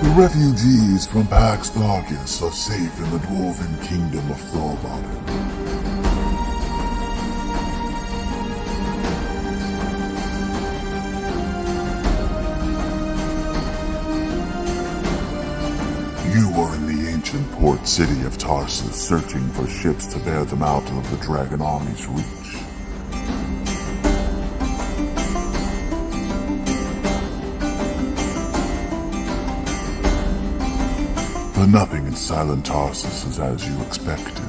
The refugees from Pax Darkest are safe in the dwarven kingdom of Thorbodden. You are in the ancient port city of Tarsus, searching for ships to bear them out of the Dragon Army's reach. But nothing in silent Tarsus is as you expected.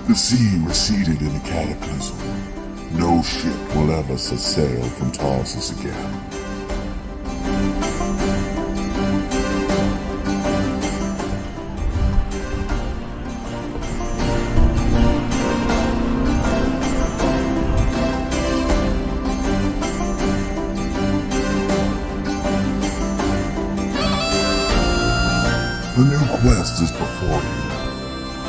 The sea receded in a cataclysm. No ship will ever set sail from Tarsus again. The new quest is before you.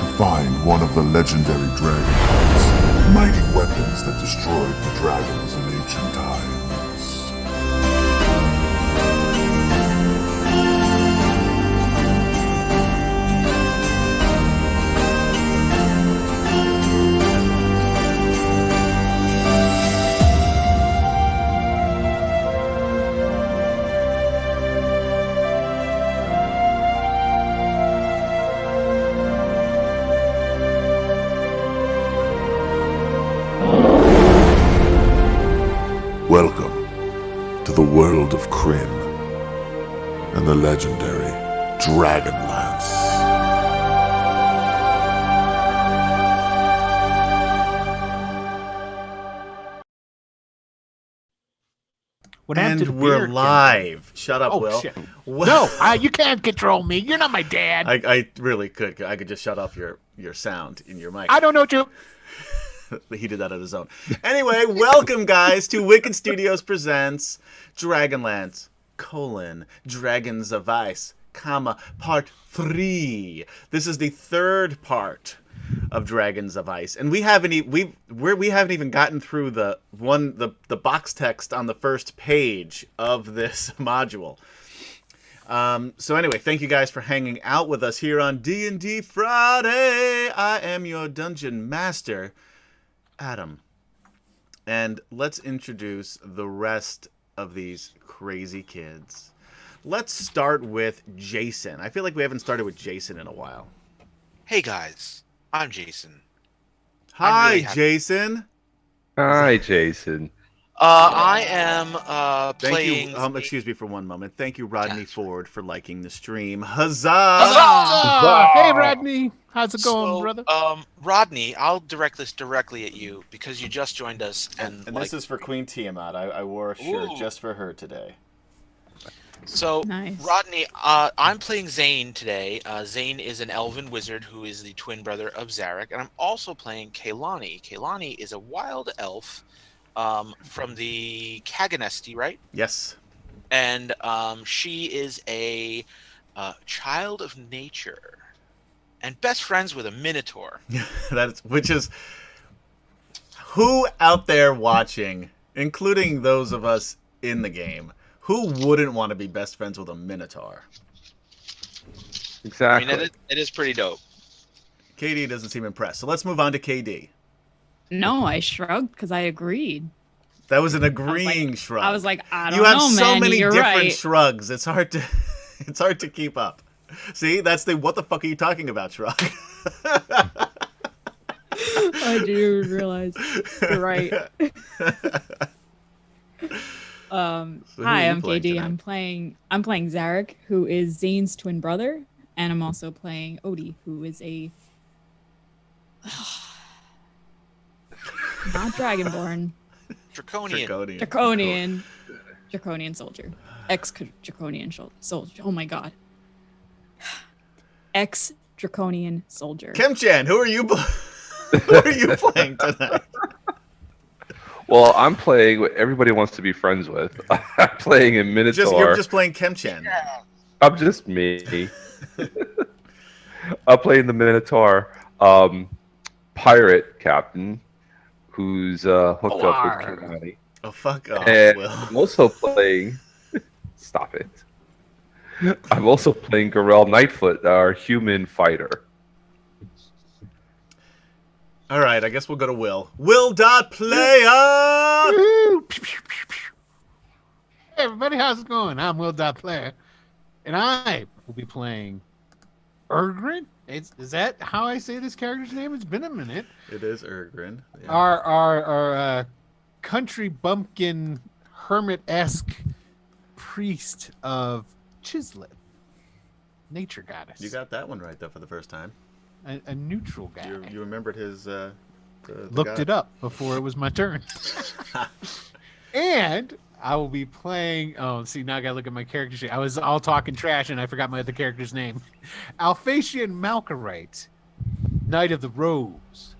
To find one of the legendary dragon orbs, mighty weapons that destroyed the dragons in ancient times. Welcome to the world of Kryn and the legendary DragonLance. And we're live. Shut up, Will. Shit. No, you can't control me. You're not my dad. I really could. I could just shut off your sound in your mic. I don't know what you... He did that on his own. Anyway, welcome, guys, to Wicked Studios presents DragonLance, Dragons of Ice, Part 3. This is the third part of Dragons of Ice, and we haven't even gotten through the box text on the first page of this module. So anyway, thank you guys for hanging out with us here on D&D Friday. I am your dungeon master, Adam. And let's introduce the rest of these crazy kids. Let's start with Jason. I feel like we haven't started with Jason in a while. Hey guys, I'm Jason. Hi, really Jason. Hi, Jason. I am playing... Thank you. Excuse me for one moment. Thank you, Rodney Ford, for liking the stream. Huzzah! Huzzah! Hey, Rodney. How's it going, brother? Rodney, I'll direct this directly at you because you just joined us. And this is for Queen Tiamat. I wore a shirt just for her today. So, nice. Rodney, I'm playing Zane today. Zane is an elven wizard who is the twin brother of Zarek. And I'm also playing Kaylani. Kaylani is a wild elf from the Kaganesti, right? Yes. And she is a child of nature and best friends with a Minotaur. Which is who out there watching, including those of us in the game, who wouldn't want to be best friends with a Minotaur? Exactly. I mean, it is pretty dope. KD doesn't seem impressed. So let's move on to KD. No, I shrugged because I agreed. That was an agreeing shrug. I was like, I don't know, know, man. You have so many You're different right. shrugs. It's hard to keep up. See, that's the what the fuck are you talking about shrug. I didn't realize. You're right. Hi, I'm KD. tonight? I'm playing Zarek, who is Zane's twin brother, and I'm also playing Odie, who is a not Dragonborn. Draconian soldier. Ex-Draconian soldier. Oh my god. Ex-Draconian soldier. Kim-chan, who are you playing tonight? Well, I'm playing what everybody wants to be friends with. I'm playing a Minotaur. You're just playing Kim-chan. Yeah. I'm just me. I'm playing the Minotaur pirate captain who's hooked up with Kirani. Oh, fuck off, And Will. I'm also playing... Stop it. I'm also playing Gorel Nightfoot, our human fighter. All right, I guess we'll go to Will. Will.player! Woo! Hey everybody, how's it going? I'm Will.player, and I will be playing Ergrin. Is that how I say this character's name? It's been a minute. It is Ergrin. Yeah. Our country bumpkin hermit-esque priest of Chisleth, nature goddess. You got that one right, though, for the first time. a neutral guy. You remembered his... Looked it up before it was my turn. And I will be playing... Oh, see, now I gotta look at my character sheet. I was all talking trash and I forgot my other character's name. Alphasian Malkarite, Knight of the Rose.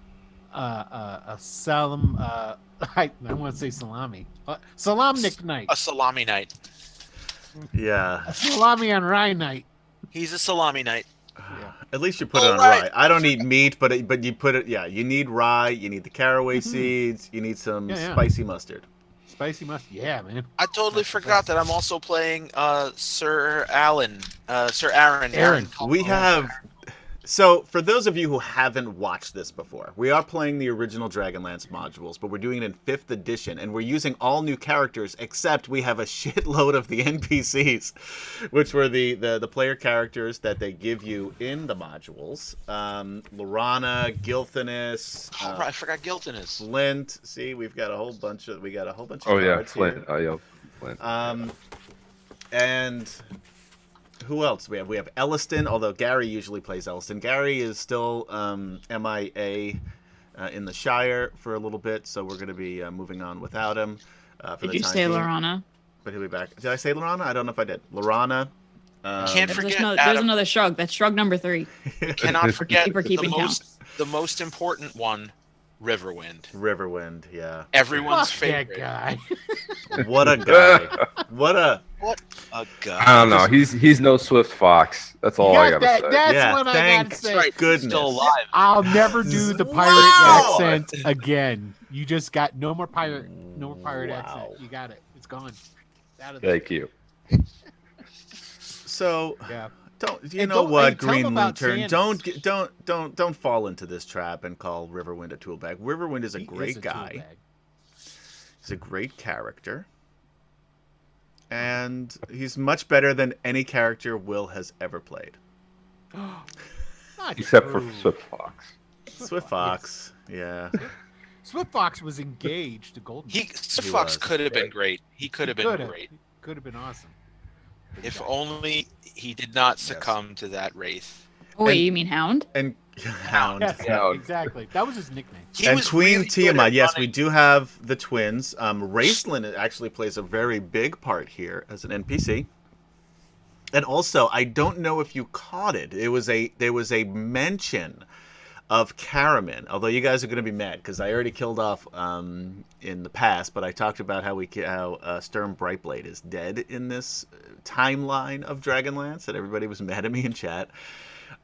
A solemn... I want to say salami. Salamnik Knight. A salami knight. Yeah. A salami on rye knight. He's a salami knight. At least you put it on rye. I don't eat meat, but you put it... Yeah, you need rye, you need the caraway seeds, you need some spicy mustard. Spicy mustard. Yeah, man. I totally forgot that I'm also playing Sir Aaron. We have... So, for those of you who haven't watched this before, we are playing the original Dragonlance modules, but we're doing it in 5th edition, and we're using all new characters, except we have a shitload of the NPCs, which were the player characters that they give you in the modules. Lorana, Gilthanis. I forgot Gilthanis. Flint. See, we've got a whole bunch of Oh yeah, cards Flint. here. Oh yeah, Flint. And who else? We have Elliston, although Gary usually plays Elliston. Gary is still MIA in the Shire for a little bit, so we're going to be moving on without him. Did you say Lorana? But he'll be back. Did I say Lorana? I don't know if I did. Lorana. Can't forget. There's another shrug. That's shrug number 3. Cannot forget We're keeping the most important one, Riverwind. Riverwind, yeah. Everyone's Fuck favorite. that guy. What a guy. What a guy. I don't know. He's no Swift Fox. That's all I gotta say. That's what I thank gotta say. Right, goodness. Still alive. I'll never do the pirate Wow. accent again. You just got no more pirate Wow. accent. You got it. It's gone. It's out of there. Thank you. So, Yeah. you know what, tell 'em Green about Lantern? Tanis. Don't fall into this trap and call Riverwind a tool bag. Riverwind is a He great is a tool guy. bag. He's a great character. And he's much better than any character Will has ever played. Not Except for true. Swift Fox. Swift Fox, yeah. Swift Fox was engaged to Golden. Swift Fox was. could have been great. He could have been great. Could have been awesome. If only he did not succumb to that wraith. Oh, wait, And- you mean Hound? And Hound. Yes, Yeah. exactly. That was his nickname. He And was Queen really good Tiamat, at yes, we running. do have the twins. Raceland actually plays a very big part here as an NPC. And also, I don't know if you caught it. There was a mention of Karaman, although you guys are going to be mad because I already killed off in the past, but I talked about how Sturm Brightblade is dead in this timeline of Dragonlance, and everybody was mad at me in chat.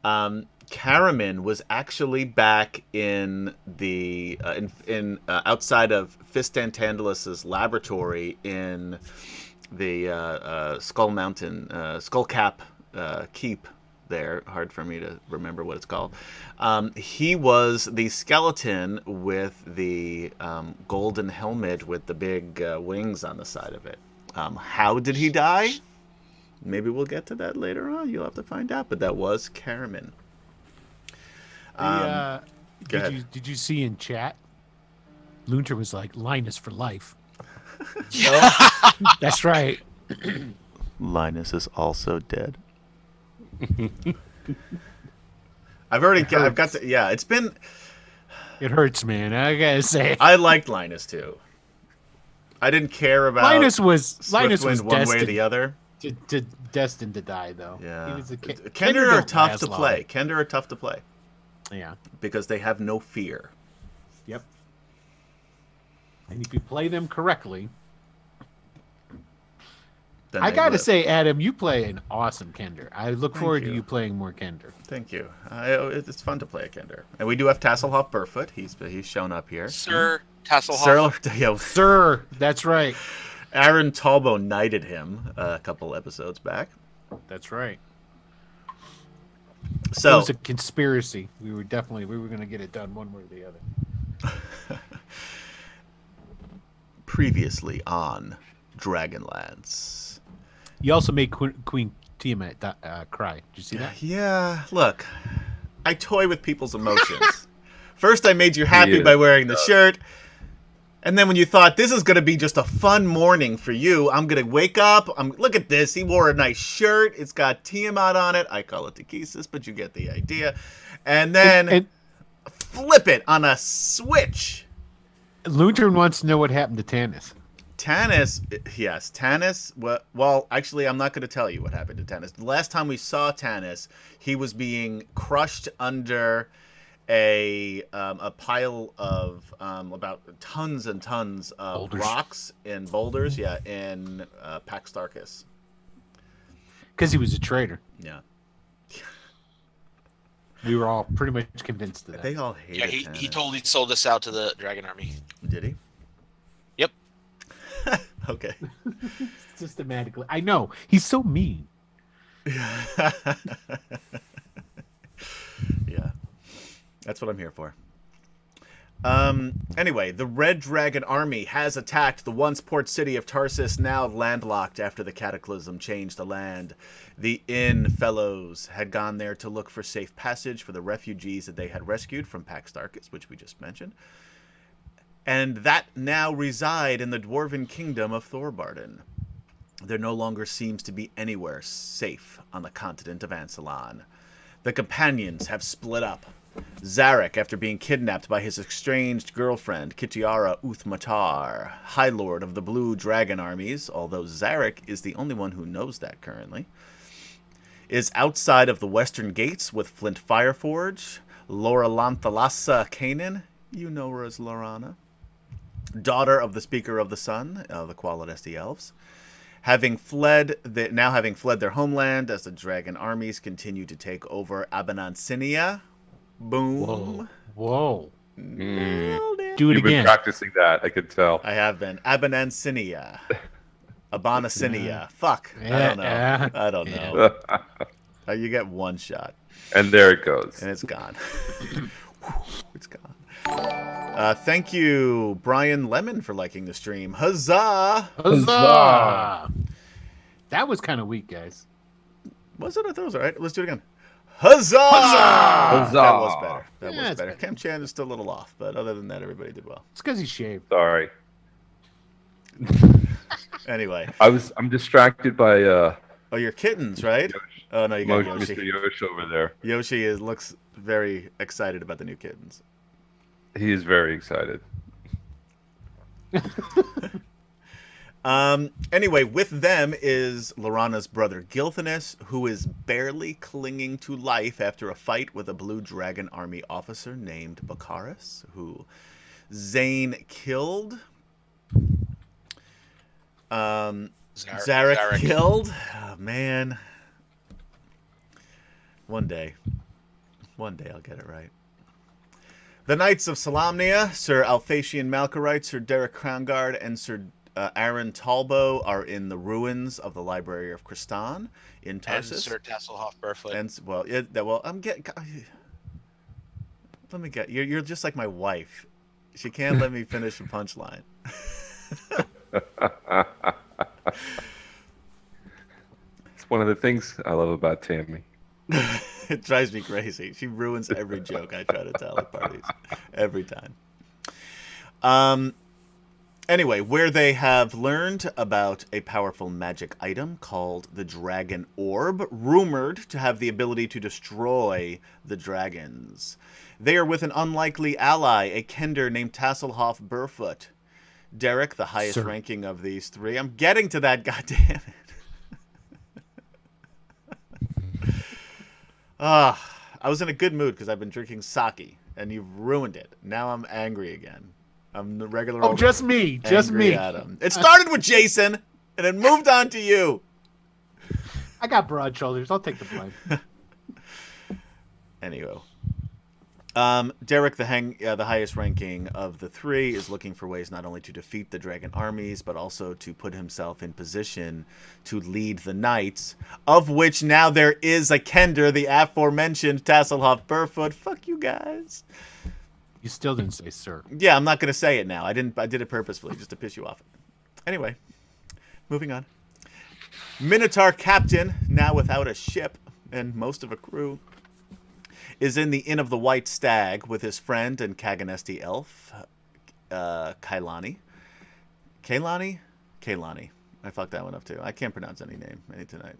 Karaman was actually back in the outside of Fistan Tandalus's laboratory in the Skull Mountain, Skullcap Keep. There, hard for me to remember what it's called. He was the skeleton with the golden helmet with the big wings on the side of it. How did he die? Maybe we'll get to that later on. You'll have to find out. But that was Karaman. Go ahead. Did you see in chat? Lunter was like, Linus for life. That's right. Linus is also dead. I've got to, yeah, it's been, It hurts, man. I gotta say. I liked Linus too. I didn't care about Linus was Swiftwind one way or the other. destined to die, though. Yeah. He was Kender are don't tough last to long. play. Kender are tough to play Yeah. because they have no fear. Yep. And if you play them correctly, Then I they gotta live. say, Adam, you play an awesome Kender. I look forward you. to you playing more Kender. Thank you. It's fun to play a Kender, and we do have Tasselhoff Burfoot. He's shown up here. Sir Tasselhoff. Yeah, Sir, that's right. Aaron Talbot knighted him a couple episodes back. That's right. It So was a conspiracy. We were going to get it done one way or the other. previously on DragonLance. You also made Queen Tiamat cry. Did you see that? Yeah, look, I toy with people's emotions. First, I made you happy by wearing the shirt. And then when you thought this is going to be just a fun morning for you, I'm going to wake up. Look at this. He wore a nice shirt. It's got Tiamat on it. I call it Takisis, but you get the idea. And then flip it on a switch. Lutern wants to know what happened to Tanis. Tanis, yes, Tanis. Well, actually, I'm not going to tell you what happened to Tanis. The last time we saw Tanis, he was being crushed under a pile of about tons and tons of boulders. Rocks and boulders, in Pax Starkis. Because he was a traitor. Yeah. We were all pretty much convinced of that. They all hated Yeah, he Tanis. totally sold us out to the Dragon Army. Did he? Yep. Okay. Systematically. I know. He's so mean. Yeah. That's what I'm here for. Anyway, the Red Dragon Army has attacked the once port city of Tarsus, now landlocked after the cataclysm changed the land. The Inn Fellows had gone there to look for safe passage for the refugees that they had rescued from Pax Starkis, which we just mentioned, and that now reside in the dwarven kingdom of Thorbarden. There no longer seems to be anywhere safe on the continent of Ansalon. The companions have split up. Zarek, after being kidnapped by his estranged girlfriend, Kitiara Uthmatar, High Lord of the Blue Dragon Armies, although Zarek is the only one who knows that currently, is outside of the western gates with Flint Fireforge, Loralanthalassa Kanan, you know her as Lorana, daughter of the Speaker of the Sun, the Qualadesti Elves, having fled their homeland as the Dragon armies continue to take over Abanansinia. Boom. Whoa. Nailed it. Do it You've been again. practicing that, I could tell. I have been. Abanansinia. Abanasinia. Fuck. I don't know. Yeah. I don't know. You get one shot. And there it goes. And it's gone. It's gone. Thank you, Brian Lemon, for liking the stream. Huzzah! Huzzah! That was kind of weak, guys. Was it? I thought it was all right. Let's do it again. Huzzah! Huzzah! That was better. That Yeah, was it's better. better. Cam Chan is still a little off, but other than that, everybody did well. It's because he shaved. Sorry. Anyway. I'm distracted by Oh, your kittens, right? Oh, no, you got Mr. Yoshi. Yosh over there. Yoshi looks very excited about the new kittens. He is very excited. Anyway, with them is Lorana's brother Gilthanas, who is barely clinging to life after a fight with a Blue Dragon Army officer named Bakaris, who Zane killed. Zarek killed. Oh, man. One day I'll get it right. The Knights of Solamnia, Sir Alphatian Malkorite, Sir Derek Crownguard, and Sir Aaron Talbo are in the ruins of the Library of Kristan in Tarsus. And Sir Tasselhoff Barefoot. And I'm getting. Let me get. You're just like my wife. She can't let me finish a punchline. It's one of the things I love about Tammy. It drives me crazy. She ruins every joke I try to tell at parties. Every time. Anyway, where they have learned about a powerful magic item called the Dragon Orb, rumored to have the ability to destroy the dragons. They are with an unlikely ally, a kender named Tasselhoff Barefoot. Derek, the highest ranking of these three. I'm getting to that, goddammit. I was in a good mood because I've been drinking sake, and you've ruined it. Now I'm angry again. I'm the regular. Oh, just me. Just angry me. Adam. It started with Jason, and it moved on to you. I got broad shoulders. I'll take the blame. Anyway, Derek, the highest ranking of the three, is looking for ways not only to defeat the dragon armies, but also to put himself in position to lead the knights, of which now there is a Kender, the aforementioned Tasselhoff Burfoot. Fuck you guys. You still didn't say sir. Yeah, I'm not going to say it now. I did it purposefully, just to piss you off. Anyway, moving on. Minotaur captain, now without a ship and most of a crew, is in the Inn of the White Stag with his friend and Kaganesti elf, Kailani. Kailani. I fucked that one up too. I can't pronounce any tonight.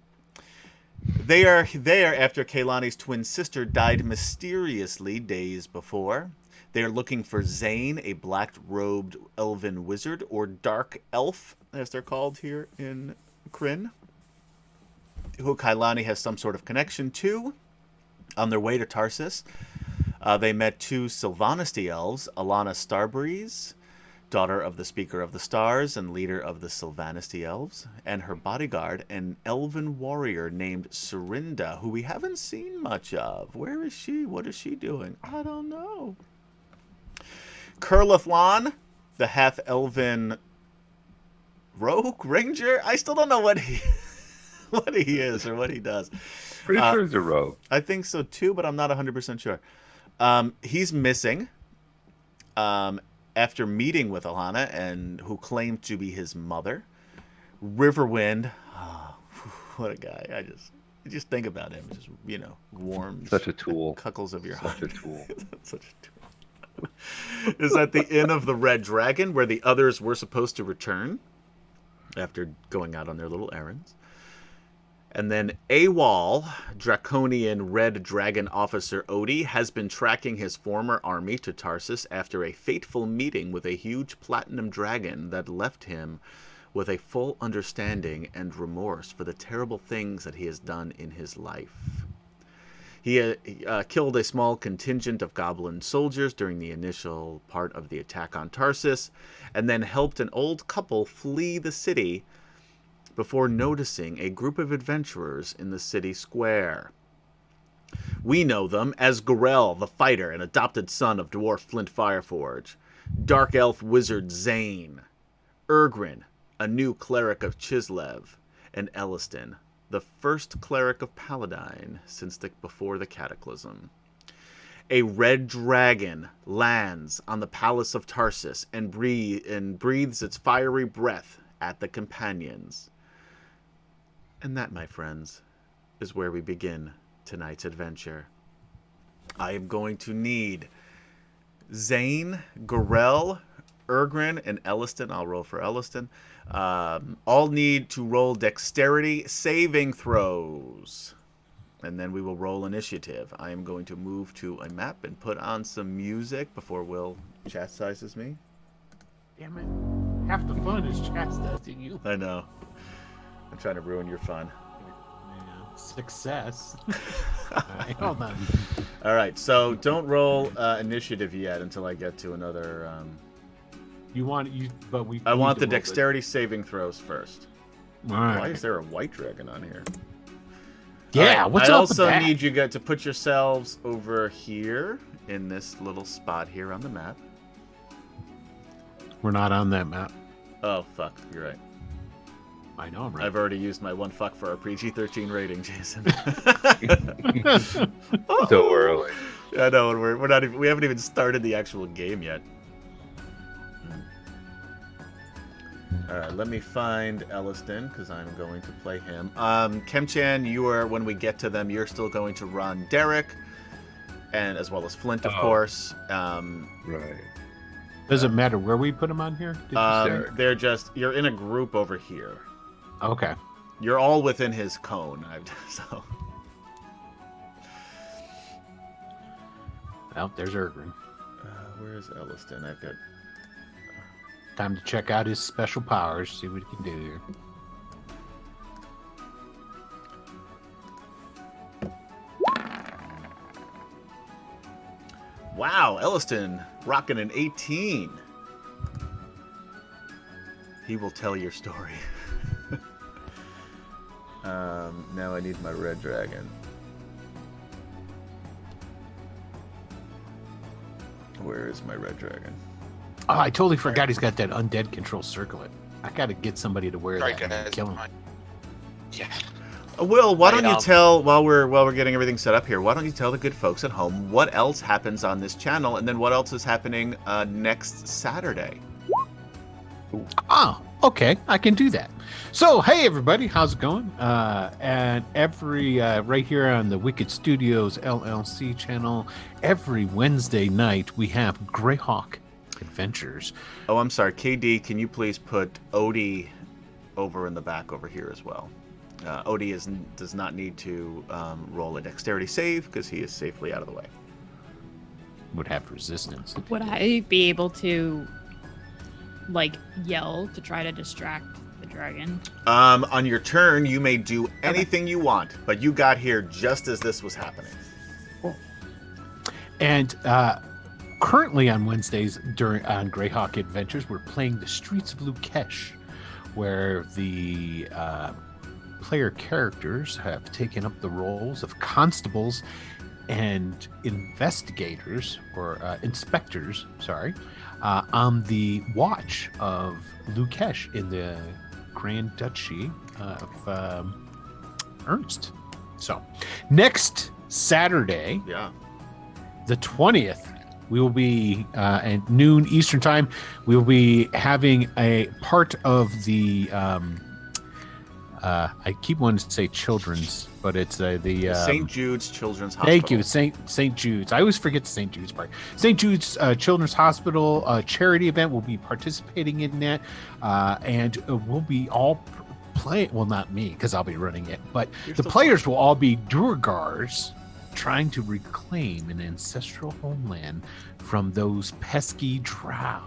They are there after Kailani's twin sister died mysteriously days before. They are looking for Zane, a black-robed elven wizard, or dark elf, as they're called here in Kryn, who Kailani has some sort of connection to. On their way to Tarsus, they met two Sylvanesty elves, Alana Starbreeze, daughter of the Speaker of the Stars and leader of the Sylvanesty elves, and her bodyguard, an elven warrior named Serinda, who we haven't seen much of. Where is she? What is she doing? I don't know. Kurlathlan, the half-elven rogue ranger. I still don't know what he is or what he does. Pretty sure he's a rogue. I think so too, but I'm not 100% sure. He's missing after meeting with Alana, and who claimed to be his mother. Riverwind, what a guy! Just think about him. Just warms. Such a tool. Cuckles of your heart. Such a tool. Such a tool. Is at the Inn of the Red Dragon, where the others were supposed to return after going out on their little errands. And then AWOL, Draconian Red Dragon Officer Odie, has been tracking his former army to Tarsus after a fateful meeting with a huge platinum dragon that left him with a full understanding and remorse for the terrible things that he has done in his life. He killed a small contingent of goblin soldiers during the initial part of the attack on Tarsus, and then helped an old couple flee the city before noticing a group of adventurers in the city square. We know them as Gorel, the fighter and adopted son of dwarf Flint Fireforge, dark elf wizard Zane, Ergrin, a new cleric of Chislev, and Elliston, the first cleric of Paladine since before the Cataclysm. A red dragon lands on the palace of Tarsus and breathes its fiery breath at the companions. And that, my friends, is where we begin tonight's adventure. I am going to need Zane, Gorel, Ergrin, and Elliston. I'll roll for Elliston. All need to roll dexterity saving throws. And then we will roll initiative. I am going to move to a map and put on some music before Will chastises me. Damn it. Half the fun is chastising you. I know. I'm trying to ruin your fun. Yeah. Success. All right, hold on. All right, so don't roll initiative yet until I get to another. I want the dexterity saving throws first. All right. Why is there a white dragon on here? Yeah, right, what's I up also with that? need you guys to put yourselves over here in this little spot here on the map. We're not on that map. Oh, fuck, you're right. I know I'm right. I've already used my one fuck for our PG-13 rating, Jason. So early. I know, we're not even, we haven't even started the actual game yet. All right, let me find Elliston because I'm going to play him. Kemchan, when we get to them, you're still going to run Derek, and as well as Flint, of course. Right. Does it matter where we put them on here? You're in a group over here. Okay. You're all within his cone. So. Well, there's Ergrin. Where's Elliston? I've got. Time to check out his special powers, see what he can do here. Wow, Elliston rocking an 18. He will tell your story. Now I need my red dragon. Where is my red dragon? Oh, I totally forgot he's got that undead control circlet. I got to get somebody to wear Sorry, that and guys. kill him. Yeah. Will, why don't you I'll- tell while we're getting everything set up here? Why don't you tell the good folks at home what else happens on this channel, and then what else is happening next Saturday? Oh, okay, I can do that. So, hey everybody, how's it going? And every right here on the Wicked Studios LLC channel, every Wednesday night we have Greyhawk Adventures. Oh, I'm sorry, KD. Can you please put Odie over in the back over here as well? Odie does not need to roll a dexterity save because he is safely out of the way. Would have resistance. Would I be able to, like, yell to try to distract the dragon? On your turn, you may do anything you want, but you got here just as this was happening. And currently on Wednesdays on Greyhawk Adventures, we're playing the Streets of Lukesh, where the player characters have taken up the roles of constables and investigators, or inspectors, sorry, on the watch of Lukesh in the Grand Duchy of Ernst. So, next Saturday, Yeah. the 20th, we will be at noon Eastern time. We will be having a part of the I keep wanting to say children's, but it's the St. Jude's Children's Hospital. Thank you, St. Jude's. I always forget the St. Jude's part. St. Jude's Children's Hospital charity event. Will be participating in that, and we'll be all playing. Well, not me, because I'll be running it, but You're the still players will all be Durgars, trying to reclaim an ancestral homeland from those pesky drow.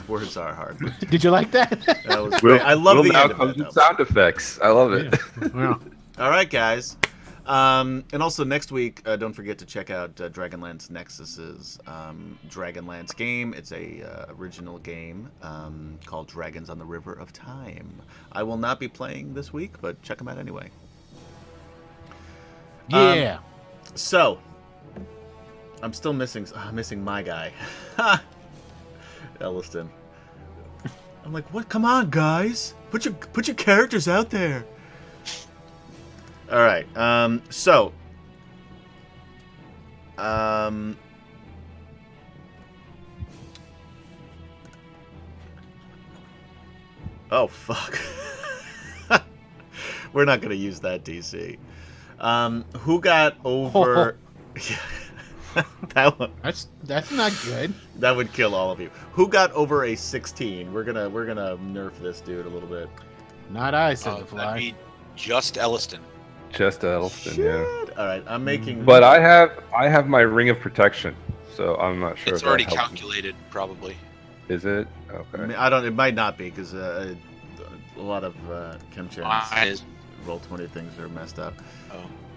Words are hard. Did you like that? That was great. I love the now end of comes it. the though. sound effects. I love it. Well, All right, guys. And also next week, don't forget to check out DragonLance Nexus's DragonLance game. It's a original game called Dragons on the River of Time. I will not be playing this week, but check them out anyway. yeah. So, I'm still missing my guy, Elliston. I'm like, what? Come on, guys! Put your characters out there. All right. So. Oh fuck. We're not gonna use that DC. Who got over? That one. That's not good. That would kill all of you. Who got over a 16? We're gonna nerf this dude a little bit. Not I, said the That'd fly. be just Elliston. Just Elston, yeah. Shit. All right, I'm making. But I have my ring of protection, so I'm not sure. It's if already that helps. calculated, probably. Is it? I Okay. mean, I don't. It might not be because a lot of Mine Chemchan's is. roll 20 things are messed up.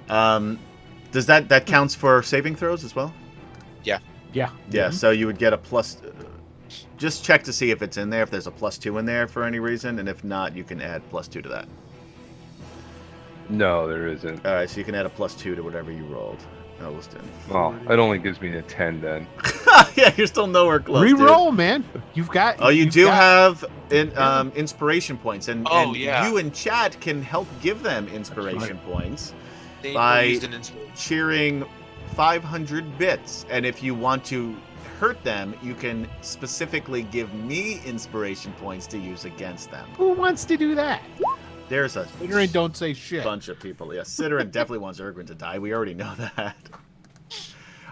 Oh. Does that counts for saving throws as well? Yeah. Yeah. So you would get a plus. Just check to see if it's in there. If there's a +2 in there for any reason, and if not, you can add +2 to that. No, there isn't. All right, so you can add a +2 to whatever you rolled. Elliston. Well, it only gives me a 10 then. Yeah, you're still nowhere close. dude. Reroll, man. You've got. Oh, you you've do got- have inspiration points, and Yeah. you in chat can help give them inspiration points They By- used an inspiration. cheering 500 bits. And if you want to hurt them, you can specifically give me inspiration points to use against them. Who wants to do that? There's a Aaron, don't say shit. bunch of people. Yeah, Sidorin definitely wants Urgrin to die. We already know that.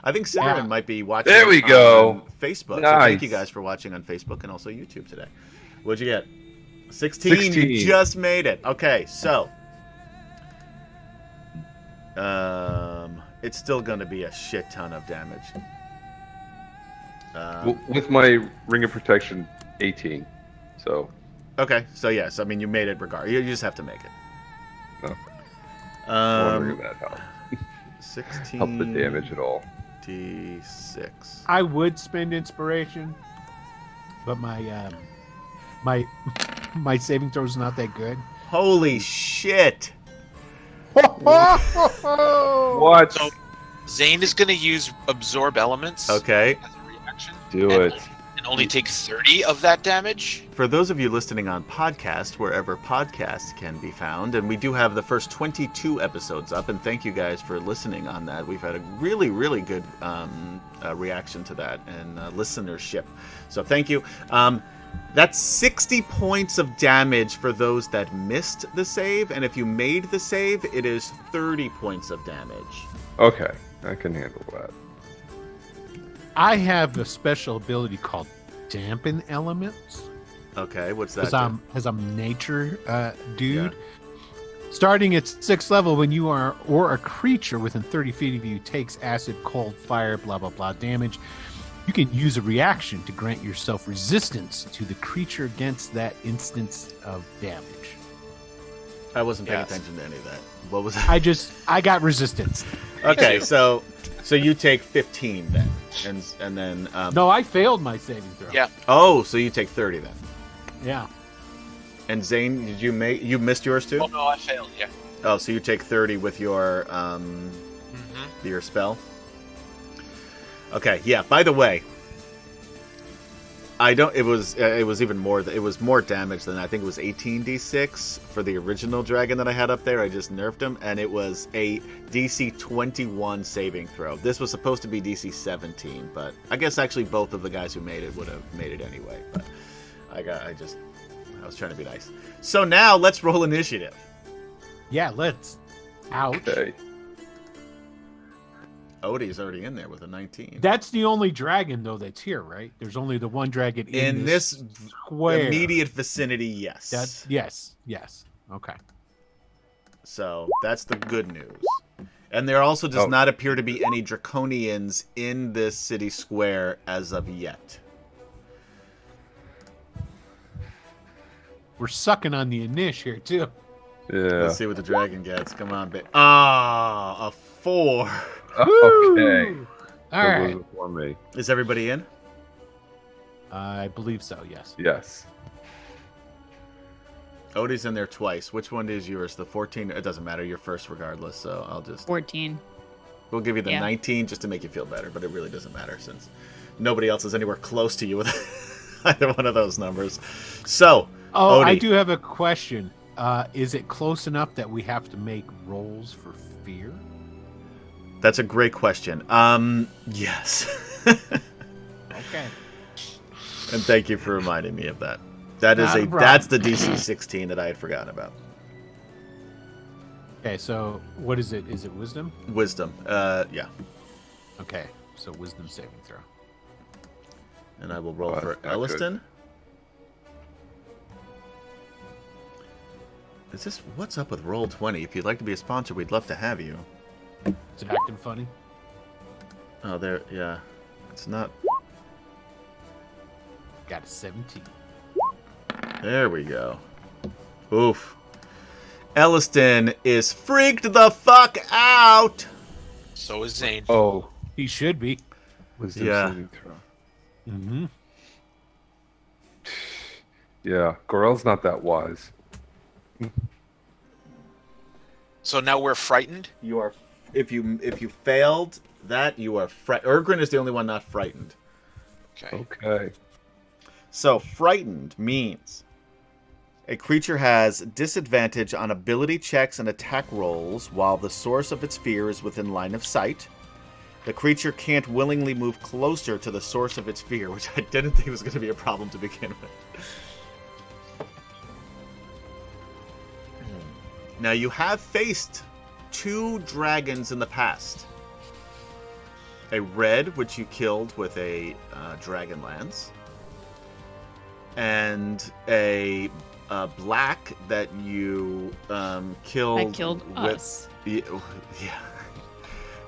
I think Sidorin Yeah. might be watching There we go. on Facebook. So thank you Nice. guys for watching on Facebook and also YouTube today. What'd you get? 16. You 16. just made it. Okay, so it's still going to be a shit ton of damage. With my ring of protection, 18. So, Okay, so yes, I mean you made it regardless. You just have to make it. okay. I wonder if that helps. 16. Help the damage at all. D6. I would spend inspiration, but my my saving throw is not that good. Holy shit! What? So Zane is going to use Absorb Elements Okay. as a reaction. Do and it. And only take 30 of that damage. For those of you listening on podcast, wherever podcasts can be found, and we do have the first 22 episodes up, and thank you guys for listening on that. We've had a really, really good reaction to that and listenership. So thank you. That's 60 points of damage for those that missed the save, and if you made the save, it is 30 points of damage. Okay, I can handle that. I have a special ability called Dampen Elements. Okay, what's that? Because I'm nature dude. Yeah. Starting at 6th level, when you are or a creature within 30 feet of you takes acid, cold, fire, blah blah blah damage, you can use a reaction to grant yourself resistance to the creature against that instance of damage. I wasn't paying attention to any of that. What was that? I got resistance. Okay, so you take 15 then, and then. No, I failed my saving throw. Yeah. Oh, so you take 30 then. Yeah. And Zane, did you missed yours too? Oh no, I failed. Yeah. Oh, so you take 30 with your your spell. Okay, yeah. By the way, it was even more. It was more damage than I think it was 18d6 for the original dragon that I had up there. I just nerfed him, and it was a DC 21 saving throw. This was supposed to be DC 17, but I guess actually both of the guys who made it would have made it anyway. But I was trying to be nice. So now let's roll initiative. Yeah, let's. Ouch. Okay. Odie's already in there with a 19. That's the only dragon, though, that's here, right? There's only the one dragon in this square. Immediate vicinity, yes. Yes. Okay. So that's the good news. And there also does not appear to be any draconians in this city square as of yet. We're sucking on the Inish here, too. Yeah. Let's see what the dragon gets. Come on, babe. Ah, a 4. Okay. All right. For me. Is everybody in? I believe so, yes. Yes. Odie's in there twice. Which one is yours? The 14? It doesn't matter. You're first regardless, so I'll just... 14. We'll give you the 19 just to make you feel better, but it really doesn't matter since nobody else is anywhere close to you with either one of those numbers. So, Oh, Odie. I do have a question. Is it close enough that we have to make rolls for fear? That's a great question. Yes. Okay. And thank you for reminding me of that. Problem. That's the DC 16 that I had forgotten about. Okay, so what is it? Is it wisdom? Wisdom. Yeah. Okay, so wisdom saving throw. And I will roll Oh, for that's not Elliston. Is this what's up with Roll20? If you'd like to be a sponsor, we'd love to have you. Is it acting funny? Oh, there. Yeah. It's not. Got a 17. There we go. Oof. Elliston is freaked the fuck out. So is Zane. Oh, He should be. wisdom Yeah. saving throw. Mm-hmm. Yeah, Gorell's not that wise. So now we're frightened. You are. If you failed that, you are. Urgrin is the only one not frightened. Okay. Okay. So, frightened means a creature has disadvantage on ability checks and attack rolls while the source of its fear is within line of sight. The creature can't willingly move closer to the source of its fear, which I didn't think was going to be a problem to begin with. Now, you have faced 2 dragons in the past. A red, which you killed with a DragonLance. And a black that you killed. I killed with, us. Yeah.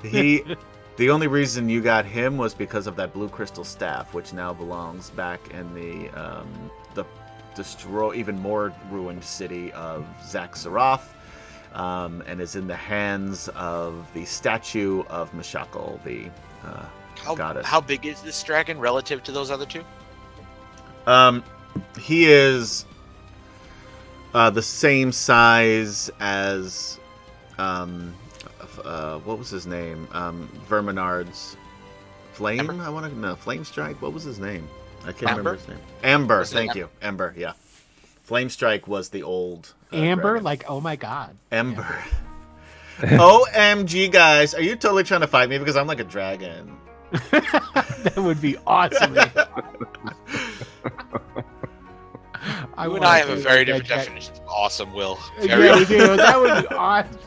The only reason you got him was because of that blue crystal staff, which now belongs back in the even more ruined city of Zaxxaroth, and is in the hands of the statue of Meshakal, the goddess. How big is this dragon relative to those other 2? He is the same size as what was his name? Verminard's Flame. Ember? I want to know. Flame Strike. What was his name? I can't Amber? remember his name. Ember. Was it Thank you. Ember. Yeah. Flame Strike was the old Amber, dragon. like, oh my god. Ember. OMG, guys, are you totally trying to fight me because I'm like a dragon? That would be awesome. You and I have a very different definition of awesome, Will. Yeah, we do. That would be awesome.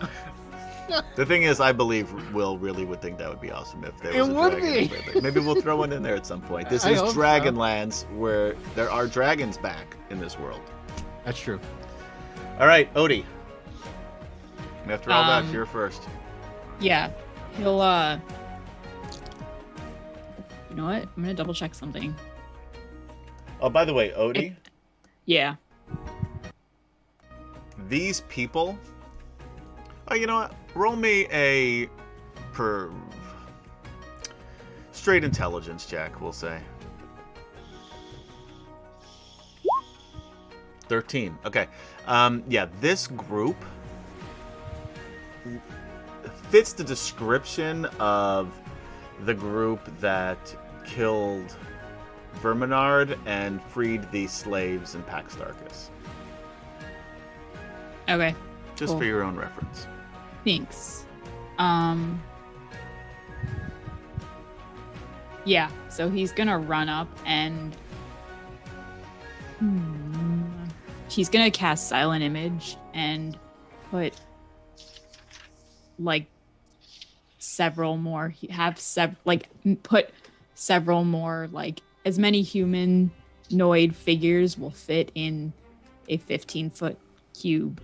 The thing is, I believe Will really would think that would be awesome if there was It a would dragon. be. Maybe we'll throw one in there at some point. This I is hope so. Dragonlance, where there are dragons back in this world. That's true. All right, Odie. After all that, Um, you're first. Yeah. He'll you know what? I'm gonna double check something. Oh, by the way, Odie, Yeah. these people. Oh, you know what? Roll me a straight intelligence check, we'll say. 13. Okay. Yeah, this group fits the description of the group that killed Verminard and freed the slaves in Pax Darkus. Okay. Just Cool. for your own reference. Thanks. Yeah, so he's gonna run up and he's gonna cast Silent Image and put like several more put several more, like as many humanoid figures will fit in a 15-foot cube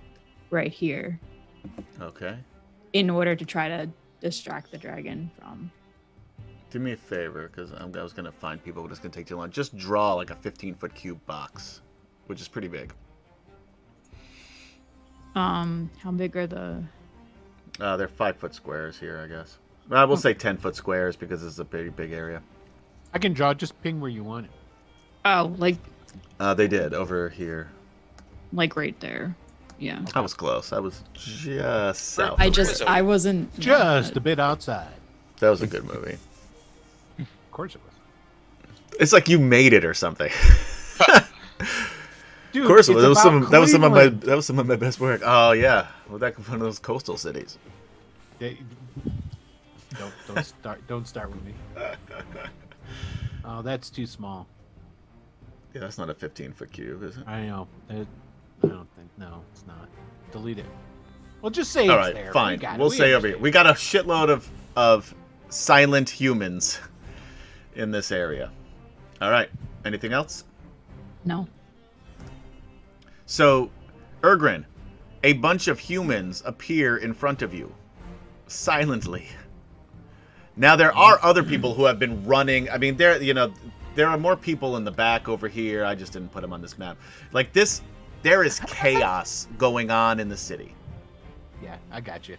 right here Okay. in order to try to distract the dragon from. Do me a favor, because I was going to find people, but it's going to take too long. Just draw like a 15-foot cube box, which is pretty big. How big are the... They're 5-foot squares here, I guess. I will say 10-foot squares because it's a pretty big area. I can draw. Just ping where you want it. Oh, They did, over here. like right there. Yeah. I was close. I was just south. I wasn't... Just a bit outside. That was a good movie. Of course it was. It's like you made it or something. Dude, Of course, it it's was. about That was Cleveland. some of my best work. Oh yeah, well, that one of those coastal cities. Don't start with me. Oh, that's too small. Yeah, that's not a 15-foot cube, is it? I know. I don't think. No, it's not. Delete it. Well, just say All it's right, there. fine. We got it. We'll We say over here. understand. We got a shitload of silent humans in this area. All right. Anything else? No. So, Ergrin, a bunch of humans appear in front of you, silently. Now there are other people who have been running. I mean, there are more people in the back over here. I just didn't put them on this map. Like this, there is chaos going on in the city. Yeah, I got you.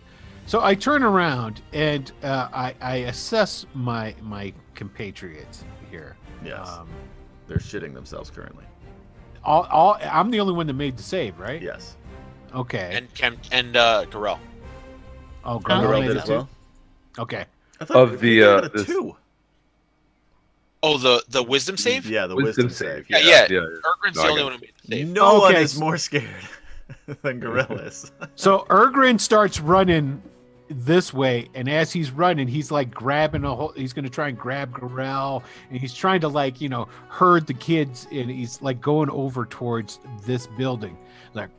So I turn around and I assess my compatriots here. Yes, they're shitting themselves currently. I'm the only one that made the save, right? Yes. Okay. And Garel. Oh, Garel Garel made did it as too? well. Okay. I thought Of we the, got a this- 2. Oh, the wisdom save? Yeah, the Wisdom wisdom save. Yeah, Yeah. yeah. Ergrin's No, the I only got one who made the save. No one Okay, is so- more scared than Gorillas. So Ergrin starts running this way, and as he's running, he's like grabbing he's going to try and grab Garel, and he's trying to herd the kids, and he's like going over towards this building. Like,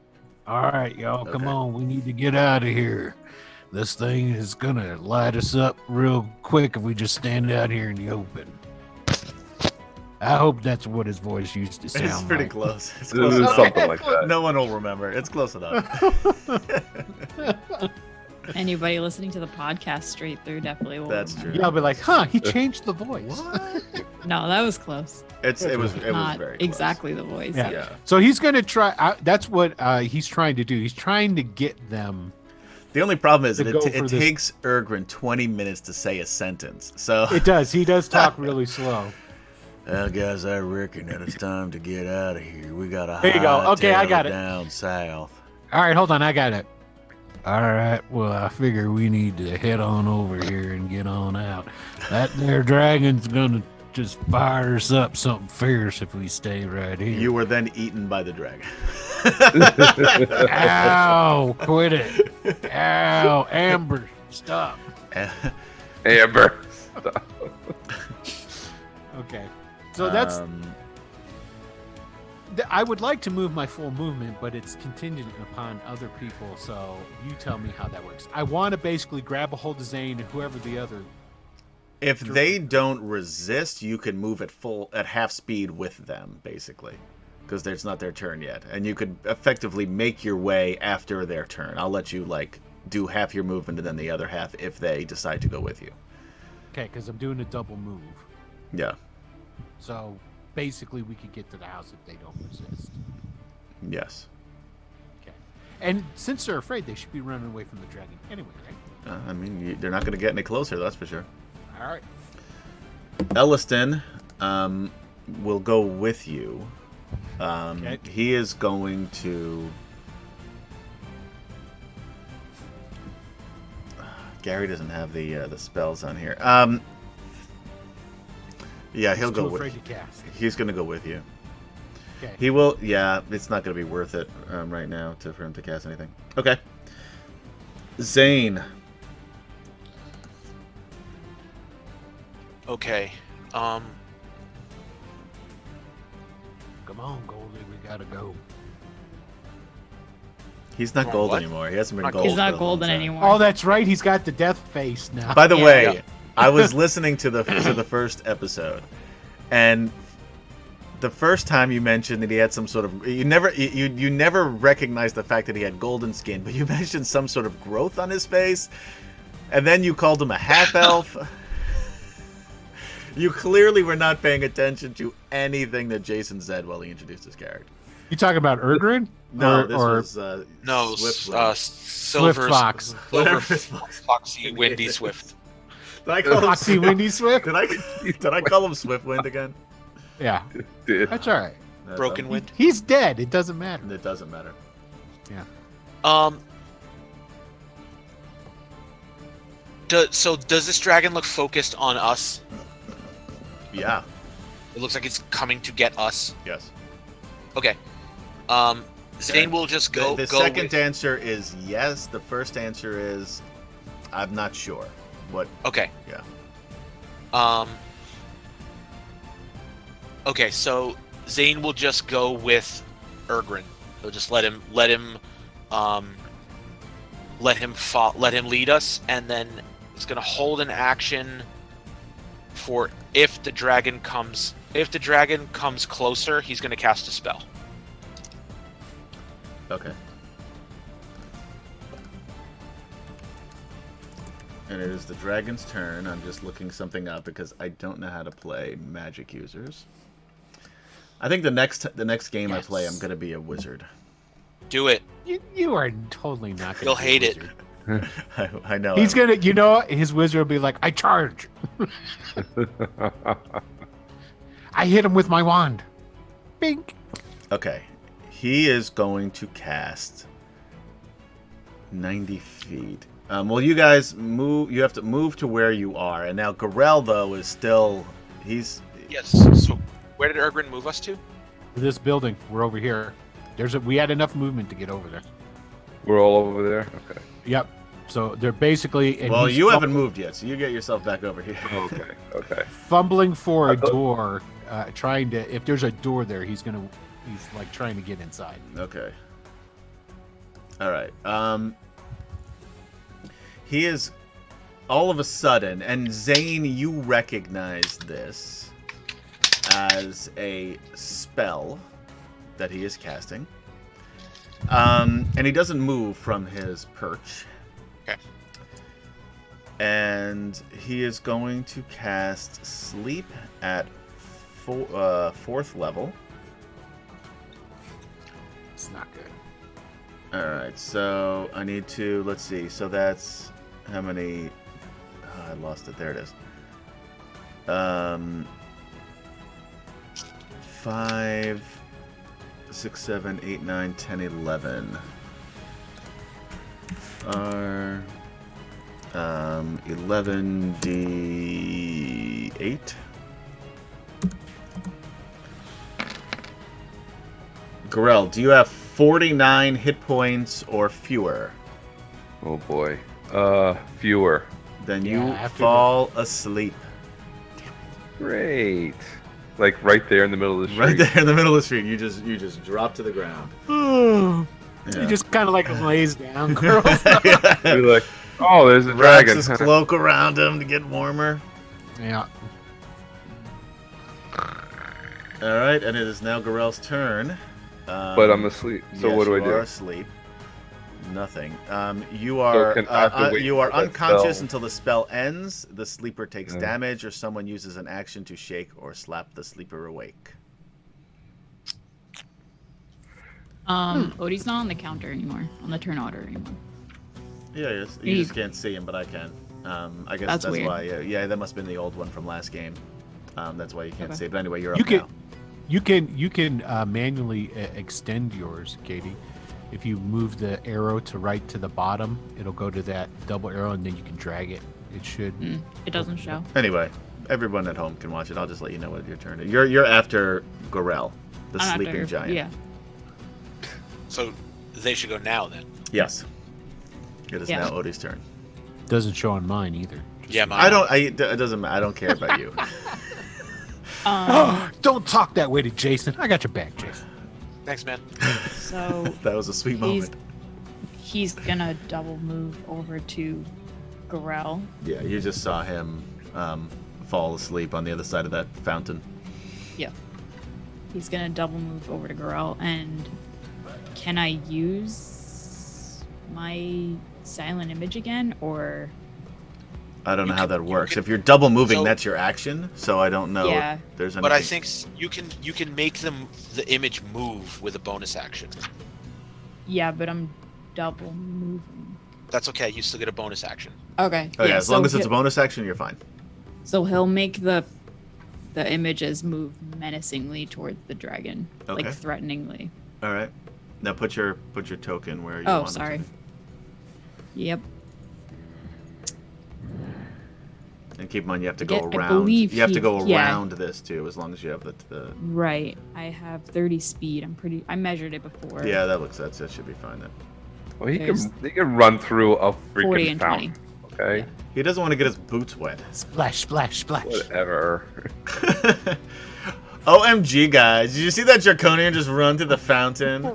all right, y'all, come Okay. on, we need to get out of here. This thing is going to light us up real quick if we just stand out here in the open. I hope that's what his voice used to sound It's pretty like. close. It's It close was enough. something like that. No one will remember. It's close enough. Anybody listening to the podcast straight through definitely will. That's remember. true. Yeah, I'll be like, huh, he changed the voice. What? No, that was close. It was Not very close. exactly the voice. Yeah. Yeah. So he's going to try. That's what he's trying to do. He's trying to get them. The only problem is To that go it for this- takes Ergrin 20 minutes to say a sentence. So, It does. He does talk really slow. well, guys, I reckon that it's time to get out of here. We got a There you go. Okay, I got it. down south. All right, hold on. I got it. All right, well, I figure we need to head on over here and get on out. That there dragon's gonna just fire us up something fierce if we stay right here. You were then eaten by the dragon. Ow! Quit it! Ow! Amber, stop. Amber. Okay, so that's. I would like to move my full movement, but it's contingent upon other people. So you tell me how that works. I want to basically grab a hold of Zane and whoever the other. If they don't resist, you can move at half speed with them, basically, because it's not their turn yet, and you could effectively make your way after their turn. I'll let you do half your movement and then the other half if they decide to go with you. Okay, because I'm doing a double move. Yeah. So basically, we could get to the house if they don't resist. Yes. Okay. And since they're afraid, they should be running away from the dragon anyway, right? I mean, they're not going to get any closer, that's for sure. All right. Elliston will go with you. Okay. He is going to... Gary doesn't have the spells on here. Yeah, he'll go with. Afraid to cast. He's going to go with you. Okay. He will. Yeah, it's not going to be worth it right now for him to cast anything. Okay. Zane. Okay. Come on, Goldie, we gotta go. He's not Come on, gold what? anymore. He hasn't been Not gold. He's for not a long golden time. anymore. Oh, that's right. He's got the death face now. By the Yeah. way, Yeah. I was listening to the first episode, and the first time you mentioned that he had some sort of you never recognized the fact that he had golden skin, but you mentioned some sort of growth on his face, and then you called him a half elf. You clearly were not paying attention to anything that Jason said while he introduced his character. You talking about Ergrin? No, Or- this or was No, Swift. Silver Fox. Whatever Silver his Fox. Foxy Windy Swift. Did I call him Foxy Windy Swift? Did I call him Swiftwind again? Yeah, Dude. that's all right. Broken Wind. He's dead. It doesn't matter. It doesn't matter. So does this dragon look focused on us? Yeah. It looks like it's coming to get us. Yes. Okay. Zane will just go. The go second with- answer is yes. The first answer is I'm not sure. What? Okay. Yeah. Okay, so Zane will just go with Ergrin. He'll just let him lead us, and then it's gonna hold an action for if the dragon comes closer, he's gonna cast a spell. Okay. And it is the dragon's turn. I'm just looking something up because I don't know how to play magic users. I think the next game I play, I'm gonna be a wizard. Do it. You are totally not gonna You'll be a hate it. wizard. I know. He's gonna, his wizard will be like, I charge. I hit him with my wand. Bink. Okay. He is going to cast 90 feet. Well, you guys move. You have to move to where you are. And now Garel, though, is still... He's... Yes. So where did Ergrin move us to? This building, we're over here. We had enough movement to get over there. We're all over there? Okay. Yep. So they're basically... and Well, he's you haven't moved yet, so you get yourself back over here. Okay. Okay. fumbling for a I thought- door, trying to... If there's a door there, he's like trying to get inside. Okay. All right. He is all of a sudden, and Zane, you recognize this as a spell that he is casting. And he doesn't move from his perch. Okay. And he is going to cast Sleep at 4th level. It's not good. Alright, so I need to, let's see, so that's how many, I lost it, there it is. 5, 6, 7, 8, 9, 10, 11. are 11d8. Gorell, do you have 49 hit points or fewer? Oh boy. Fewer. Then Yeah, you after fall asleep. Great. Like right there in the middle of the street. Right there in the middle of the street. You just drop to the ground. He just kind of like lays down, girl. You're like, oh, there's a Wraps dragon. his cloak around him to get warmer. Yeah. All right, and it is now Gorell's turn. But I'm asleep. So yes, what do I you do? are asleep. Nothing. You are I have to wait you are for that unconscious spell? until the spell ends. The sleeper takes Yeah. damage, or someone uses an action to shake or slap the sleeper awake. Odie's not on the counter anymore, on the turn order anymore. Yeah, you just can't see him, but I can. I guess That's that's weird. why. Yeah, that must have been the old one from last game. That's why you can't Okay. see. But anyway, you're You up can now. you can manually extend yours, Katie. If you move the arrow to right to the bottom, it'll go to that double arrow, and then you can drag it. It should. It doesn't show. Anyway, everyone at home can watch it. I'll just let you know what your turn is. You're after Gorell, the I'm sleeping after- giant. Yeah. So they should go now then. Yes. It is Yeah. now Odie's turn. Doesn't show on mine either. Yeah, mine. It doesn't. I don't care about you. Don't talk that way to Jason. I got your back, Jason. Thanks, man. So That was a sweet moment. he's gonna double move over to Gorell. Yeah, you just saw him fall asleep on the other side of that fountain. Yeah. He's gonna double move over to Gorell, and can I use my silent image again, or I don't know You how can- that you works. can- If you're double moving, so- that's your action. So I don't know Yeah. if there's anything. But I think you can make the image move with a bonus action. yeah, but I'm double moving. That's okay. You still get a bonus action. Okay. Oh yeah, as long as it's a he'll- bonus action, you're fine. So he'll make the images move menacingly toward the dragon, Okay. like threateningly. All right. Now put your token where you Oh, want it to sorry. be. Yep. And keep in mind, you have to Yeah, go I around. believe You have to go yeah. around this too, as long as you have the. Right. I have 30 speed. I measured it before. Yeah, that should be fine then. Well, he There's- can run through a 40 freaking and fountain. 20. Okay. Yeah. He doesn't want to get his boots wet. Splash, splash, splash. Whatever. OMG, guys! Did you see that Draconian just run to the fountain?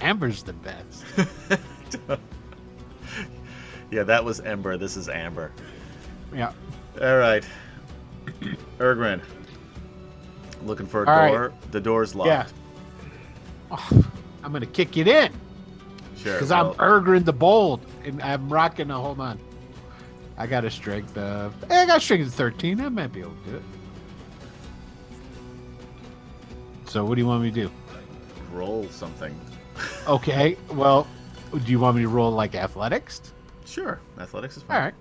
Amber's the best. Yeah, that was Ember. This is Amber. Yeah. All right, Ergrin. Looking for a All right. door. The door's locked. Yeah. Oh, I'm gonna kick it in Sure. because well, I'm Ergrin the Bold, and I'm rocking a. Hold on. I got a strength of. I got strength of 13. I might be able to do it. So what do you want me to do? roll something. Okay. Well, do you want me to roll like athletics? Sure. Athletics is fine. All right.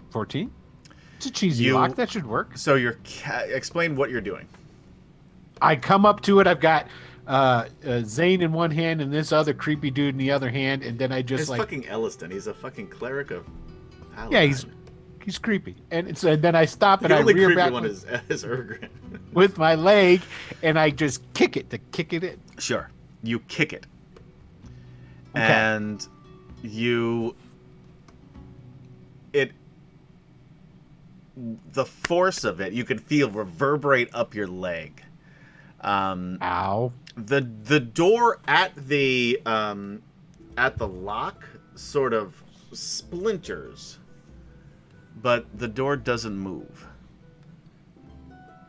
14. It's a cheesy You- lock. That should work. So explain what you're doing. I come up to it. I've got Zane in one hand and this other creepy dude in the other hand, and then I just It's like, fucking Elliston. He's a fucking cleric of Paladin. yeah, he's creepy, and then I stop and the I only rear creepy back one is Ergrin. with my leg, and I just kick it in. Sure. You kick it. Okay. And the force of it, you can feel reverberate up your leg. Ow! The door at the lock sort of splinters, but the door doesn't move.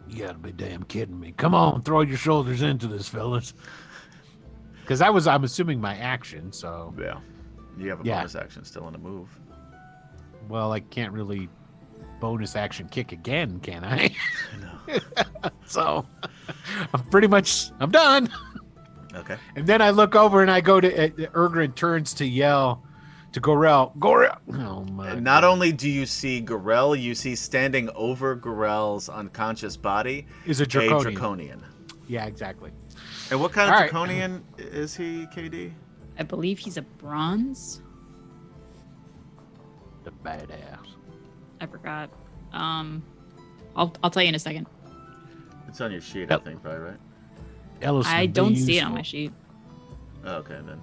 You gotta be damn kidding me! Come on, throw your shoulders into this, fellas. Because I'm assuming my action, so Yeah. You have a Yeah. bonus action still in a move. well, I can't really bonus action kick again, can I? No. So I'm done. Okay. And then I look over and I go to Ergrin turns to yell to Gorell. Oh my! And not God. only do you see Gorell, you see standing over Gorell's unconscious body is a a draconian. draconian. Yeah, exactly. And what kind of All right. draconian is he, KD? I believe he's a bronze. The badass. I forgot. I'll tell you in a second. It's on your sheet, Yep. I think, probably, right? Ellison, I be don't see it on useful. my sheet. Oh, okay, then.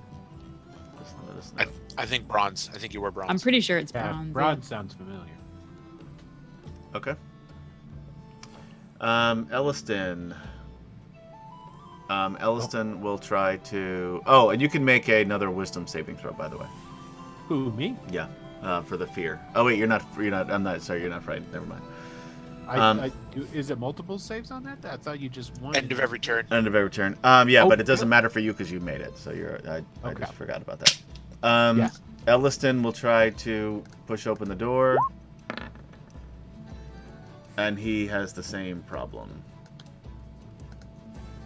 Just let us I, know. I think bronze. I think you were bronze. I'm pretty sure it's Yeah, bronze. bronze sounds familiar. Okay. Elliston. Elliston will try to... Oh, and you can make another wisdom saving throw, by the way. Who, me? Yeah, for the fear. Oh, wait, you're not... I'm not... Sorry, you're not frightened. Never mind. Is it multiple saves on that? I thought you just won. End of every turn. End of every turn. Yeah, Oh, but it doesn't matter for you because you made it. So you're... I Okay. just forgot about that. Yeah. Elliston will try to push open the door. And he has the same problem.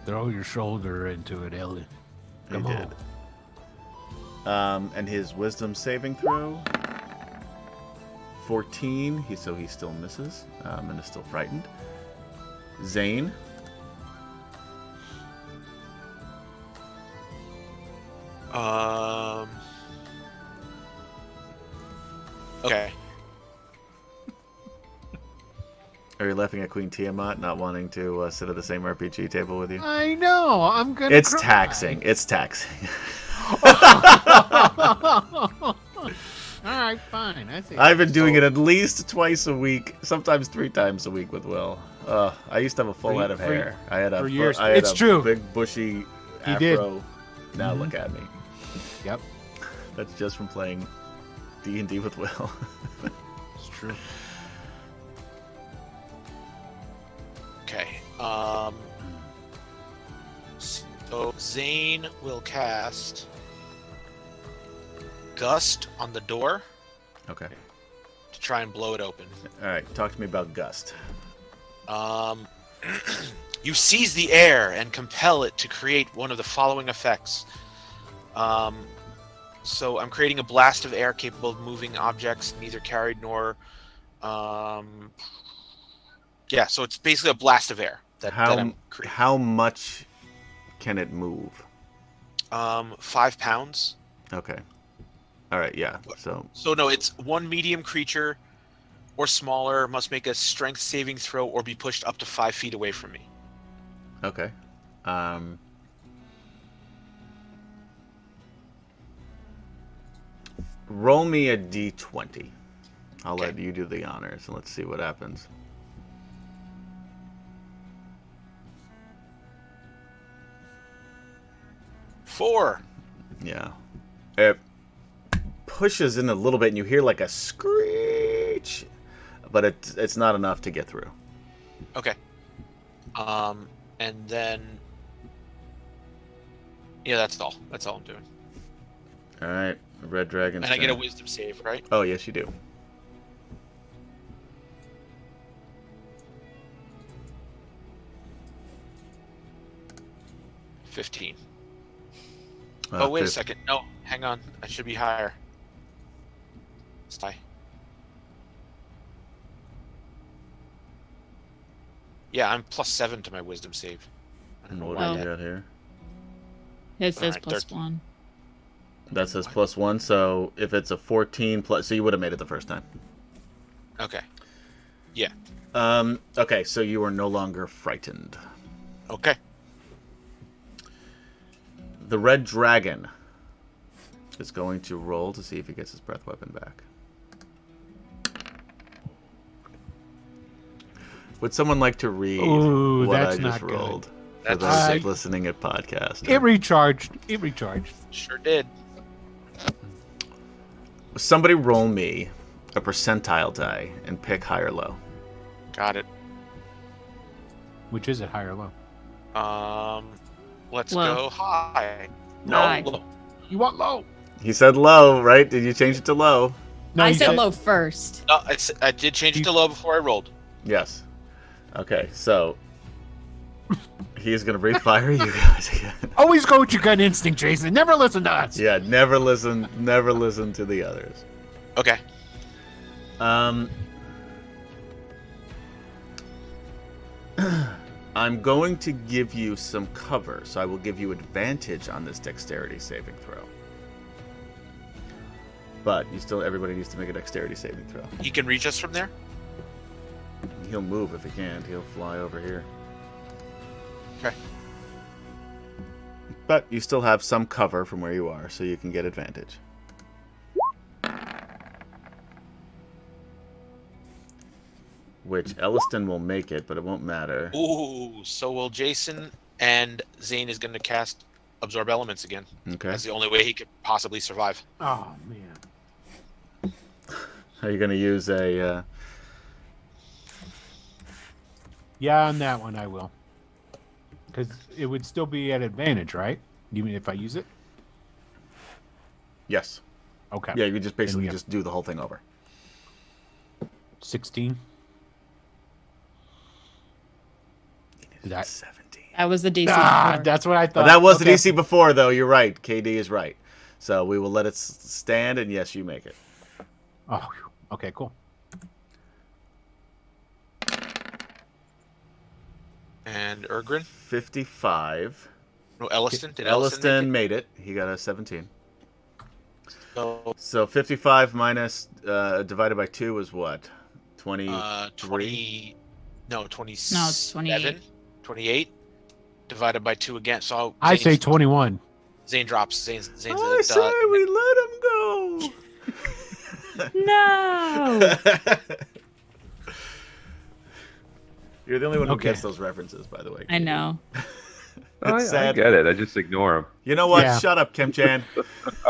Throw your shoulder into it, Ellie. He Come did. on. And his wisdom saving throw, 14. So he still misses, and is still frightened. Zane, Okay. are you laughing at Queen Tiamat not wanting to sit at the same RPG table with you? I know. I'm gonna. It's cry. taxing. It's taxing. All right, fine. I see. I've been doing it at least twice a week, sometimes 3 times a week with Will. I used to have a full head of hair. I had a for years. I had It's a true. big bushy He did. afro. Now Mhm. look at me. Yep, That's just from playing D&D with Will. it's true. Okay. So Zane will cast Gust on the door Okay. to try and blow it open. All right. Talk to me about Gust. You seize the air and compel it to create one of the following effects. So I'm creating a blast of air capable of moving objects, neither carried nor. Yeah, so it's basically a blast of air that I'm creating. How much can it move? 5 pounds. Okay. All right. Yeah. So So no, it's one medium creature or smaller must make a strength saving throw or be pushed up to 5 feet away from me. okay. Roll me a d20. I'll let you do the honors, and let's see what happens. Four. Yeah. It pushes in a little bit, and you hear like a screech, but it's not enough to get through. Okay. And then. Yeah, that's all. That's all I'm doing. All right. Red Dragon's And I get a turn. wisdom save, right? Oh, yes, you do. $15. Oh, wait a fif- second. No, hang on. I should be higher. Let's die. Yeah, I'm +7 to my wisdom save. I don't know What why do Oh. you got here? It says Alright, plus 13. 1. That says +1, so if it's a 14 plus, so you would have made it the first time. Okay. Yeah. Okay, so you are no longer frightened. Okay. The red dragon is going to roll to see if he gets his breath weapon back. Would someone like to read Ooh, what that's I just not good. rolled for That's those sick. listening at podcast? It recharged. It recharged. Sure did. Somebody roll me a percentile die and pick high or low. Got it. Which is it, high or low? Let's Low. go high. No, High. low. You want low? He said low, right? Did you change it to low? No, I you said low first. No, I did change it to low before I rolled. Yes. Okay, so he's gonna breathe fire you guys again. Always go with your gut instinct, Jason. Never listen to us. Yeah, never listen to the others. Okay. I'm going to give you some cover, so I will give you advantage on this dexterity saving throw. But everybody needs to make a dexterity saving throw. He can reach us from there. He'll move if he can. He'll fly over here. Okay. But you still have some cover from where you are, so you can get advantage. Which Elliston will make it, but it won't matter. Ooh, so will Jason, and Zane is going to cast Absorb Elements again. Okay. That's the only way he could possibly survive. Oh man. Are you going to use a... Yeah, on that one I will. Because it would still be at advantage, right? You mean if I use it? Yes. Okay. Yeah, you just basically we have- just do the whole thing over. 16. That 17. That was the DC. Ah, before. that's what I thought. But that was Okay. the DC before, though. You're right. KD is right. So we will let it stand, and yes, you make it. Oh, whew. Okay, cool. And Ergrin? 55. No, Elliston? Did Elliston Elliston make made it. He got a 17. it? So 55 minus divided by 2 is what? 20. 20... No, 27? No, it's 28. 28 divided by 2 again. So I say Zane's- 21. Zane drops. Zane's I say we let him go. No. You're the only one who Okay. gets those references, by the way. I know. I sad. get it. I just ignore them. You know what? Yeah. Shut up, Kim Chan.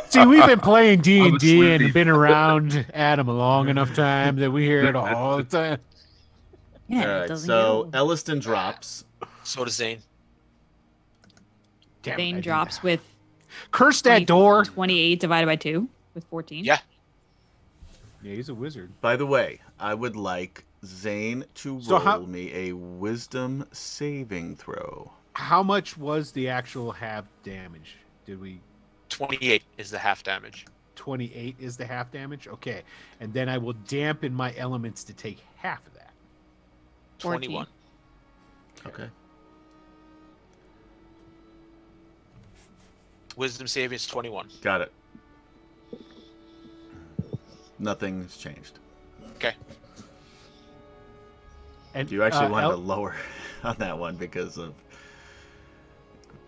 See, we've been playing I'm a D&D sleepy and been around Adam a long enough time that we hear it all the time. Yeah, All it right, doesn't so get old. Elliston drops. So does Zane. Damn it, I Bane did drops that. with Curse that door. 28 divided by 2 with 14. Yeah. Yeah, he's a wizard. By the way, I would like Zane to So roll how- me a wisdom saving throw. How much was the actual half damage? Did we 28 is the half damage. 28 is the half damage? Okay. And then I will dampen my elements to take half of that. 14. 21. Okay. Wisdom saving is 21. Got it. Nothing's changed. Okay. And You actually wanted to El- lower on that one because of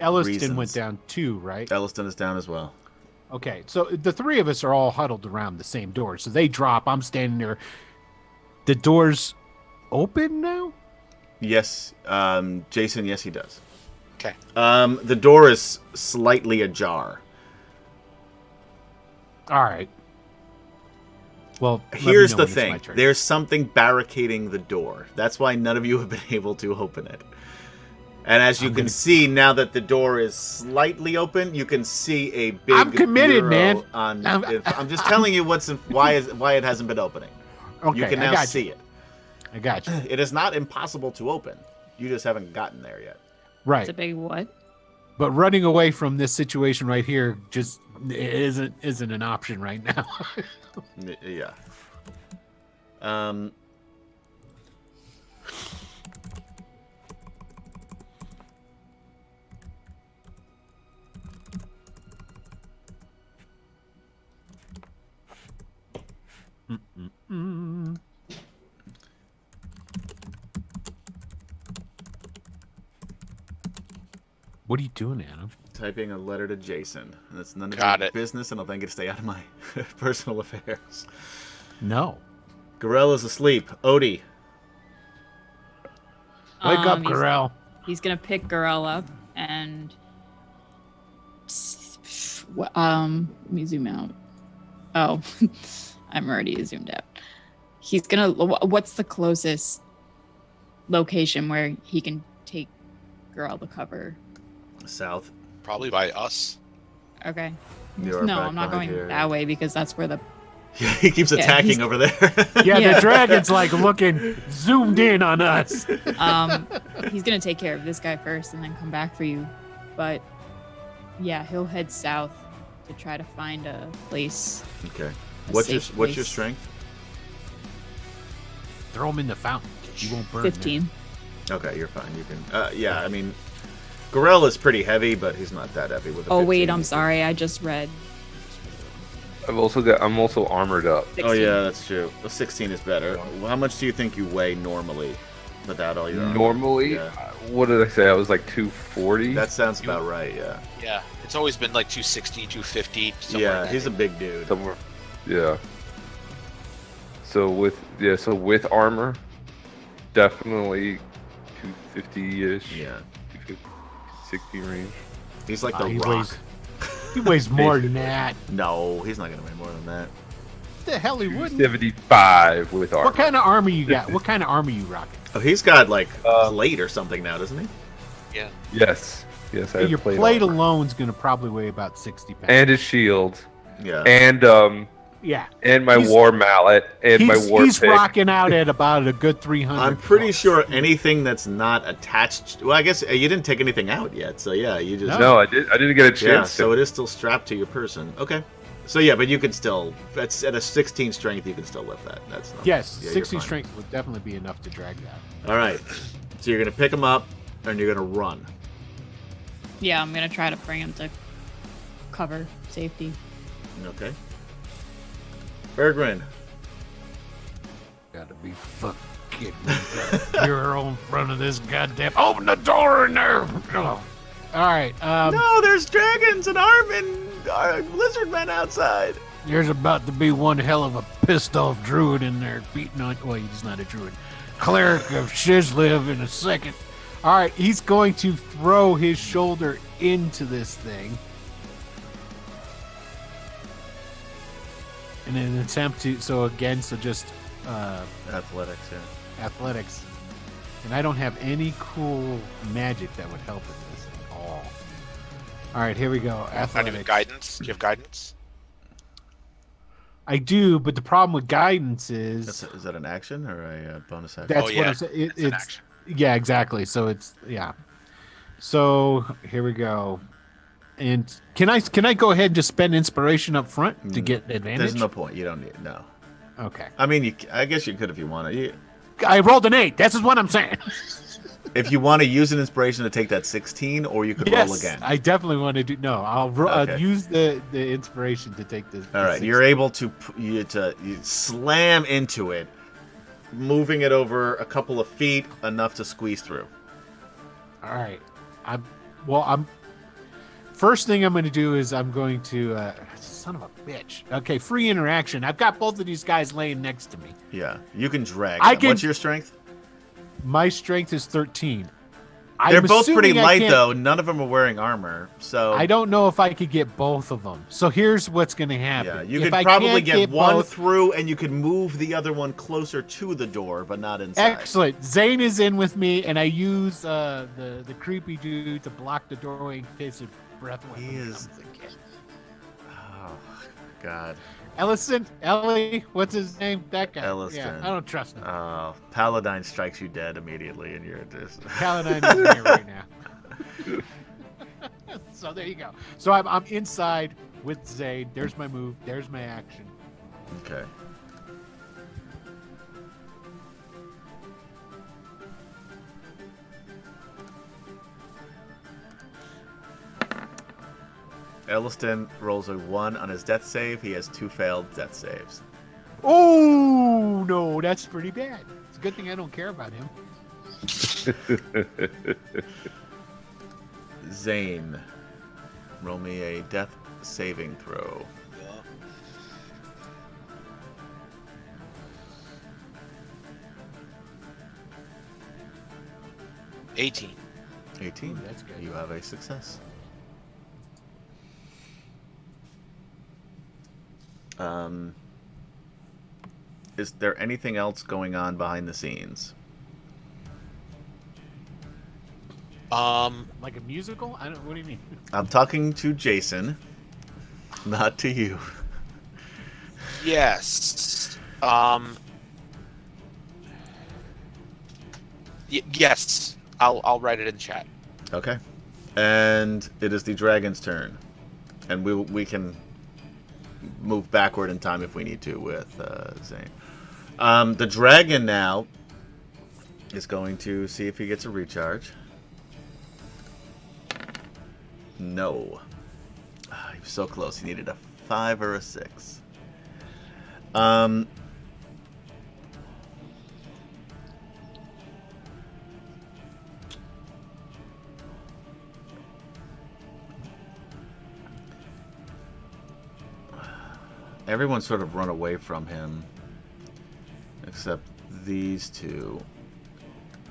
Elliston reasons. went down 2, right? Elliston is down as well. Okay, so the three of us are all huddled around the same door. So they drop. I'm standing there. The door's open now? Yes, Jason, yes, he does. Okay. The door is slightly ajar. All right. Well, let me Here's know the when it's my thing. turn. There's something barricading the door. That's why none of you have been able to open it. And as you I'm can gonna- see, now that the door is slightly open, you can see a big I'm committed, bureau man. On, I'm- I'm just telling you why it hasn't been opening. Okay, You can I now got see it. I got you. It is not impossible to open. You just haven't gotten there yet. Right. It's a big what? But running away from this situation right here just isn't an option right now. Yeah. Mm. What are you doing, Adam? Typing a letter to Jason. And it's none of Got your it. business, and I'll then get to stay out of my personal affairs. No. Gorella's asleep. Odie. Wake up, He's- Corel. He's gonna pick Gorell up and let me zoom out. Oh, I'm already zoomed out. He's gonna. What's the closest location where he can take Gorell to cover? South. Probably by us. Okay. You're No, back I'm not behind going here. that way because that's where the. He keeps Yeah, attacking he's- over there. Yeah, Yeah. the dragon's like looking zoomed in on us. He's gonna take care of this guy first and then come back for you, but yeah, he'll head south to try to find a place. Okay. A What's your safe What's your place. strength? Throw him in the fountain. You won't burn. 15. Okay, you're fine. You can. Yeah, I mean, Gorell is pretty heavy, but he's not that heavy with. A Oh 15. wait, I'm sorry. I just read. I'm also armored up. Oh yeah, that's true. The 16 is better. How much do you think you weigh normally, without all your armor? Normally, Yeah. what did I say? I was like 240. That sounds about right. Yeah. Yeah, it's always been like 260, 250. somewhere in Yeah, that he's a neighborhood. big dude. somewhere. Yeah. So with armor, definitely 250-ish. Yeah. 260 range. He's like the He Rock. He weighs more than that. No, he's not gonna weigh more than that. The hell he wouldn't. 75 with armor. What kind of armor you got? What kind of armor you rocking? Oh, he's got like plate or something now, doesn't he? Yeah. Yes. Yes, I have Your plate plate armor. alone's gonna probably weigh about 60 pounds. And his shield. Yeah. yeah, And my He's- war mallet. And my war he's pick. rocking out at about a good 300. I'm pretty bucks. sure anything that's not attached. Well, I guess you didn't take anything out yet, so yeah, you just. No, I didn't get a chance. Yeah, to. so it is still strapped to your person. Okay. So yeah, but you can still. That's at a 16 strength. You can still lift that. That's not, Yes, yeah, you're 60 fine. strength would definitely be enough to drag that. All right. So you're gonna pick him up, and you're gonna run. Yeah, I'm gonna try to bring him to cover safety. Okay. Bergrin. Gotta be fucking kidding me. You're in front of this goddamn. Open the door in there. Oh. All right. No, there's dragons and lizard men outside. There's about to be one hell of a pissed off druid in there beating on. Well, he's not a druid. Cleric of Shizliv in a second. All right, he's going to throw his shoulder into this thing. In an attempt to. So just Athletics, yeah. athletics. And I don't have any cool magic that would help with this at all. All right, here we go. Not Athletics. even guidance. Do you have guidance? I do, but the problem with guidance is Is that an action or a bonus action? that's Oh, what yeah. I'm saying. It's an action. Yeah, exactly. So it's So here we go. And can I go ahead and just spend inspiration up front to get advantage? There's no point. You don't need no. Okay. I mean, I guess you could if you want to. I rolled an 8. This is what I'm saying. If you want to use an inspiration to take that 16, or you could roll again. I definitely want to do. No, I'll Okay. use the inspiration to take this. All right, you're able to you slam into it, moving it over a couple of feet, enough to squeeze through. All right. I'm. First thing I'm going to do is I'm going to. Son of a bitch. Okay, free interaction. I've got both of these guys laying next to me. Yeah, you can drag. I them. can- What's your strength? My strength is 13. They're I'm both pretty assuming I light, can't- though. None of them are wearing armor, so I don't know if I could get both of them. So here's what's going to happen. yeah, you If could I probably can't get one both- through, and you could move the other one closer to the door, but not inside. Excellent. Zane is in with me, and I use the creepy dude to block the doorway in case of breath weapon He is- comes again. Oh God, Ellie, what's his name? That guy. Elliston. Yeah, I don't trust him. Paladine strikes you dead immediately, and you're just. Paladine is in here right now. So there you go. So I'm inside with Zane. There's my move. There's my action. Okay. Elliston rolls a 1 on his death save. He has 2 failed death saves. Oh no, that's pretty bad. It's a good thing I don't care about him. Zane, roll me a death saving throw. 18. 18. Ooh, that's good. You have a success. Is there anything else going on behind the scenes? Like a musical? I don't. What do you mean? I'm talking to Jason, not to you. Yes. Yes. I'll write it in chat. Okay. And it is the dragon's turn, and we can move backward in time if we need to with Zane. The dragon now is going to see if he gets a recharge. No. He was so close. He needed a 5. 5 or a 6. Everyone's sort of run away from him, except these two.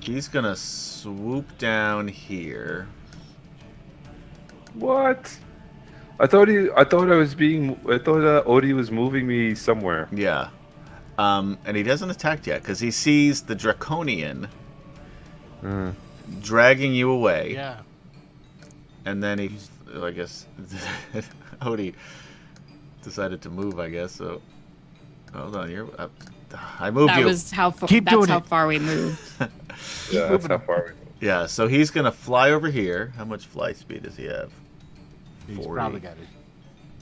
He's gonna swoop down here. What? I thought Odie was moving me somewhere. Yeah. And he hasn't attacked yet because he sees the Draconian dragging you away. Yeah. And then he, I guess, Odie decided to move, I guess. So, hold on, I moved That you. was how far. Keep That's doing how it. far we moved. Yeah, that's how far we moved. Yeah, so he's gonna fly over here. How much flight speed does he have? He's 40. probably got it.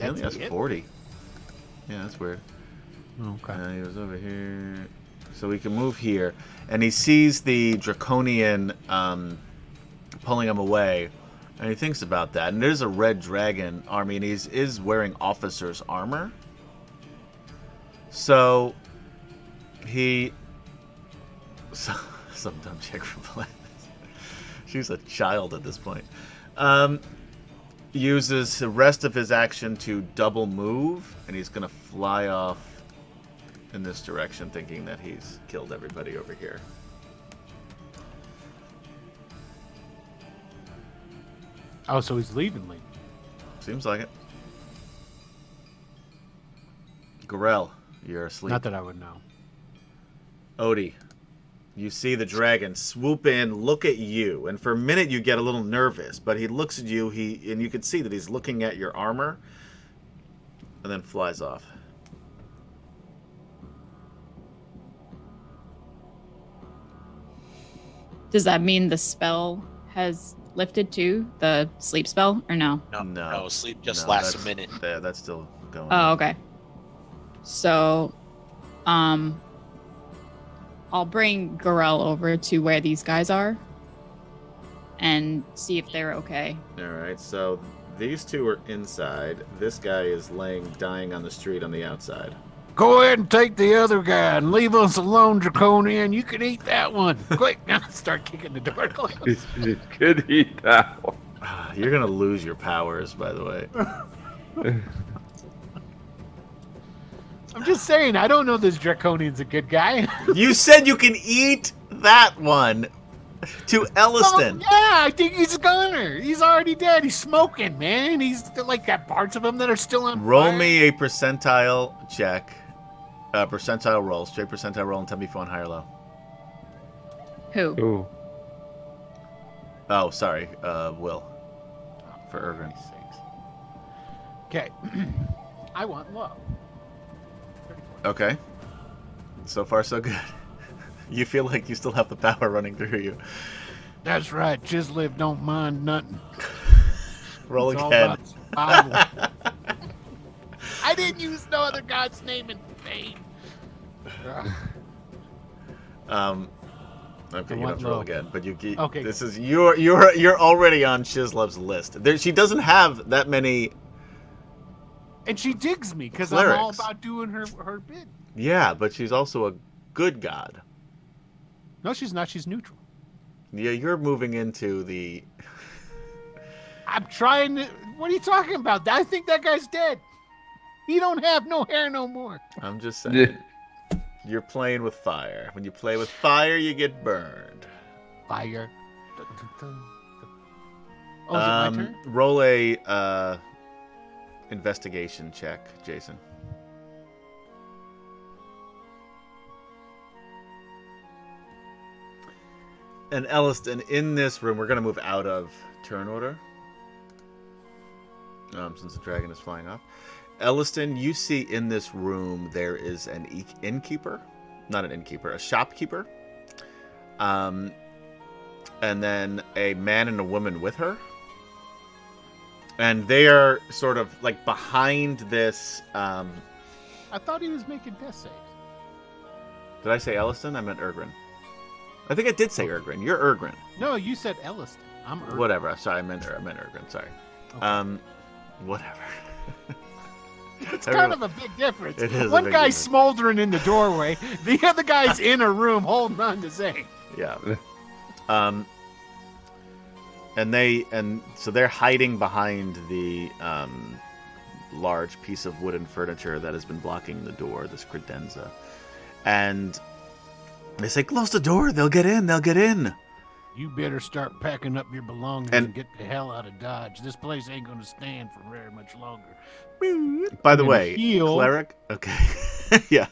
He only has it? 40. Yeah, that's weird. Okay. He was over here. So we can move here. And he sees the Draconian pulling him away. And he thinks about that. And there's a red dragon army. And he is wearing officer's armor. So he... Some dumb chick from playing this. She's a child at this point. Uses the rest of his action to double move. And he's going to fly off in this direction, thinking that he's killed everybody over here. Oh, so he's leaving. Seems like it. Gorel, you're asleep. Not that I would know. Odie, you see the dragon swoop in, look at you, and for a minute you get a little nervous, but he looks at you, and you can see that he's looking at your armor, and then flies off. Does that mean the spell has lifted too? The sleep spell, or no? No, sleep just No, lasts a that's- minute. Yeah, that's still going. Oh, okay. So, I'll bring Gorel over to where these guys are and see if they're okay. All right, so these two are inside. This guy is dying on the street on the outside. Go ahead and take the other guy and leave us alone, Draconian. You can eat that one. Quick, now start kicking the door closed. You could eat that one. You're gonna lose your powers, by the way. I'm just saying, I don't know this Draconian's a good guy. You said you can eat that one to Elliston. Oh, yeah, I think he's a gunner. He's already dead. He's smoking, man. He's like got parts of him that are still on Roll fire. me a percentile check. Percentile roll. Straight percentile roll and tell me if you want high or low. Who? Ooh. Oh, sorry. Will. For Irvin. Okay. I want low. 34. Okay. So far, so good. You feel like you still have the power running through you. That's right. Chislev don't mind nothing. Roll It's all again. about survival. I didn't use no other god's name in vain. Okay, you want don't have to roll low. again, but you. Okay. This is you're already on Shislev's list. She doesn't have that many. And she digs me because I'm all Clerics. about doing her bid. Yeah, but she's also a good god. No, she's not. She's neutral. Yeah, you're moving into the. I'm trying to. What are you talking about? I think that guy's dead. He don't have no hair no more. I'm just saying. Yeah. You're playing with fire. When you play with fire, you get burned. Fire. Oh, is it my turn? Roll a investigation check, Jason. And Elliston, in this room, we're going to move out of turn order. Since the dragon is flying off. Elliston, you see in this room there is an innkeeper. Not an innkeeper, a shopkeeper. And then a man and a woman with her. And they are sort of like behind this. I thought he was making death saves. Did I say Elliston? I meant Ergrin. I think I did say Ergrin. You're Ergrin. No, you said Elliston. I'm Ergrin. Whatever. Sorry, I meant Ergrin. Sorry. Okay. Whatever. It's kind of a big difference. It is a One big guy's difference. smoldering in the doorway. The other guy's in a room holding on to Zane. Yeah. And so they're hiding behind the large piece of wooden furniture that has been blocking the door, this credenza. And they say, close the door, they'll get in, they'll get in. You better start packing up your belongings and get the hell out of Dodge. This place ain't going to stand for very much longer. By the I'm way, gonna heal. cleric? Okay. Yeah.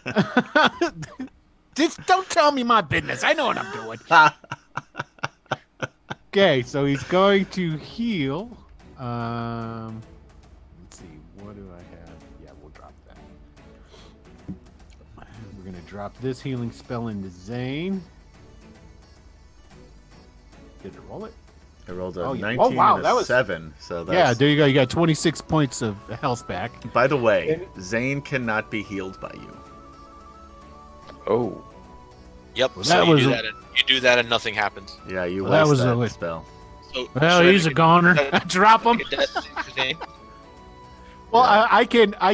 Just don't tell me my business. I know what I'm doing. Okay, so he's going to heal. Let's see, what do I have? Yeah, we'll drop that. We're going to drop this healing spell into Zane. Did it roll it? I rolled a Oh, yeah. 19 Oh, wow, and a that was- 7. So that's... Yeah, there you go. You got 26 points of health back. By the way, Zane cannot be healed by you. Oh. Yep. Well, so that you was do a- that, and you do that, and nothing happens. Yeah, you Well, that waste was that a- spell. So, Well, should I he's a make goner. Drop him. a death save for Zane? Well, Yeah. I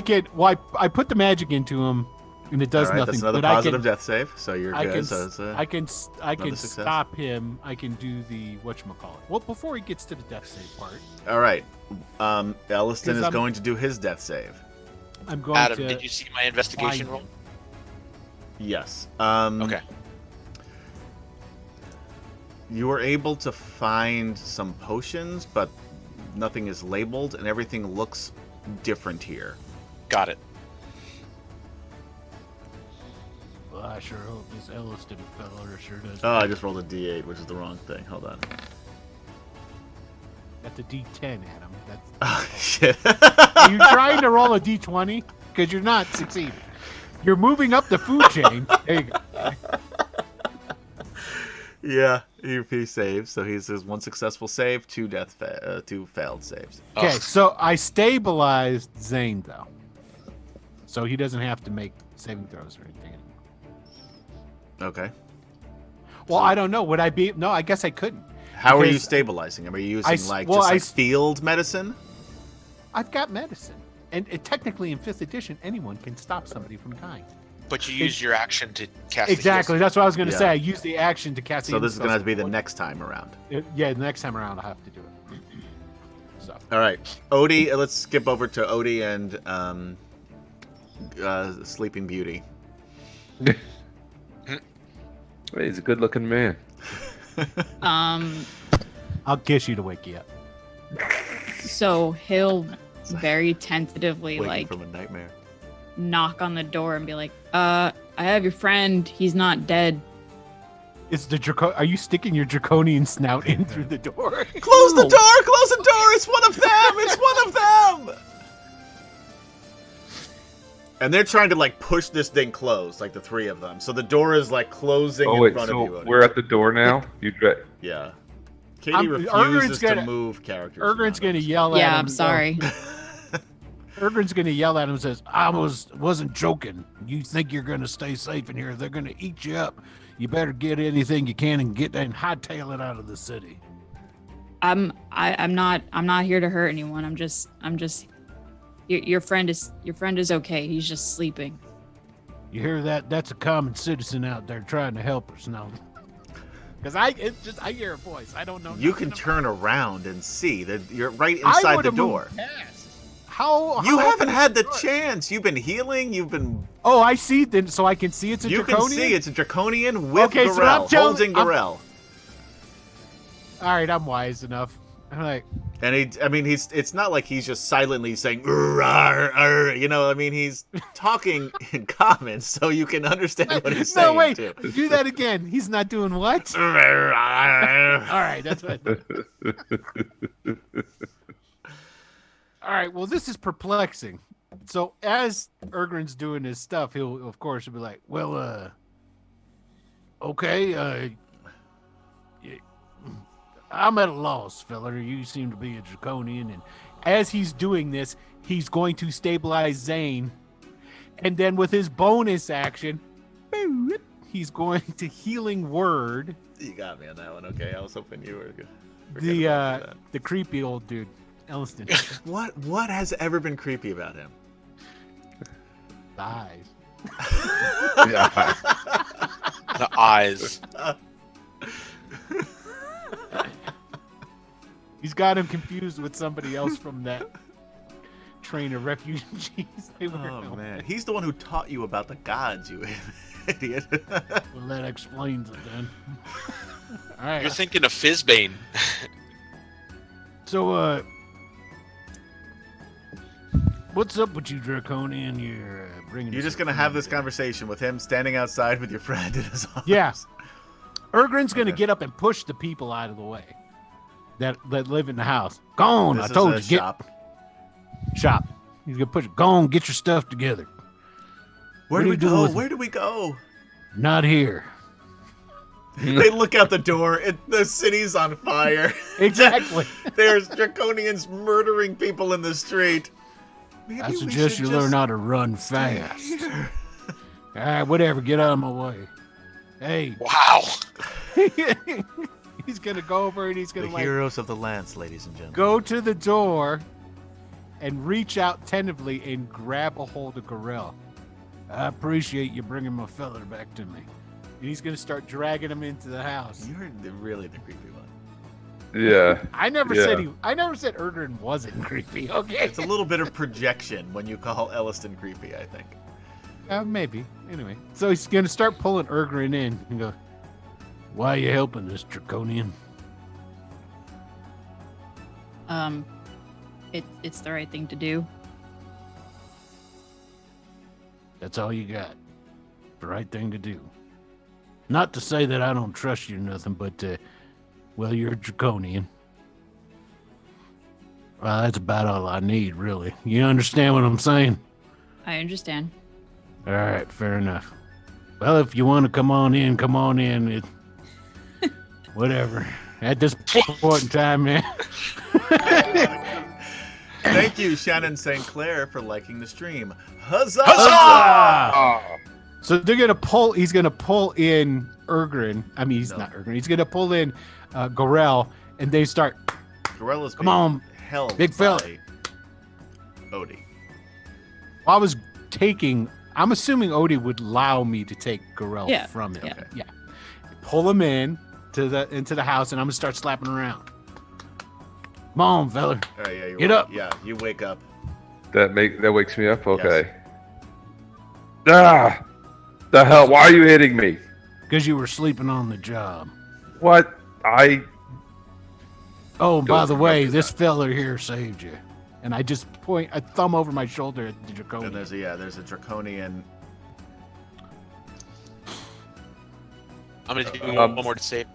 can. Well, I put the magic into him, and it does All right, nothing. that's another but positive death save, so you're I good. can, So it's I can another success. stop him. I can do the whatchamacallit. Well, before he gets to the death save part, all right. Elliston 'Cause is I'm- going to do his death save. I'm going Adam, to. did you see my investigation find roll? him. Yes. Okay. You were able to find some potions, but nothing is labeled, and everything looks different here. Got it. Well, I sure hope this Elliston fella sure does. Oh, I just rolled a d8, which is the wrong thing. Hold on. That's a D10, Adam. That's. Oh, shit. Are you trying to roll a D20? Because you're not succeeding. You're moving up the food chain. There you go. Yeah, he saves. So he's one successful save, two failed saves. Okay, Ugh. so I stabilized Zane though, so he doesn't have to make saving throws or anything anymore. Okay. Well, I don't know. Would I be? No, I guess I couldn't. How are you Because stabilizing him? Are you using I- like well, just I like s- field medicine? I've got medicine, and technically in 5th edition, anyone can stop somebody from dying. But you use your action to cast the Exactly. heal. That's what I was going to Yeah. say. I use the action to cast. So the this is going to have to be the spell. next time around. Yeah, the next time around I'll have to do it. So All right, Odie. Let's skip over to Odie and Sleeping Beauty. Hey, he's a good-looking man. I'll kiss you to wake you up. So he'll very tentatively Waking like from a nightmare. knock on the door and be like, I have your friend. He's not dead. It's the Are you sticking your draconian snout in through the door? Close the door! Close the door! It's one of them! It's one of them! And they're trying to like push this thing closed, like the three of them. So the door is like closing Oh in wait, front so of you. Odie. we're at the door now. Yeah. Katie Erdgren's refuses to gonna- move characters. Erdgren's around gonna us. yell at him. Yeah, I'm sorry. Erdgren's gonna yell at him and says, I wasn't joking. You think you're gonna stay safe in here, they're gonna eat you up. You better get anything you can and get and hightail it out of the city. I'm not here to hurt anyone. I'm just your friend is okay. He's just sleeping. You hear that? That's a common citizen out there trying to help us now. Because I hear a voice. I don't know. You nothing can about- turn around and see that you're right I inside the would've moved door. past. How You how haven't open had is the door? chance. You've been healing. You've been. Oh, I see. Then so I can see it's a You draconian. can see it's a draconian with Okay, so Garel, I'm telling- holding I'm- Garel. All right, I'm wise enough. I'm like, And it's not like he's just silently saying, "Rawr, rawr," you know, I mean, he's talking in common, so you can understand what he's saying. no, wait, too. do that again. He's not doing what? Rawr, rawr. All right, that's what. All right, well, this is perplexing. So as Erdgren's doing his stuff, he'll of course be like, "Well, okay, I'm at a loss, fella. You seem to be a draconian." And as he's doing this, he's going to stabilize Zane, and then with his bonus action, he's going to healing word You got me on that one. Okay, I was hoping you were good. the creepy old dude, Elliston. What has ever been creepy about him? The eyes. Yeah. The eyes. He's got him confused with somebody else from that train of refugees. They were Oh man, he's the one who taught you about the gods, you idiot. Well, that explains it then. All right. You're thinking of Fizzbane. So, what's up with you, Draconian? You're bringing. You're us just a gonna friend have this today. conversation with him standing outside with your friend in his arms. Yeah. Urgrin's gonna Okay. get up and push the people out of the way that live in the house. Go on, This I told you, is a get shop. shop. He's gonna push it. Go on, get your stuff together. Where What do are we you doing go? with- Where do we go? Not here. They look out the door. The city's on fire. Exactly. There's draconians murdering people in the street. Maybe I we suggest should you just learn how to run stay fast. here. All right, whatever. Get out of my way. Hey, Wow. he's gonna go over and he's The gonna like heroes of the Lance, ladies and gentlemen. go to the door and reach out tentatively and grab a hold of Gorell. I appreciate you bringing my fella back to me. And he's gonna start dragging him into the house. You're really the creepy one. Yeah. I never Yeah. said I never said Erdrin wasn't creepy. Okay, It's a little bit of projection when you call Elliston creepy, I think. maybe. Anyway, so he's gonna start pulling Erdrin in and go. Why are you helping this Draconian? It's the right thing to do. That's all you got. The right thing to do. Not to say that I don't trust you or nothing, but, well, you're a Draconian. Well, that's about all I need, really. You understand what I'm saying? I understand. All right, fair enough. Well, if you want to come on in, come on in. Whatever. At this point in time, man. Thank you, Shannon St. Clair, for liking the stream. Huzzah! Huzzah! So they're gonna pull. He's gonna pull in Erdrin. I mean, he's No. not Erdrin. He's gonna pull in Gorell, and they start. Gorella's Come on, held big fella. by Odie. I was taking. I'm assuming Odie would allow me to take Gorell Yeah, from him. yeah. Yeah. Pull him into the house, and I'm gonna start slapping around. Come on, fella. Oh, yeah, Get up. Yeah, you wake up. That wakes me up. Okay. Ah, the hell! Why are you hitting me? Because you were sleeping on the job. What? Oh, by Don't the way, remember this that. fella here saved you. And I just point a thumb over my shoulder at the Draconian. And there's a draconian. I'm gonna do Um, one more to save.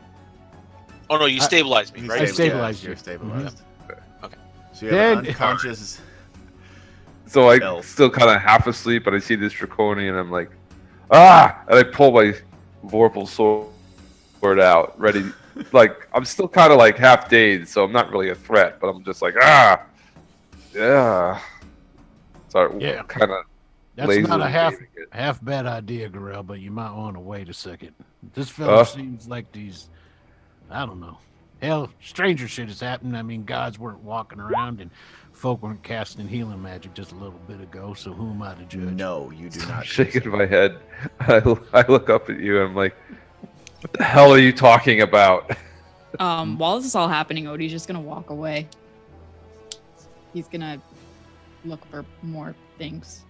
Oh no, you stabilized me, He's right? I stabilized You're you. stabilized. Okay. So you have an Then- unconscious. So I Elf. still kind of half asleep, but I see this draconian, and I'm like, ah! And I pull my Vorpal sword out, ready. Like I'm still kind of like half dazed, so I'm not really a threat, but I'm just like, ah, yeah. So Yeah. kind of. That's not a half bad idea, Gorell, but you might want to wait a second. This fella seems like these, I don't know. Hell, stranger shit has happened. I mean, gods weren't walking around and folk weren't casting healing magic just a little bit ago, so who am I to judge? No, you do I'm not. shaking my head. I look up at you and I'm like, what the hell are you talking about? While this is all happening, Odie's just gonna walk away. He's gonna look for more things.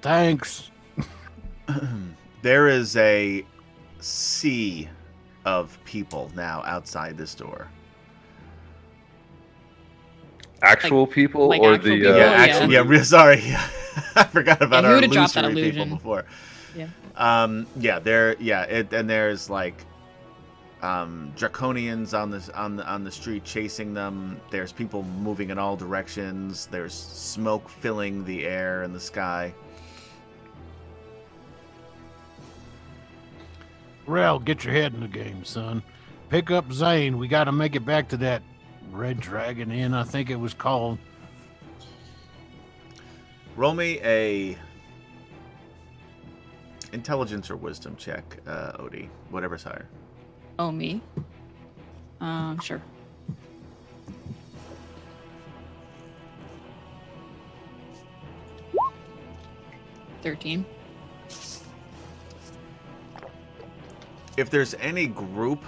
Thanks. There is a sea of people now outside this door. Actual people like or actual the people? Yeah, yeah. actually, yeah. Sorry, I forgot about Yeah, our who would've dropped that illusory people illusion? before. Yeah. And there's like draconians on the street chasing them. There's people moving in all directions. There's smoke filling the air and the sky. Gorell, get your head in the game, son. Pick up Zane. We got to make it back to that Red Dragon Inn, I think it was called. Roll me a intelligence or wisdom check, Odie. Whatever's higher. Oh, me? Sure. 13. If there's any group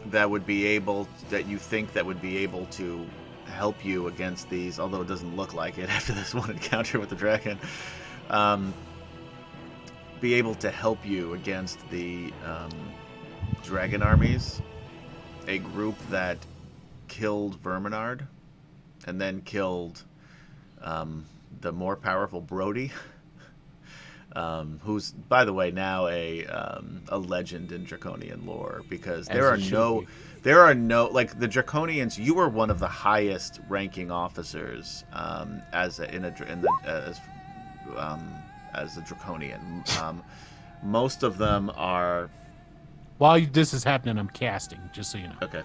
that would be able, that you think that would be able to help you against these, although it doesn't look like it after this one encounter with the dragon, be able to help you against the dragon armies, a group that killed Verminard and then killed the more powerful Brody, who's, by the way, now a legend in Draconian lore, because there are no, like, the Draconians. You were one of the highest ranking officers as a Draconian. Most of them are. While this is happening, I'm casting, just so you know. Okay.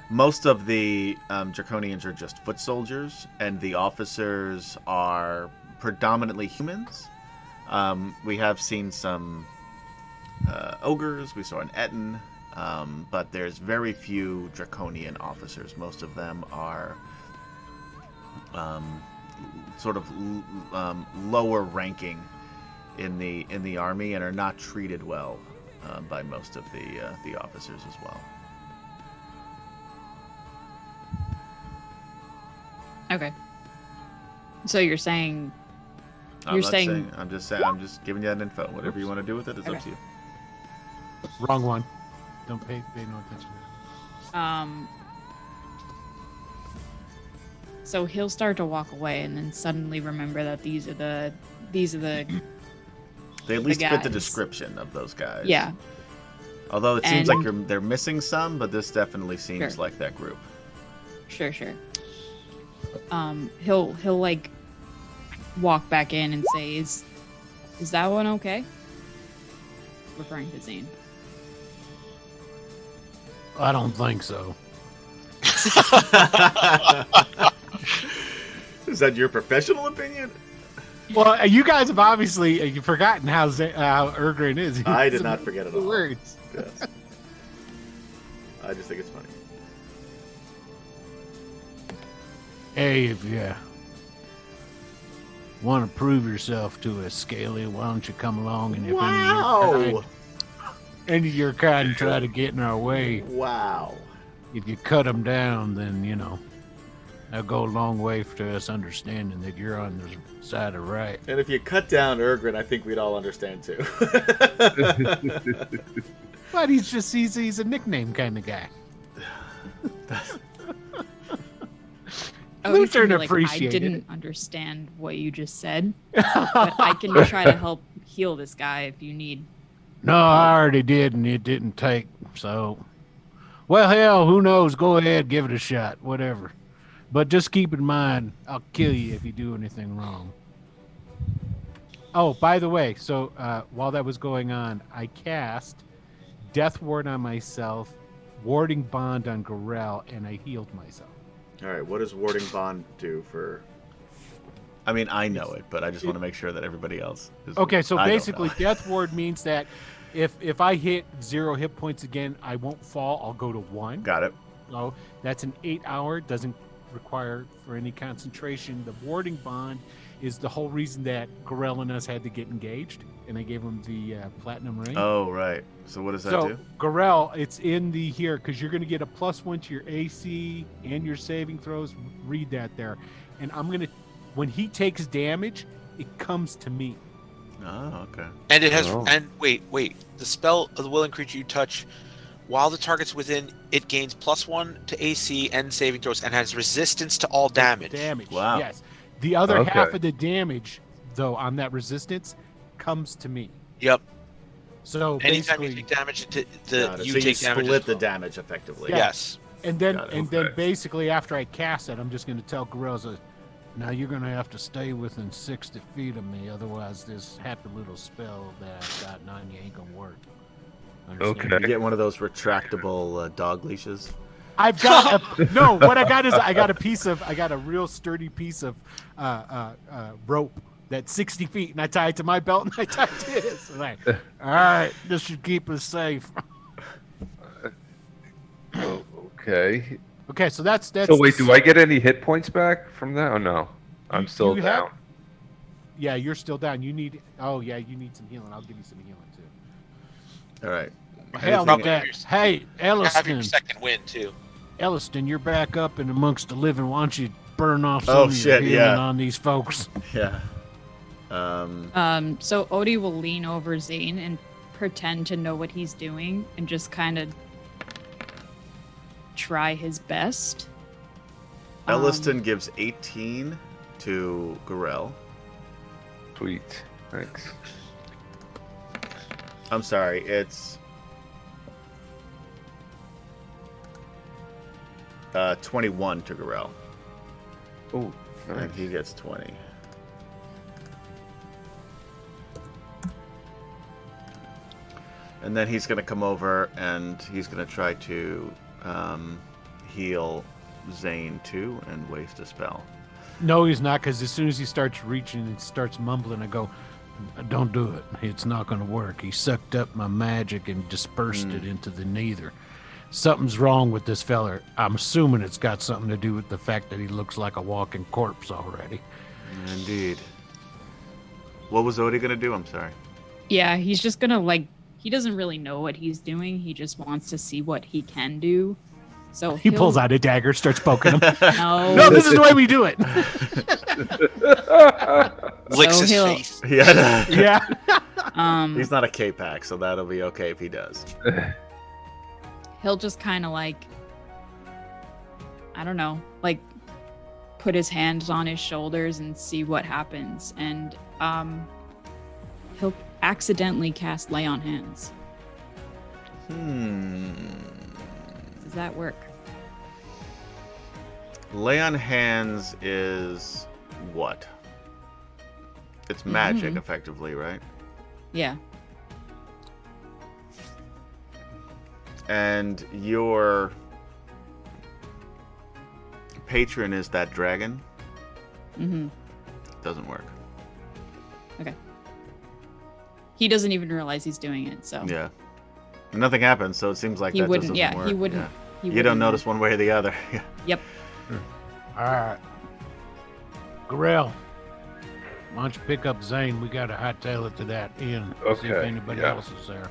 Most of the Draconians are just foot soldiers, and the officers are predominantly humans. We have seen some ogres. We saw an Etten, but there's very few Draconian officers. Most of them are sort of lower ranking in the army and are not treated well by most of the officers as well. Okay. So you're saying I'm just giving you that info. Whatever you want to do with it is up to you. Wrong one. Don't pay no attention to that. So he'll start to walk away and then suddenly remember that these are the They at least fit the guys. description of those guys. Yeah. Although it seems And- like they're missing some, but this definitely seems Sure. like that group. Sure. He'll like walk back in and say, "Is that one okay?" Referring to Zane. I don't think so. Is that your professional opinion? Well, you guys have obviously you've forgotten how Urgrin is. I did not forget at all. Words. Yes. I just think it's funny. Hey, if you want to prove yourself to us, Scaly, why don't you come along and any of your kind try to get in our way? Wow. If you cut them down, then, that'll go a long way to us understanding that you're on the side of right. And if you cut down Urgrin, I think we'd all understand too. But he's a nickname kind of guy. Lutheran I appreciated didn't understand what you just said, but I can try to help heal this guy if you need. No, I already did, and it didn't take. So, well, hell, who knows? Go ahead, give it a shot, whatever. But just keep in mind, I'll kill you if you do anything wrong. Oh, by the way, so while that was going on, I cast Death Ward on myself, Warding Bond on Gorell, and I healed myself. All right, what does Warding Bond do for... I mean, I know it, but I just want to make sure that everybody else is... Okay, so I don't basically, know. Death Ward means that if I hit 0 hit points again, I won't fall. I'll go to 1. Got it. So that's an 8-hour. Doesn't require for any concentration. The Warding Bond is the whole reason that Gorell and us had to get engaged, and I gave him the platinum ring. Oh, right. So what does that So do? Gorell, it's in the here because you're going to get a +1 to your AC and your saving throws. Read that there, and I'm gonna. When he takes damage, it comes to me. Oh, okay. And it has. Oh. And wait. The spell of the willing creature you touch, while the target's within, it gains +1 to AC and saving throws, and has resistance to all damage. Wow. Yes. The other Okay. half of the damage, though, on that resistance, comes to me. Yep. So Anytime you basically, take damage, Got it. you so take damage. split as the well. damage effectively. Yeah. Yes. and then Got it. and then Okay. basically after I cast it, I'm just going to tell Gorilla, now you're going to have to stay within 60 feet of me, otherwise this happy little spell that I've got on you ain't going to work. Understand? Okay. You get one of those retractable dog leashes. I've got no. What I got is I got a real sturdy piece of rope that's 60 feet, and I tie it to my belt, and I tie it to his. And all right, this should keep us safe. Oh, okay. Okay, so that's. So wait, do I get any hit points back from that? Oh no. I'm still down. Yeah, you're still down. You need. Oh yeah, you need some healing. I'll give you some healing too. All right. Hell, Probably that. your- Hey, Have your Elliston. second win too. Elliston, you're back up and amongst the living. Why don't you burn off Oh, some of shit, your healing yeah. on these folks? Yeah. So Odie will lean over Zane and pretend to know what he's doing and just kind of try his best. Elliston gives 18 to Gorell. Sweet. Thanks. I'm sorry, it's 21 to Gorell. Oh, nice. And he gets 20. And then he's going to come over and he's going to try to heal Zane too and waste a spell. No, he's not, because as soon as he starts reaching and starts mumbling, I go, don't do it. It's not going to work. He sucked up my magic and dispersed it into the nether. Something's wrong with this feller. I'm assuming it's got something to do with the fact that he looks like a walking corpse already. Indeed. What was Odie going to do? I'm sorry. Yeah, he's just gonna he doesn't really know what he's doing. He just wants to see what he can do. So He pulls out a dagger, starts poking him. No, No, this is the way we do it. Licks So his he'll- face. Yeah. Yeah. He's not a K-Pack, so that'll be okay if he does. he'll just kind of I don't know, put his hands on his shoulders and see what happens. And he'll accidentally cast Lay on Hands. Does that work? Lay on Hands is what? It's magic, effectively, right? Yeah. And your patron is that dragon? Mm-hmm. Doesn't work. Okay. He doesn't even realize he's doing it, so Yeah. Nothing happens, so it seems like he that wouldn't. just Yeah, doesn't work. he wouldn't. Yeah. He You wouldn't don't notice one way or the other. Yep. All right. Gorell, why don't you pick up Zane? We got to hightail it to that inn. See if Okay, anybody yeah. else is there.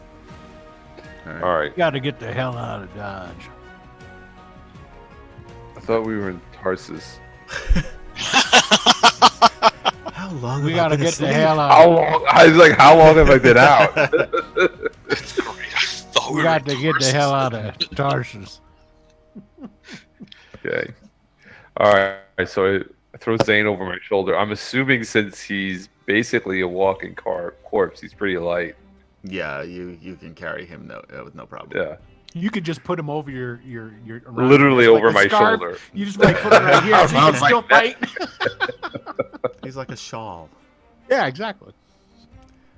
All right. Got to get the hell out of Dodge. I thought we were in Tarsus. How long We have I got to been get the asleep? hell How out. long? I was like, how long have I been out? That's great. I thought We were got in to get the Tarsus. hell out of Tarsus. Okay. All right. So I throw Zane over my shoulder. I'm assuming since he's basically a walking corpse, he's pretty light. Yeah, you can carry him with no problem. Yeah. You could just put him over your around Literally your neck, over like my a scarf. shoulder. You just put it right here so you Around can my still neck. fight. He's like a shawl. Yeah, exactly.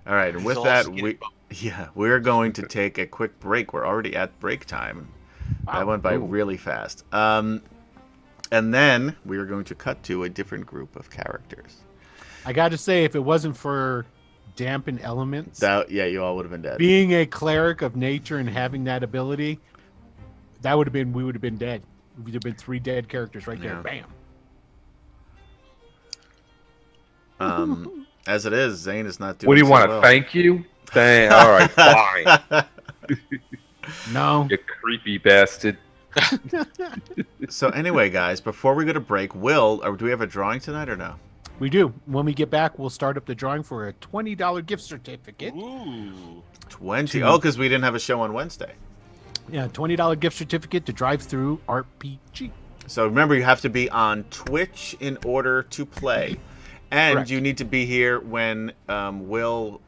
All right, and He's with all that, skinny we're going to take a quick break. We're already at break time. That went by Ooh. really fast. And then we are going to cut to a different group of characters. I got to say, if it wasn't for Dampen Elements, You all would have been dead. being a cleric of nature and having that ability, we would have been dead. We'd have been 3 dead characters right there. Yeah. Bam. As it is, Zane is not doing. What do you so want? well. Thank you? All right, fine. No. You creepy bastard. So anyway, guys, before we go to break, do we have a drawing tonight or no? We do. When we get back, we'll start up the drawing for a $20 gift certificate. Ooh. 20. Oh, because we didn't have a show on Wednesday. Yeah, $20 gift certificate to drive through RPG. So remember, you have to be on Twitch in order to play. And Correct. you need to be here when Will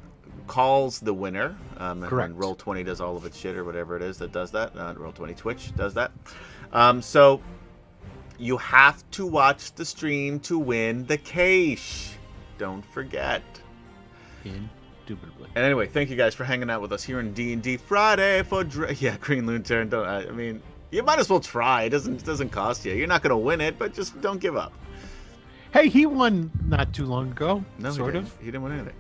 calls the winner. And Correct. when Roll20 does all of its shit or whatever it is that does that. Roll20 Twitch does that. So you have to watch the stream to win the cash. Don't forget. Indubitably. And anyway, thank you guys for hanging out with us here on D&D Friday for Green Lantern. I mean, you might as well try. It doesn't cost you. You're not going to win it, but just don't give up. Hey, he won not too long ago. No, sort he of. didn't. He didn't win anything.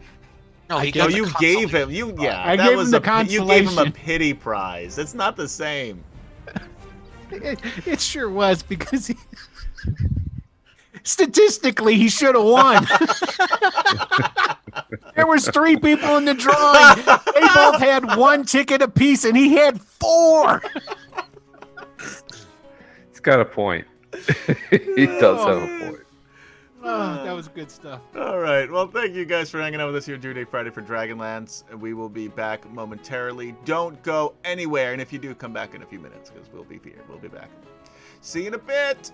No, he I got No, the you gave him. consolation. I That gave was him the you gave him a consolation. pity prize. It's not the same. It sure was because he. Statistically, he should have won. There was 3 people in the drawing. They both had 1 ticket apiece, and he had 4. He's got a point. He does have a point. Oh, that was good stuff. All right. Well, thank you guys for hanging out with us here Due Day Friday for DragonLance. We will be back momentarily. Don't go anywhere. And if you do, come back in a few minutes because we'll be here. We'll be back. See you in a bit.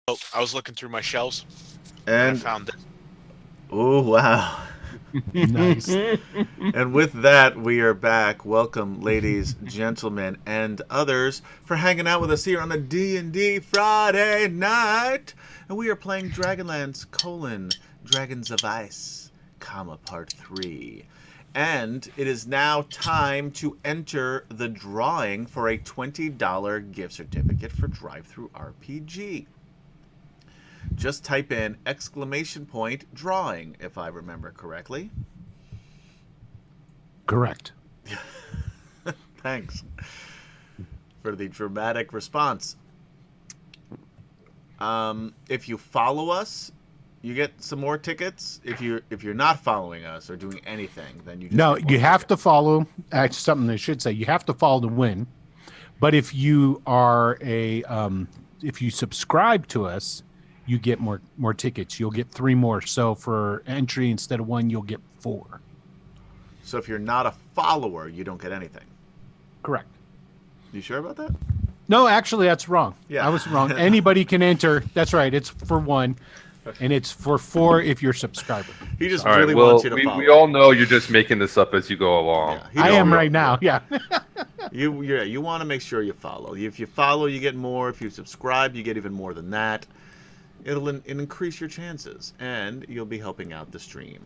Oh, I was looking through my shelves and I And found this. oh wow. Nice. And with that, we are back. Welcome, ladies, gentlemen, and others, for hanging out with us here on the D&D Friday night. And we are playing Dragonlance, Dragons of Ice, Part 3. And it is now time to enter the drawing for a $20 gift certificate for Drive-Thru RPG. Just type in !drawing, if I remember correctly. Correct. Thanks for the dramatic response. If you follow us, you get some more tickets. If you're not following us or doing anything, then you just No, get more you have tickets. to follow. Actually, something I should say. You have to follow to win. But if you are if you subscribe to us, you get more tickets. You'll get 3 more. So for entry, instead of 1, you'll get 4. So if you're not a follower, you don't get anything. Correct. You sure about that? No, actually, that's wrong. Yeah. I was wrong. Anybody can enter. That's right. It's for 1, and it's for 4 if you're a subscriber. He just All right. really Well, wants you to follow. we all know you're just making this up as you go along. Yeah, he I don't am know. right now. Yeah. You want to make sure you follow. If you follow, you get more. If you subscribe, you get even more than that. It'll increase your chances, and you'll be helping out the stream.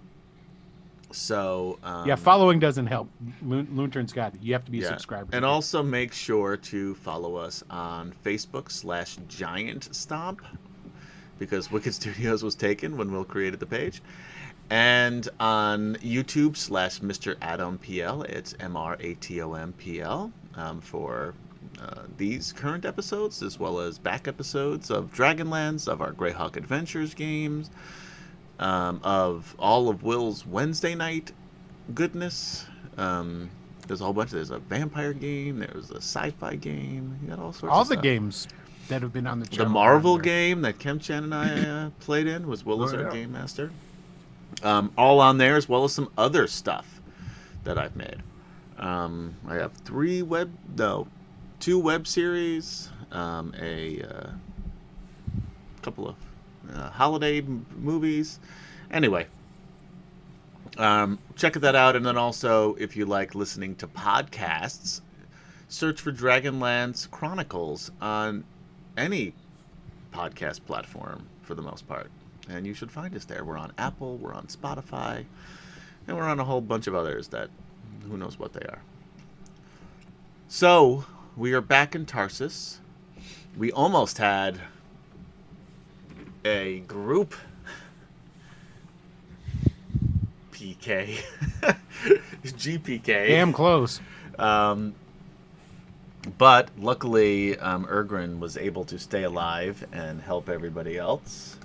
So Yeah. Following doesn't help. Looneturn's got it. You have to be a subscriber. And also make sure to follow us on Facebook /Giant Stomp, because Wicked Studios was taken when Will created the page. And on YouTube /Mr. Adam PL. It's MRATOMPL for these current episodes, as well as back episodes of Dragonlance, of our Greyhawk Adventures games, of all of Will's Wednesday night goodness. There's a whole bunch. There's a vampire game. There's a sci-fi game. You got all sorts all of the stuff. games that have been on the channel. The Marvel are on there. game that Kemchan and I played in was Will as Oh, our yeah. game master. All on there, as well as some other stuff that I've made. I have 2 web series, a couple of holiday movies. Anyway, check that out. And then also, if you like listening to podcasts, search for Dragonlance Chronicles on any podcast platform for the most part. And you should find us there. We're on Apple, we're on Spotify, and we're on a whole bunch of others that who knows what they are. So, we are back in Tarsus. We almost had a group PK. GPK. Damn close. But luckily, Ergrin was able to stay alive and help everybody else.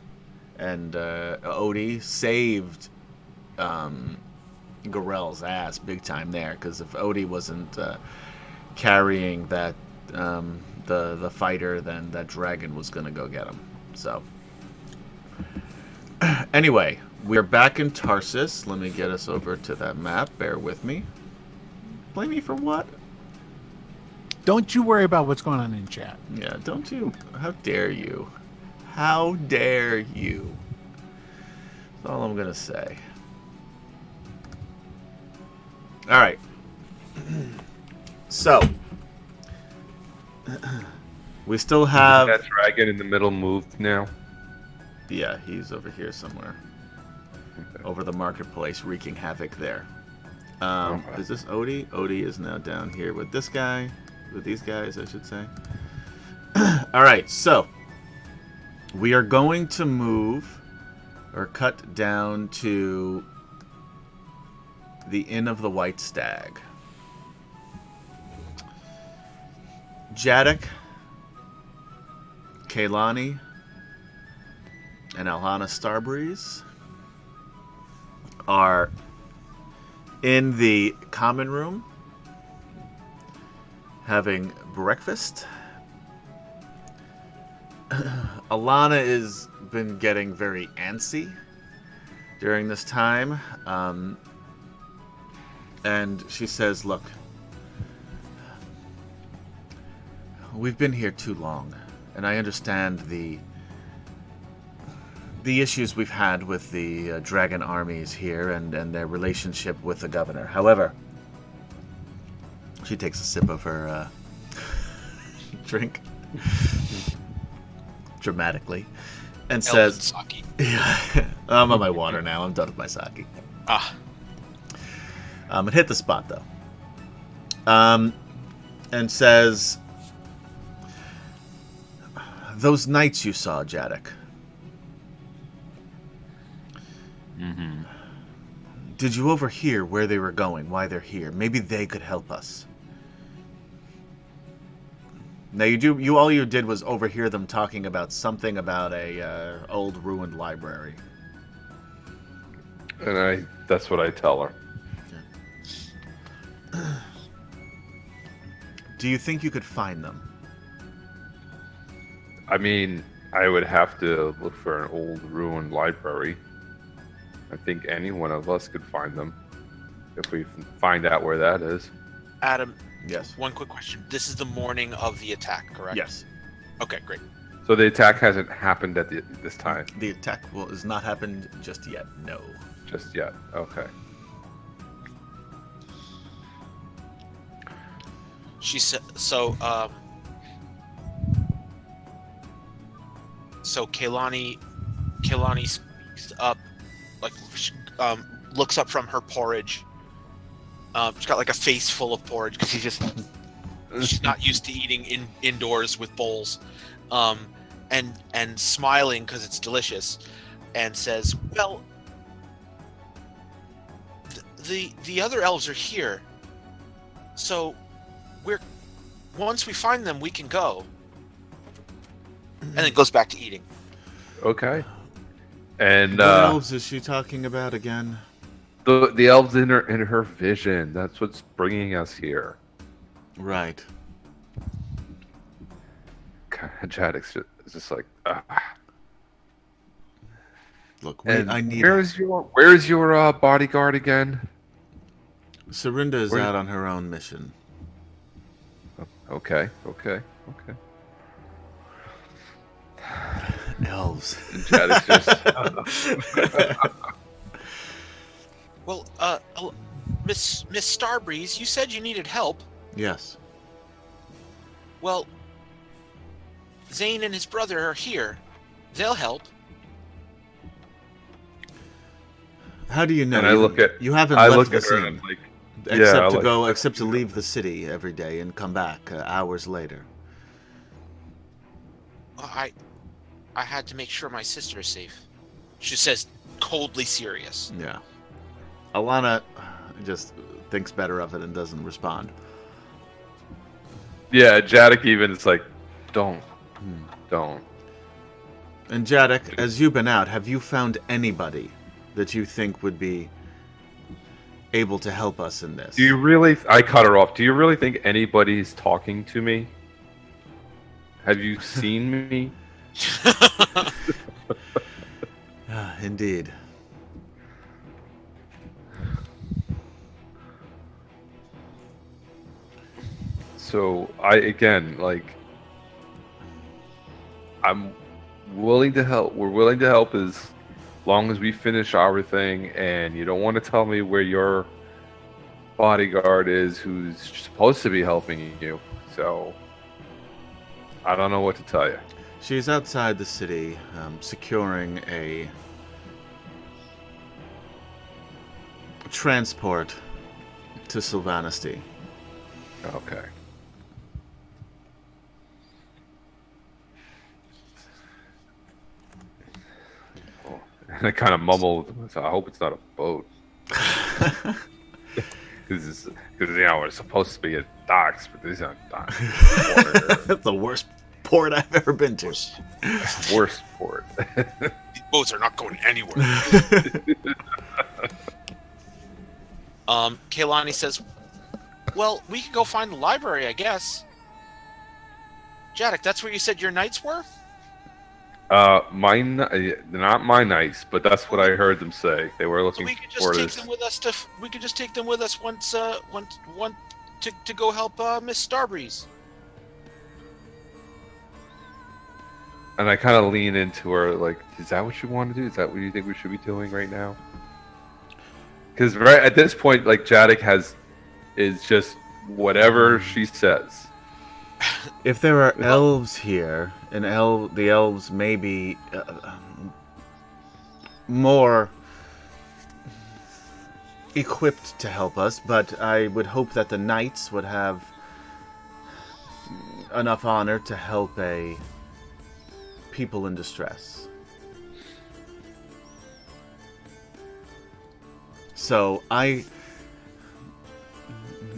And Odie saved Garel's ass big time there, because if Odie wasn't carrying that the fighter, then that dragon was going to go get him. So anyway, we're back in Tarsus. Let me get us over to that map. Bear with me. Blame me for what? Don't you worry about what's going on in chat. Yeah, don't you? How dare you? How dare you? That's all I'm going to say. All right. So, we still have... That dragon in the middle moved now. Yeah, he's over here somewhere. Over the marketplace, wreaking havoc there. Okay. Is this Odie? Odie is now down here with this guy. With these guys, I should say. All right, so we are going to move or cut down to the Inn of the White Stag. Jadok, Kaylani, and Alhana Starbreeze are in the common room having breakfast. Alana has been getting very antsy during this time. And she says, look, we've been here too long, and I understand the the issues we've had with the dragon armies here and their relationship with the governor. However, she takes a sip of her drink dramatically and Elven says, sake. yeah, I'm on my water now. I'm done with my sake. Ah, It hit the spot, though. And says, those knights you saw, Jadek. Mm-hmm. Did you overhear where they were going, why they're here? Maybe they could help us. Now all you did was overhear them talking about something about a old ruined library. And that's what I tell her. Do you think you could find them? I mean, I would have to look for an old ruined library. I think any one of us could find them if we find out where that is. Adam, Yes. one quick question. This is the morning of the attack, correct? Yes. Okay, great. So the attack hasn't happened at this time The attack has not happened just yet. No. just yet. Okay. She said so. So Kaylani speaks up, like looks up from her porridge. She's got like a face full of porridge because she's not used to eating indoors with bowls, and smiling because it's delicious, and says, "Well, the other elves are here, so once we find them, we can go." And then goes back to eating. Okay. And What elves is she talking about again? the elves in her vision. That's what's bringing us here. Right. Jadek's just like. Look, And I need. where's your bodyguard again? Serinda is Where- out on her own mission. Okay. Elves. And Jadek's just. Well, Miss Starbreeze, you said you needed help. Yes. Well, Zane and his brother are here. They'll help. How do you know? And I look at. You haven't I left look the at her scene, and I'm like. except to leave the city every day and come back hours later. I had to make sure my sister is safe. She says, coldly serious. Yeah. Alana just thinks better of it and doesn't respond. Yeah, Jadek even is like, don't. And Jadek, as you've been out, have you found anybody that you think would be able to help us in this? Do you really? I cut her off. Do you really think anybody's talking to me? Have you seen me? Indeed. So I'm willing to help. We're willing to help as long as we finish our thing, and you don't want to tell me where your bodyguard is who's supposed to be helping you. So I don't know what to tell you. She's outside the city, securing a transport to Sylvanesty. Okay. And I kind of mumbled, so I hope it's not a boat. Because it's supposed to be at docks, but these aren't docks. That's the worst port I've ever been to. Worst port. These boats are not going anywhere. Kaylani says, well, we could go find the library, I guess. Jadek, that's where you said your knights were? Not my knights, but that's what I heard them say. They were So looking we could for just take this. them with us we could just take them with us once to go help Miss Starbreeze. And I kind of lean into her, like, is that what you want to do? Is that what you think we should be doing right now? Because right at this point, like, Jadek is just whatever she says. If there are elves here, and the elves may be more equipped to help us, but I would hope that the knights would have enough honor to help a people in distress. So I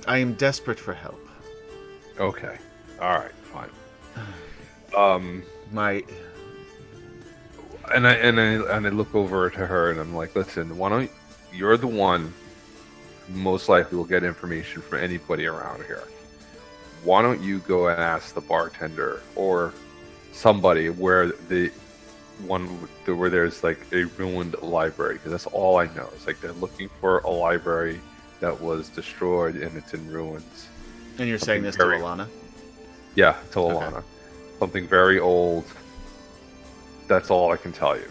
am desperate for help. Okay. All right. Fine. And I look over to her and I'm like, listen, you're the one who most likely will get information from anybody around here. Why don't you go and ask the bartender or somebody where there's like a ruined library? Because that's all I know. It's like they're looking for a library that was destroyed and it's in ruins. And you're saying this to Alana? Yeah, to Alana. Okay. Something very old. That's all I can tell you.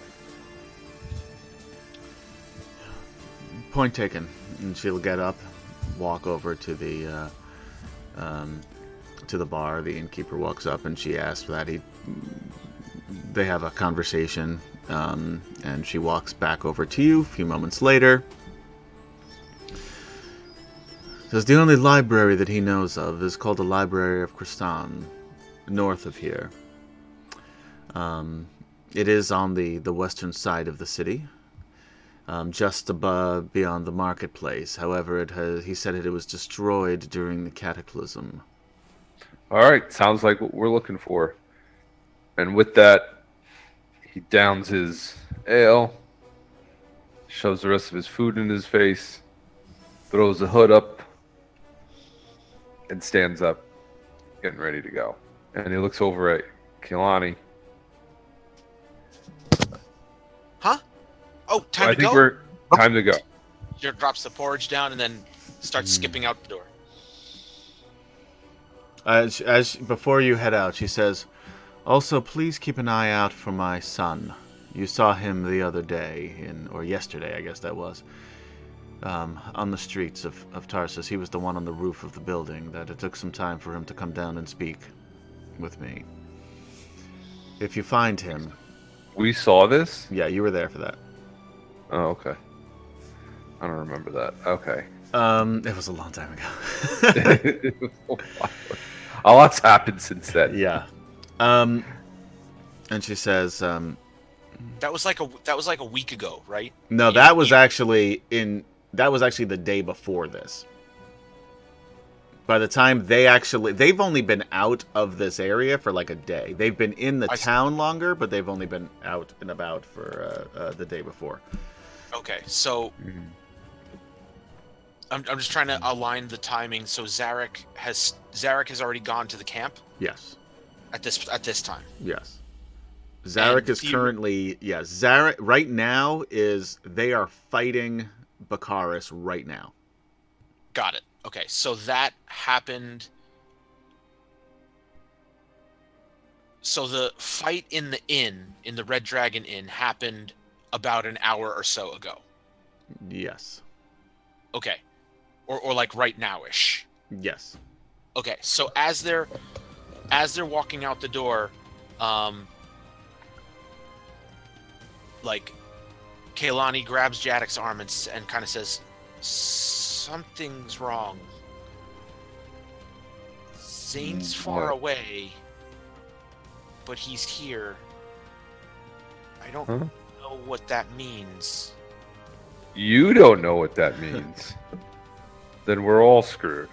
Point taken. And she'll get up, walk over to the bar. The innkeeper walks up and she asks that they have a conversation, and she walks back over to you a few moments later. Says the only library that he knows of is called the Library of Kristan, north of here. It is on the western side of the city, just above beyond the marketplace. However, he said it was destroyed during the cataclysm. All right, sounds like what we're looking for. And with that, he downs his ale, shoves the rest of his food in his face, throws the hood up, and stands up, getting ready to go. And he looks over at Kehlani. Huh? Oh, time I to think go? we're time to go. She drops the porridge down and then starts skipping out the door. As before you head out, she says, also, please keep an eye out for my son. You saw him the other day, or yesterday, I guess that was, on the streets of Tarsus. He was the one on the roof of the building that it took some time for him to come down and speak with me. If you find him... We saw this? Yeah, you were there for that. Oh, okay. I don't remember that. Okay. It was a long time ago. A lot's happened since then. Yeah. And she says, that was like a week ago, right? No, that was actually the day before this. By the time they've only been out of this area for like a day. They've been in the town longer, but they've only been out and about for the day before. Okay, so I'm just trying to align the timing. So Zarek has already gone to the camp. Yes. At this time. Yes. Zarek is currently Zarek right now they are fighting Bakaris right now. Got it. Okay, so that happened. So the fight in the Red Dragon Inn, happened about an hour or so ago. Yes. Okay. Or like right now-ish. Yes. Okay, so as they're walking out the door, like Kehlani grabs Jadek's arm and kind of says, something's wrong. Zane's far away, but he's here. I don't know what that means. You don't know what that means. Then we're all screwed.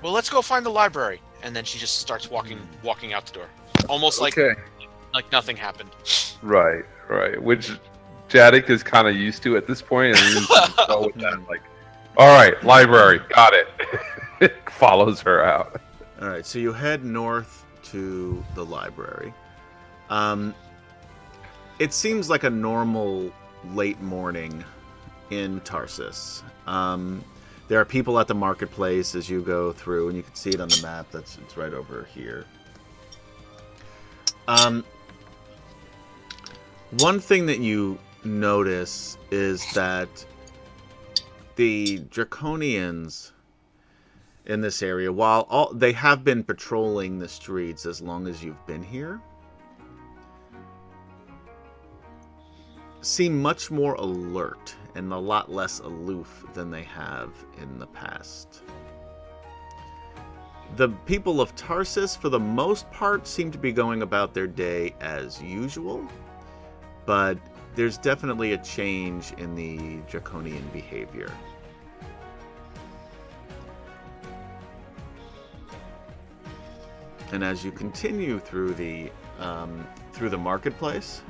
Well, let's go find the library. And then she just starts walking out the door. Almost like nothing happened. Right. Which Jadek is kind of used to at this point, and he's go with that, like, all right, library, got it. Follows her out. All right, so you head north to the library. It seems like a normal late morning in Tarsus. There are people at the marketplace as you go through, and you can see it on the map. It's right over here. One thing that you notice is that the Draconians in this area, while they have been patrolling the streets as long as you've been here, seem much more alert and a lot less aloof than they have in the past. The people of Tarsus, for the most part, seem to be going about their day as usual, but there's definitely a change in the Draconian behavior. And as you continue through the marketplace,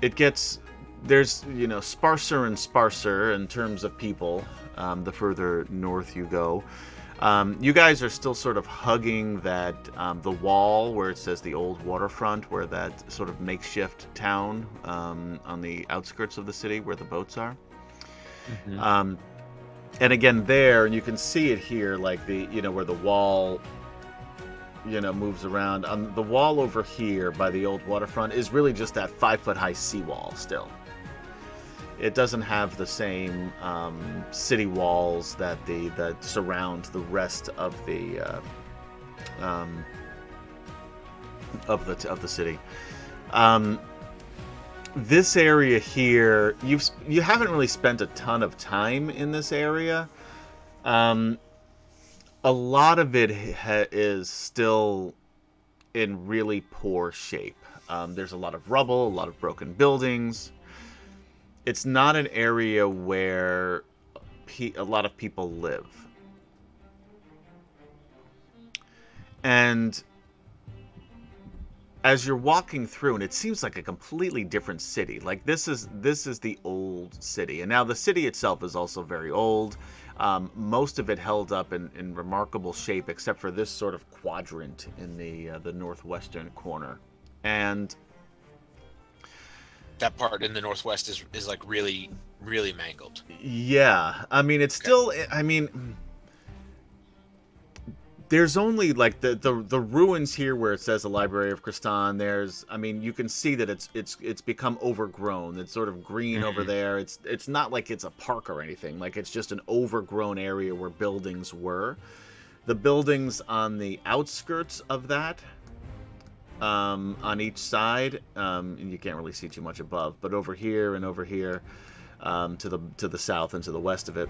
there's sparser and sparser in terms of people the further north you go. You guys are still sort of hugging that the wall where it says the old waterfront, where that sort of makeshift town on the outskirts of the city where the boats are. Mm-hmm. And again, there, and you can see it here, like where the wall, moves around. On the wall over here by the old waterfront is really just that 5-foot-high seawall still. It doesn't have the same city walls that surround the rest of the city. This area here, you haven't really spent a ton of time in this area. A lot of it is still in really poor shape. There's a lot of rubble, a lot of broken buildings. It's not an area where a lot of people live. And as you're walking through, and it seems like a completely different city. Like this is the old city, and now the city itself is also very old. Most of it held up in remarkable shape, except for this sort of quadrant in the northwestern corner, and that part in the northwest is like really, really mangled. Yeah, I mean it's still. I mean, there's only like the ruins here where it says the Library of Kristan. You can see that it's become overgrown. It's sort of green over there. It's not like it's a park or anything. Like it's just an overgrown area where buildings were. The buildings on the outskirts of that, on each side, and you can't really see too much above, but over here and over here, to the south and to the west of it,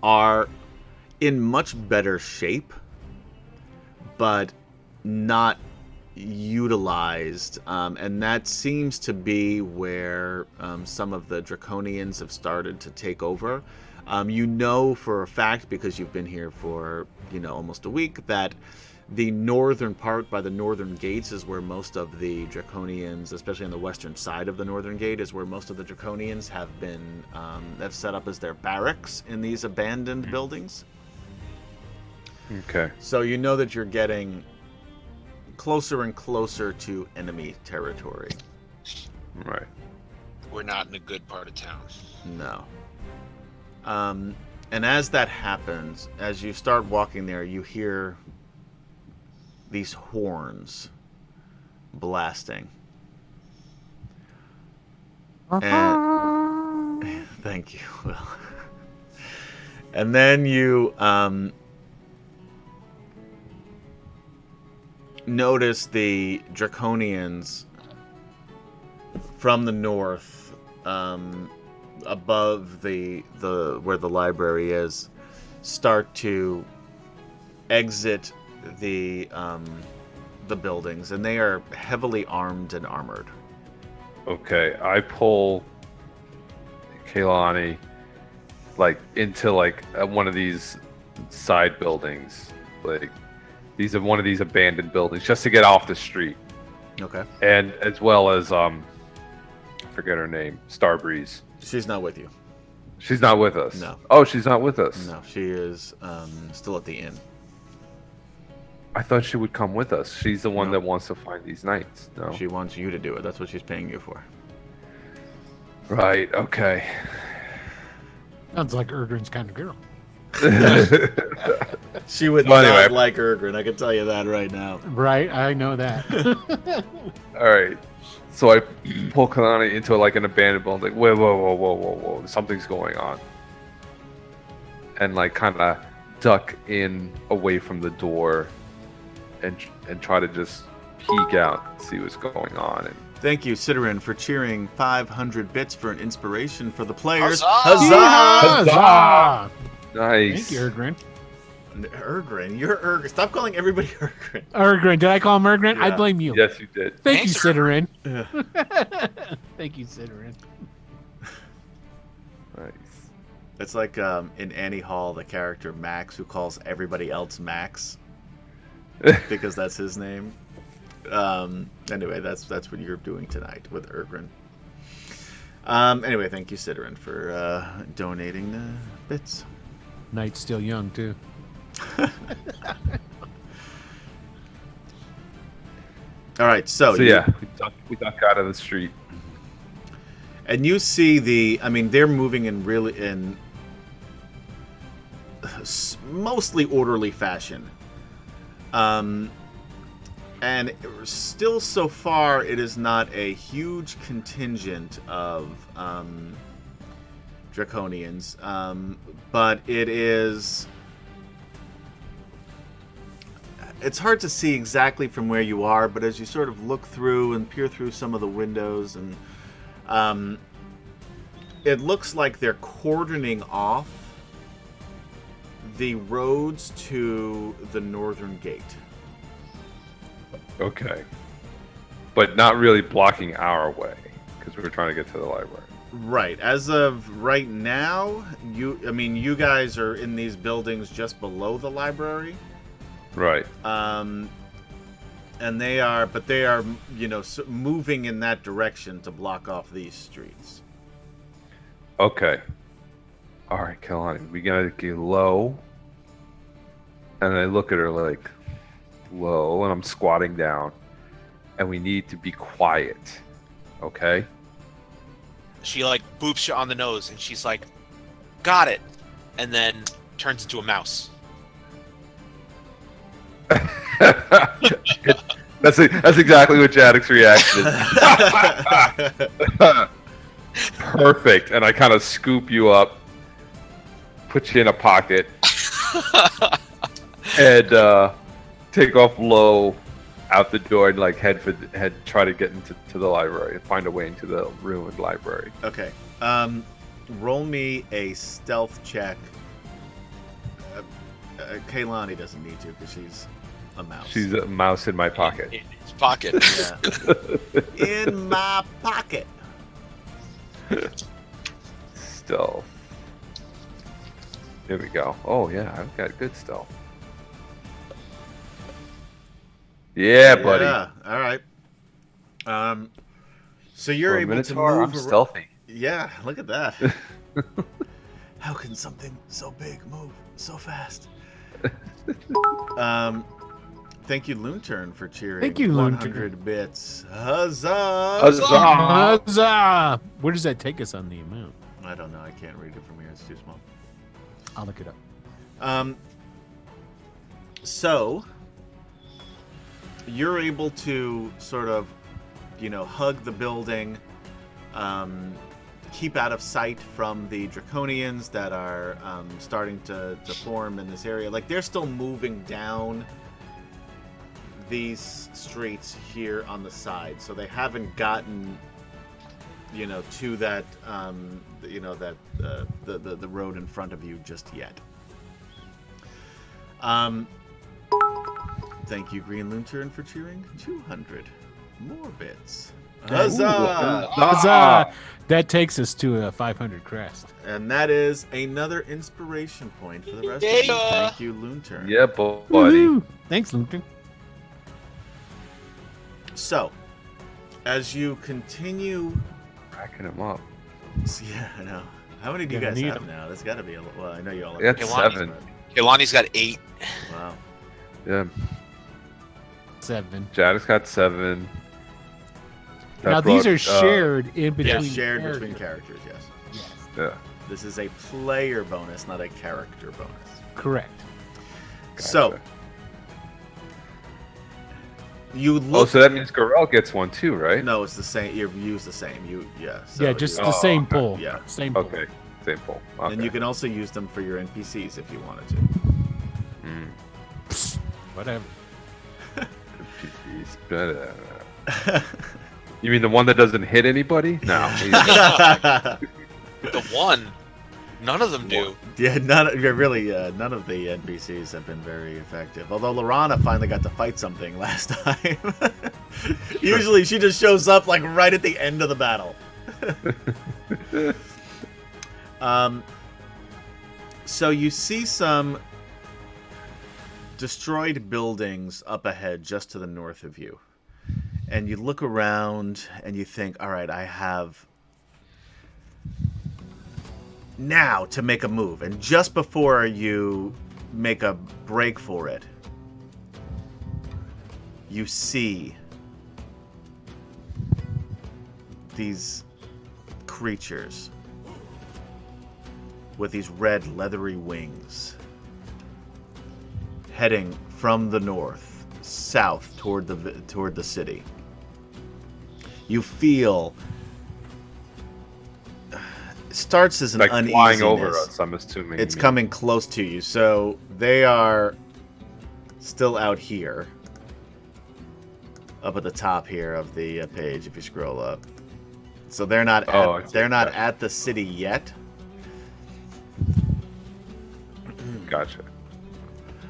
are in much better shape, but not utilized, and that seems to be where some of the Draconians have started to take over. For a fact, because you've been here for almost a week, that the northern part by the northern gates is where most of the Draconians, especially on the western side of the northern gate, is where most of the Draconians have been have set up as their barracks in these abandoned buildings. Okay. So you know that you're getting closer and closer to enemy territory. Right. We're not in a good part of town. No. And as that happens, as you start walking there, you hear these horns blasting. And thank you, Will. And then you notice the Draconians from the north, above the where the library is, start to exit the buildings, and they are heavily armed and armored. Okay, I pull Kaylani into one of these side buildings. These are one of these abandoned buildings, just to get off the street. Okay. And as well as I forget her name, Starbreeze. She's not with you. She's not with us. No. Oh, she's not with us. No, she is still at the inn. I thought she would come with us. She's the one No. that wants to find these knights. No. She wants you to do it. That's what she's paying you for. Right. Okay. Sounds like Erdrin's kind of girl. She would So anyway. not like Ergrin, I can tell you that right now. Right, I know that. All right. So I pull Kalani into like an abandoned building. Like, whoa. Something's going on. And like kind of duck in away from the door and try to just peek out and see what's going on. And Thank you, Ciderin, for cheering 500 bits for an inspiration for the players. Huzzah! Huzzah! nice. Thank you, Ergrin. Ergrin, you're Ergrin. Stop calling everybody Ergrin. Ergrin, did I call him Ergrin? I Yeah. blame you. Yes, you did. Thank Thanks, you, Ciderin. Yeah. Thank you, Ciderin. Nice. It's like in Annie Hall, the character Max, who calls everybody else Max because that's his name. Anyway, that's what you're doing tonight with Ergrin. Anyway, thank you, Ciderin, for donating the bits. Night's still young, too. All right, so Yeah, we duck out of the street. and you see they're moving in mostly orderly fashion. And still so far, it is not a huge contingent of Draconians, but it is... It's hard to see exactly from where you are, but as you sort of look through and peer through some of the windows, and it looks like they're cordoning off the roads to the northern gate. Okay. But not really blocking our way because we were trying to get to the library. Right. As of right now, you guys are in these buildings just below the library. Right. And they are moving in that direction to block off these streets. Okay. All right, Kalani, we gotta get low. And I look at her like, low, and I'm squatting down. And we need to be quiet. Okay? She like boops you on the nose, and she's like, "Got it," and then turns into a mouse. That's exactly what Jadek's reaction is. Perfect. And I kind of scoop you up, put you in a pocket, and take off low out the door and like try to get into the library and find a way into the ruined library. Okay. Roll me a stealth check. Kaylani doesn't need to because she's a mouse. She's a mouse in my pocket. In his pocket. Yeah. In my pocket. Stealth. Here we go. Oh yeah, I've got good stealth. Yeah, buddy. Yeah. All right. So you're For a able Minotaur, to I'm move. stealthy. Yeah. Look at that. How can something so big move so fast? Thank you, Loonturn, for cheering. Thank you, 100 bits. Huzzah! Huzzah! Huzzah! Where does that take us on the amount? I don't know. I can't read it from here. It's too small. I'll look it up. So you're able to sort of, hug the building, keep out of sight from the Draconians that are starting to form in this area. Like, they're still moving down these streets here on the side, so they haven't gotten, to that, the road in front of you just yet. Thank you, Green Lantern, for cheering 200 more bits. Huzzah! Huzzah! That takes us to a 500 crest. And that is another inspiration point for the rest of you. Yeah. Thank you, Loonturn. Yeah, buddy. Woohoo! Thanks, Lumpton. So, as you continue... Racking them up. Yeah, I know. How many do you Gonna guys need have 'em. now? There's got to be a... Well, I know you all have... We got Kehlani's 7. Kehlani's got 8. Wow. Yeah. 7. Jadek's got 7. That Now, these brought, are shared in between. Yeah, shared characters. between characters, yes. Yes, Yeah. This is a player bonus, not a character bonus. correct. So you look. so that means Gorel gets one too, right? No, it's the same. You use the same. So yeah, just you- the same okay. pull. Yeah. Same pull. Okay, same pull. Okay. And you can also use them for your NPCs if you wanted to. Whatever. You mean the one that doesn't hit anybody? No. The one, none of them do. Yeah, none of the NPCs have been very effective. Although Lorana finally got to fight something last time. Usually she just shows up like right at the end of the battle. So you see some destroyed buildings up ahead just to the north of you. And you look around and you think, all right, I have now to make a move. And just before you make a break for it, you see these creatures with these red leathery wings heading from the north south toward the city. You feel it starts as an like uneasiness. flying over us, I'm assuming. It's coming close to you. So they are still out here, up at the top here of the page. If you scroll up, so they're not at the city yet. Gotcha.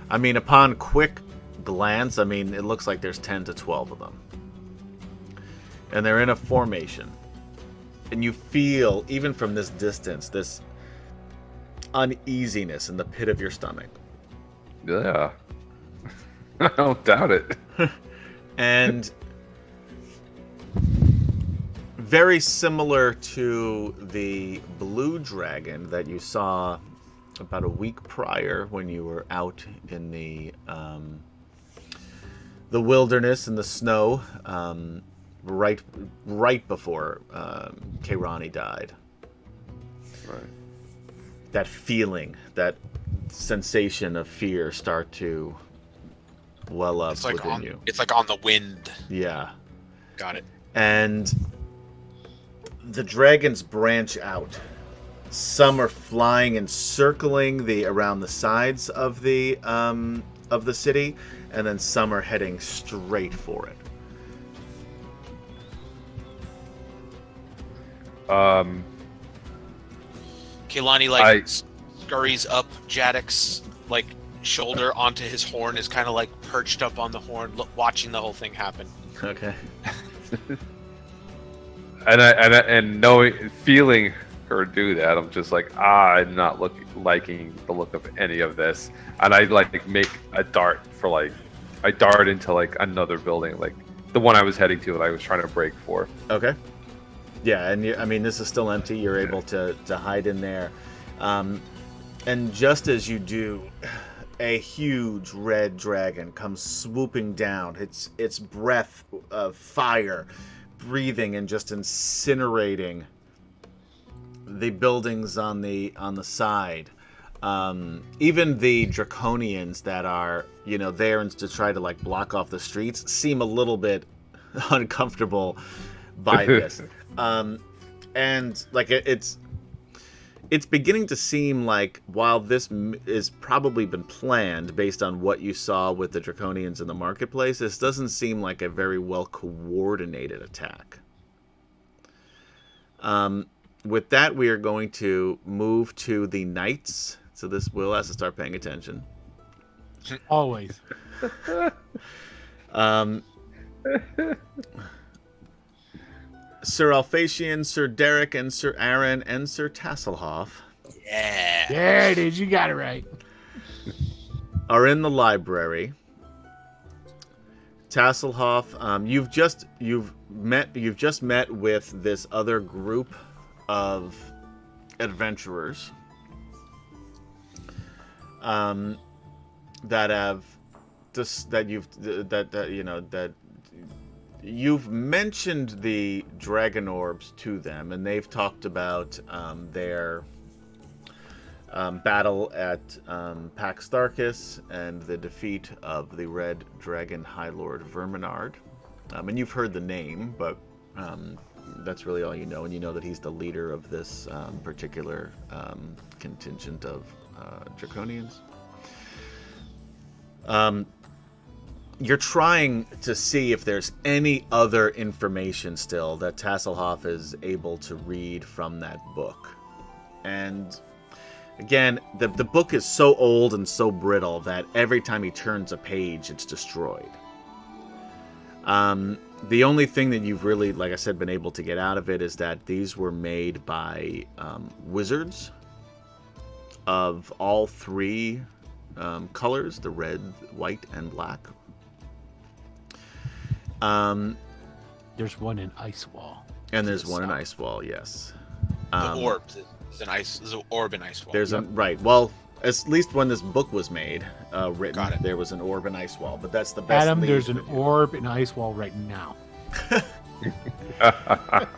I mean, upon quick glance, I mean, it looks like there's 10 to 12 of them. And they're in a formation. And you feel, even from this distance, this uneasiness in the pit of your stomach. Yeah. I don't doubt it. And very similar to the blue dragon that you saw about a week prior when you were out in the wilderness in the snow, right before Keirani died. Right. That feeling, that sensation of fear start to well up within you. It's like on the wind. Yeah. Got it. And the dragons branch out. Some are flying and circling around the sides of the city, and then some are heading straight for it. Kehlani scurries up Jadek's shoulder onto his horn, is kind of perched up on the horn, watching the whole thing happen. Okay. and feeling her do that, I'm just like, I'm not liking the look of any of this, and I make a dart I dart into another building, the one I was heading to and I was trying to break for. Okay. Yeah, and this is still empty. You're able to hide in there, and just as you do, a huge red dragon comes swooping down. Its breath of fire, breathing and just incinerating the buildings on the side. Even the draconians that are there to try to block off the streets seem a little bit uncomfortable by this. And it's beginning to seem like, while this is probably been planned based on what you saw with the draconians in the marketplace, this doesn't seem like a very well coordinated attack. With that, we are going to move to the knights. So this Will has to start paying attention. Always. Sir Alphatian, Sir Derek, and Sir Aaron, and Sir Tasselhoff Yeah. There it is. You got it right. are in the library. Tasselhoff, you've just met with this other group of adventurers that you've mentioned the Dragon Orbs to them, and they've talked about battle at Paxtarchus and the defeat of the Red Dragon High Lord Verminard. And you've heard the name, but that's really all you know. And you know that he's the leader of this particular contingent of Draconians. You're trying to see if there's any other information still that Tasselhoff is able to read from that book. And again, the book is so old and so brittle that every time he turns a page, it's destroyed. The only thing that you've really, like I said, been able to get out of it is that these were made by wizards of all three colors, the red, white, and black. There's one in Icewall. And there's one in Icewall, yes. The orb is there's an orb in Icewall. There's a right. Well, at least when this book was made, written, Got it. there was an orb in Icewall, but that's the best. Adam, lead there's an that you- orb in Icewall right now.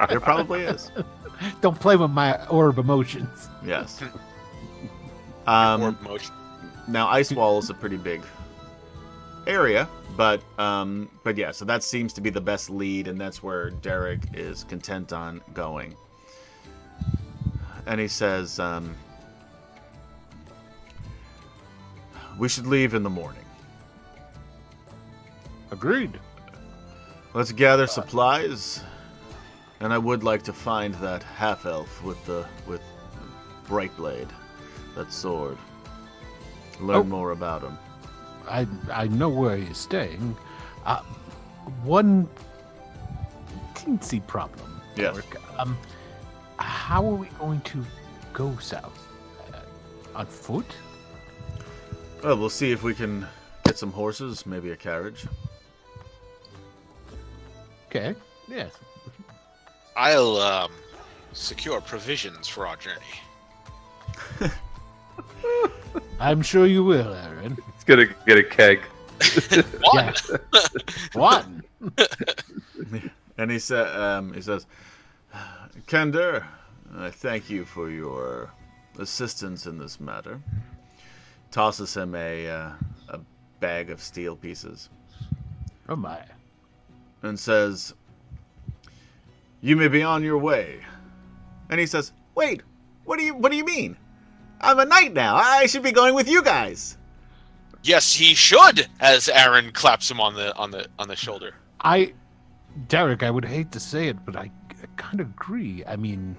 There probably is. Don't play with my orb emotions. Yes. Orb motion. Now Icewall is a pretty big area, but yeah. So that seems to be the best lead, and that's where Derek is content on going. And he says, "We should leave in the morning. Agreed. Let's gather supplies, and I would like to find that half-elf with Brightblade, that sword. Learn more about him." I know where he's staying. One teensy problem. Yes. Derek. How are we going to go south? On foot? Well, we'll see if we can get some horses, maybe a carriage. Okay. Yes. I'll secure provisions for our journey. I'm sure you will, Aaron. It's gonna get a keg. One. One. And he says, "Kender, I thank you for your assistance in this matter." Tosses him a bag of steel pieces Oh my. and says, "You may be on your way." And he says, "Wait, what do you mean? I'm a knight now. I should be going with you guys." Yes, he should. As Aaron claps him on the shoulder. Derek, I would hate to say it, but I kind of agree. I mean,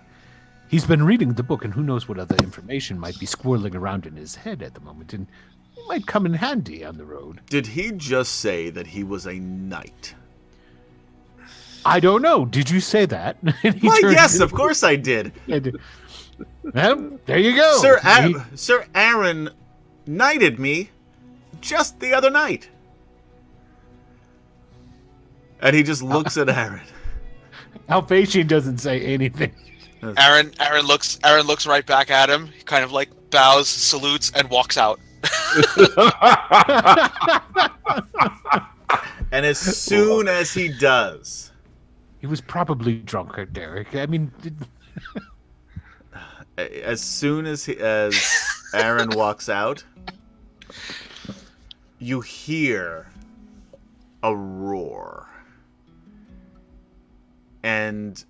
he's been reading the book, and who knows what other information might be swirling around in his head at the moment, and it might come in handy on the road. Did he just say that he was a knight? I don't know. Did you say that? Why, yes, of course I did. Well, there you go. Sir Aaron knighted me just the other night. And he just looks at Aaron. Alpathian doesn't say anything. Aaron looks right back at him. He kind of like bows, salutes, and walks out. And as soon as he does, He was probably drunk, Derek. I mean, as soon as Aaron walks out, you hear a roar. And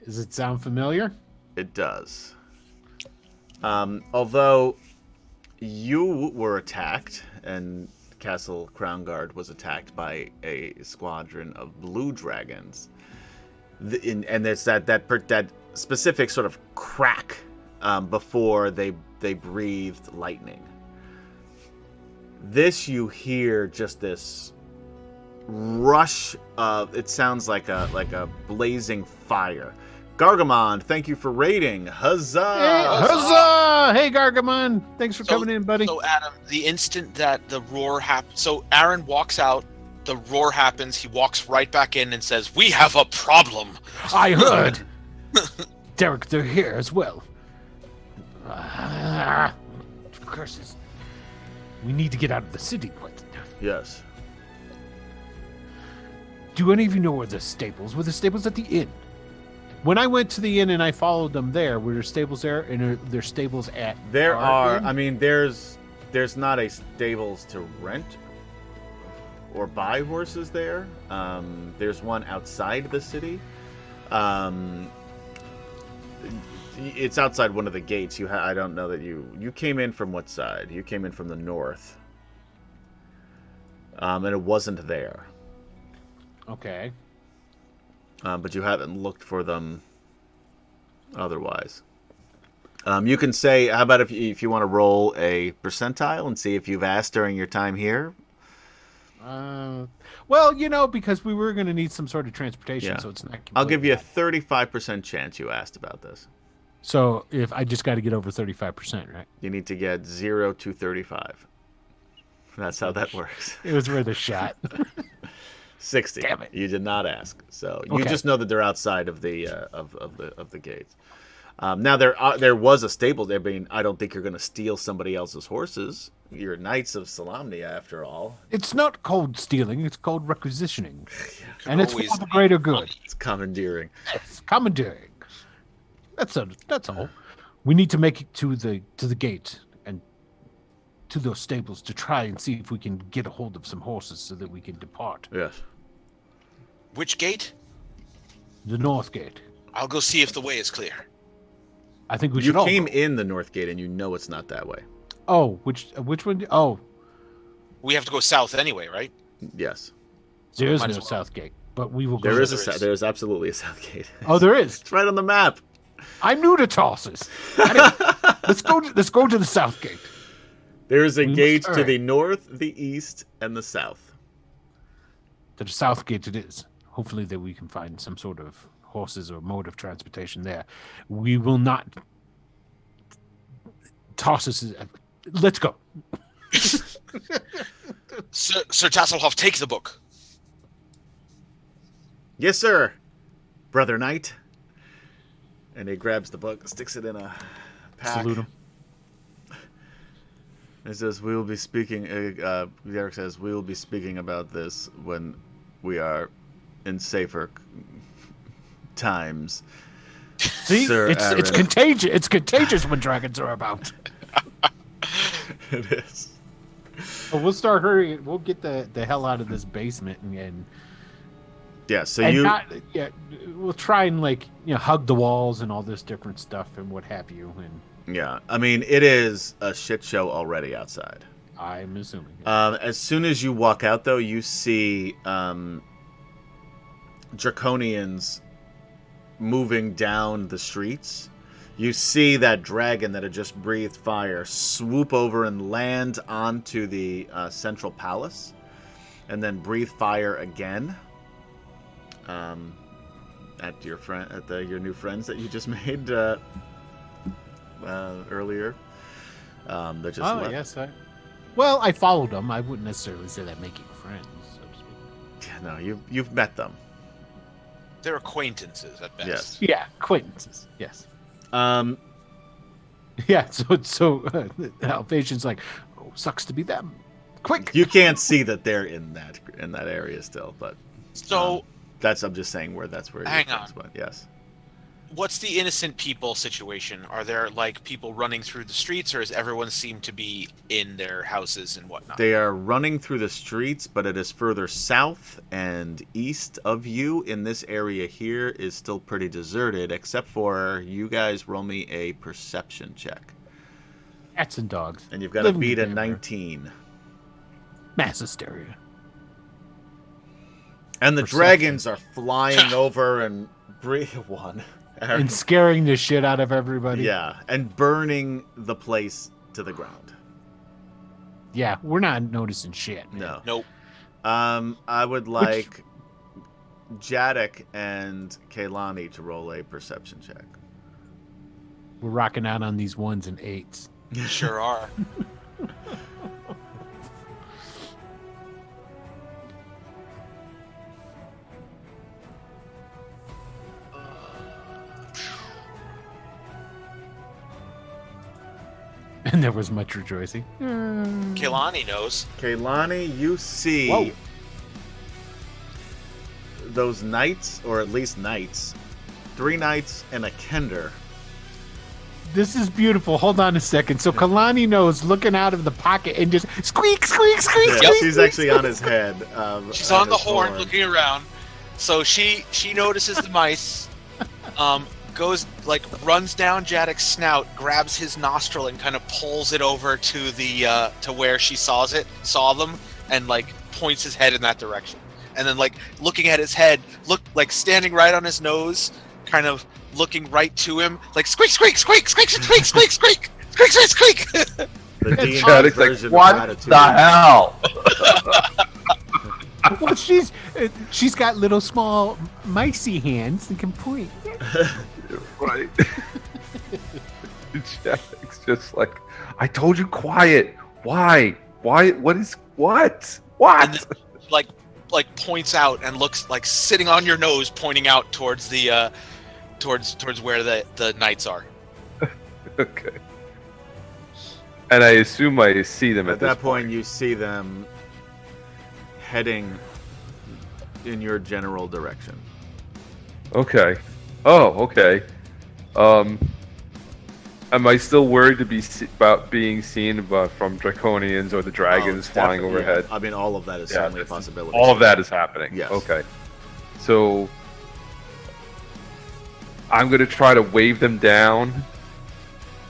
does it sound familiar? it does. Although you were attacked, and Castle Crown Guard was attacked by a squadron of blue dragons, and there's that specific sort of crack before they breathed lightning. This you hear just this rush of, it sounds like a blazing fire. Gargamon, thank you for raiding. Huzzah! Hey, huzzah! Hey, Gargamon. Thanks for coming in, buddy. So, Adam, the instant that the roar happens, so Aaron walks out, the roar happens, he walks right back in and says, "We have a problem." I heard. Derek, they're here as well. Curses. We need to get out of the city, but Yes. do any of you know where the stables? Were the stables at the inn? When I went to the inn and I followed them there, were there stables there? And are there stables at There our are. inn? I mean, there's not a stables to rent or buy horses there. There's one outside the city. It's outside one of the gates. I don't know that you came in from what side? You came in from the north, and it wasn't there. Okay. But you haven't looked for them otherwise. You can say, how about if you want to roll a percentile and see if you've asked during your time here? Well, because we were going to need some sort of transportation, Yeah. so it's not. I'll give you a completely- 35% chance you asked about this. So if I just got to get over 35%, right? You need to get 0 to 35. That's how that works. It was worth a shot. 60. Damn it. You did not ask. So you Okay. just know that they're outside of the of the gates. Now there was a stable there. I don't think you're going to steal somebody else's horses. You're Knights of Solamnia, after all. It's not called stealing; it's called requisitioning, and it's always for the greater good. It's commandeering. Yes, commandeering. That's all. We need to make it to the gate and to those stables to try and see if we can get a hold of some horses so that we can depart. Yes. Which gate? The north gate. I'll go see if the way is clear. I think we You should all came go. in the north gate, and you know it's not that way. Oh, which one? Oh, We have to go south anyway, right? Yes. there is Might no as well. south gate, but we will go. There is there. there is absolutely a south gate. Oh, there is. It's right on the map. I'm new to tosses. Let's go to the south gate. There is a We gate must- to the north, the east, and the south. To the south gate it is. Hopefully that we can find some sort of horses or mode of transportation there. We will not toss us. Let's go. Sir Tasselhoff, take the book. Yes, sir, brother knight. And he grabs the book, sticks it in a pack. Salute him. He says, "We will be speaking." Derek says, "We will be speaking about this when we are in safer times." See, Sir it's Aaron. contagious. It's contagious when dragons are about. It is. But we'll start hurrying. We'll get the hell out of this basement and Yeah. So and you. we'll try and hug the walls and all this different stuff and what have you. And Yeah. I mean, it is a shit show already outside. I'm assuming. As soon as you walk out, though, you see Draconians moving down the streets. You see that dragon that had just breathed fire swoop over and land onto the central palace, and then breathe fire again at your your new friends that you just made earlier. That just Oh left. yes, well, I followed them. I wouldn't necessarily say that making friends, so to speak. Yeah, no, you've met them. They're acquaintances at best. Yes. Yeah, acquaintances. Yes. Um, Yeah. So Alphasian's like, oh, sucks to be them. Quick. you can't see that they're in that area still, but So, I'm just saying that's where. Hang your on. friends went. Yes. what's the innocent people situation? Are there people running through the streets, or does everyone seem to be in their houses and whatnot? They are running through the streets, but it is further south and east of you. In this area here is still pretty deserted, except for you guys roll me a perception check. Cats and dogs. And you've got to Living beat a together. 19. Mass hysteria. And the Perception. dragons are flying over and breathe one. And scaring the shit out of everybody. Yeah, and burning the place to the ground. Yeah, we're not noticing shit. Man. No. Nope. I would like Jadek and Kaylani to roll a perception check. We're rocking out on these 1s and 8s. Sure are. And there was much rejoicing. Kehlani knows. Kaylani, you see Whoa. those knights, or at least knights, 3 knights, and a kender. This is beautiful. Hold on a second. So Kalani knows, looking out of the pocket and just squeak, squeak, squeak, Yeah, squeak. she's actually on his head. She's on the horn, looking around. So she notices the mice. Runs down Jadek's snout, grabs his nostril, and kind of pulls it over to the to where she saw them, and points his head in that direction. And then looking at his head, standing right on his nose, kind of looking right to him, squeak, squeak, squeak, squeak, squeak, squeak, squeak, squeak, squeak, squeak. The D&D Jadek's version of what Ratatouille. the hell? Well, she's got little small micey hands and can point. Right. Jadek's just like, I told you quiet. Why? What is what? What? And then, points out and looks sitting on your nose, pointing out towards the towards where the knights are. Okay. And I assume I see them At at this that point, you see them heading in your general direction. Okay. Oh, okay. Am I still worried to be about being seen from draconians or the dragons flying Definitely, overhead? yeah. I mean, all of that is certainly a possibility. All of that is happening. Yes. Okay. So I'm going to try to wave them down.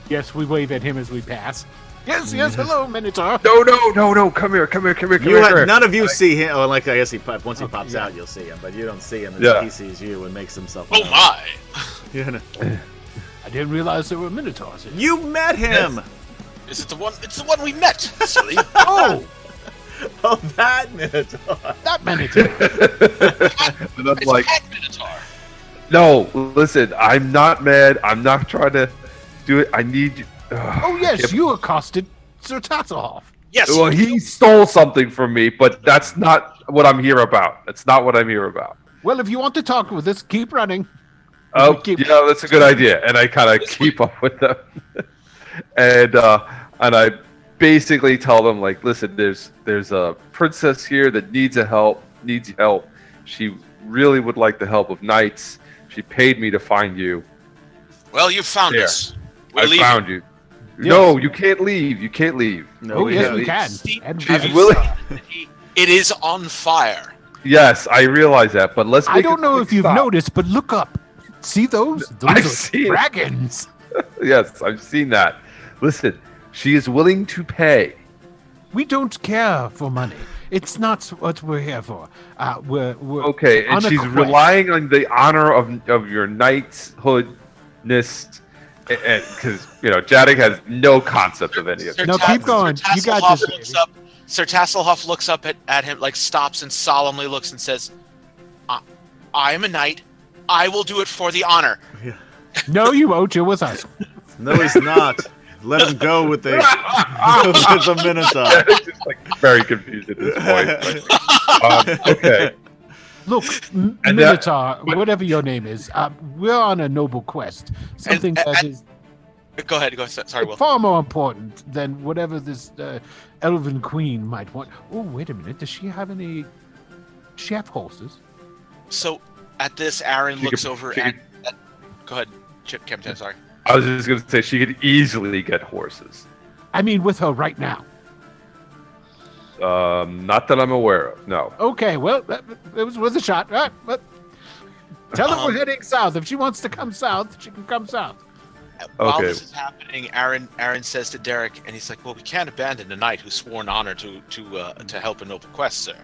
Yes, we wave at him as we pass. Yes, hello, Minotaur. No. Come here. None of you see him. Oh, I guess once he pops out, you'll see him, but you don't see him until Yeah. he sees you and makes himself. Oh known. my! Yeah. I didn't realize there were Minotaurs here. You met him. Is it the one? It's the one we met. Silly. Oh, Oh, that Minotaur. that Minotaur. And I'm It's like, Pet Minotaur. no, listen, I'm not mad. I'm not trying to do it. I need you. Oh, yes, you accosted Sir Tasselhoff. Yes. Well, he stole something from me, but that's not what I'm here about. That's not what I'm here about. Well, if you want to talk with us, keep running. Oh, Keep- yeah, that's a good idea. And I kind of keep up with them, and I basically tell them listen, there's a princess here that needs help. She really would like the help of knights. She paid me to find you. Well, you found There. us. We're I leaving. found you. No, you can't leave. You can't leave. No, Oh, yes, can't we leave. can. See, And She's I- willing. It is on fire. Yes, I realize that, but let's. I make don't a know quick if you've stop. noticed, but look up. See those? Those I've are seen it. dragons. Yes, I've seen that. Listen, she is willing to pay. We don't care for money. It's not what we're here for. We're Okay, and on a she's quest. relying on the honor of your knighthoodness, because Jadek has no concept of any of it. No, keep going. You got Tasselhoff this, looks baby. up. Sir Tasselhoff looks up at him, stops and solemnly looks and says, "I am a knight. I will do it for the honor." No, you won't. You're with us. No, he's not. Let him go with the with the Minotaur. Jadek's just very confused at this point. Okay. Look, And that- Minotaur, whatever your name is, we're on a noble quest. Something that is Go ahead. Go. Sorry, Will. far more important than whatever this elven queen might want. Oh, wait a minute. Does she have any chef horses? So at this, Aaron She looks could- over she and go ahead, Captain. Sorry. I was just going to say she could easily get horses. I mean, with her right now. Not that I'm aware of. No. Okay, well, it was worth a shot. All right, but tell her we're Um, heading south. If she wants to come south, she can come south. While Okay. this is happening, Aaron says to Derek, and he's like, "Well, we can't abandon a knight who's sworn honor to help a noble quest, sir."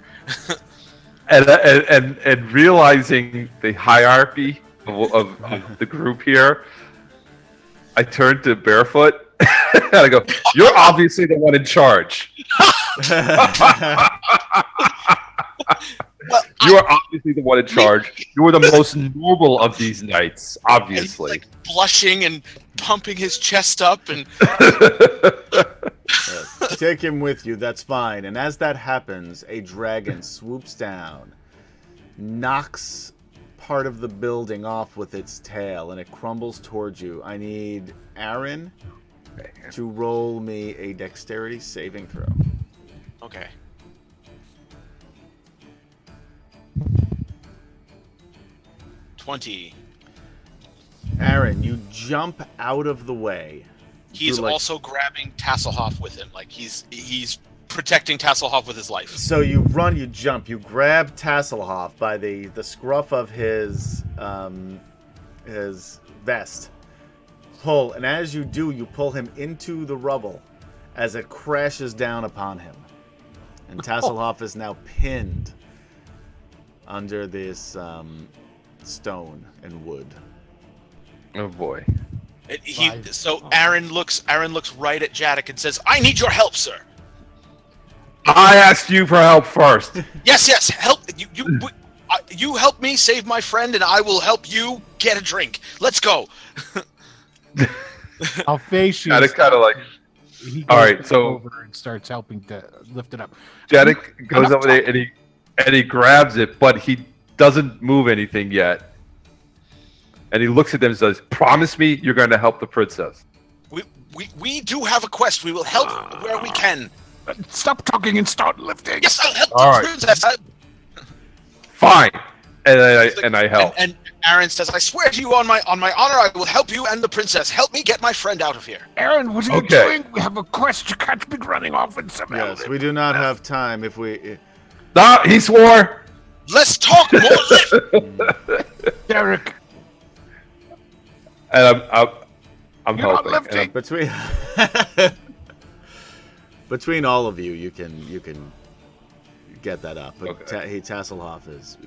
And realizing the hierarchy of the group here, I turn to Barefoot and I go, "You're obviously the one in charge. Well, You are obviously the one in charge. You are the most noble of these knights, and he's obviously." blushing and pumping his chest up, and Take him with you, that's fine. And as that happens, a dragon swoops down, knocks part of the building off with its tail, and it crumbles towards you. I need Aaron to roll me a dexterity saving throw. okay. Aaron, you jump out of the way. He's You're like- also grabbing Tasselhoff with him. Like he's protecting Tasselhoff with his life. So you run, you jump, you grab Tasselhoff by the scruff of his vest, pull, and as you do, you pull him into the rubble as it crashes down upon him. And Tasselhoff is now pinned under this stone and wood. Oh boy. So Aaron looks right at Jadek and says, "I need your help, sir." I asked you for help first. Yes, help you help me save my friend, and I will help you get a drink. Let's go. Alphasius. Jadek kind of like, He goes all right, back so- over and starts helping to lift it up. Jadek goes Enough over there and he grabs it, but he doesn't move anything yet. And he looks at them and says, "Promise me you're going to help the princess." We do have a quest. We will help where we can. Stop talking and start lifting. Yes, I'll help All the right. princess. Fine. And I help. And Aaron says, "I swear to you on my honor, I will help you and the princess. Help me get my friend out of here." Aaron, what are you Okay. doing? We have a quest. You can't be running off in some Yes, we do not have time if we... No, he swore. Let's talk more. Lift. Derek, And I'm you're not helping. lifting. Between all of you, you can get that up. But Okay. Tasselhoff is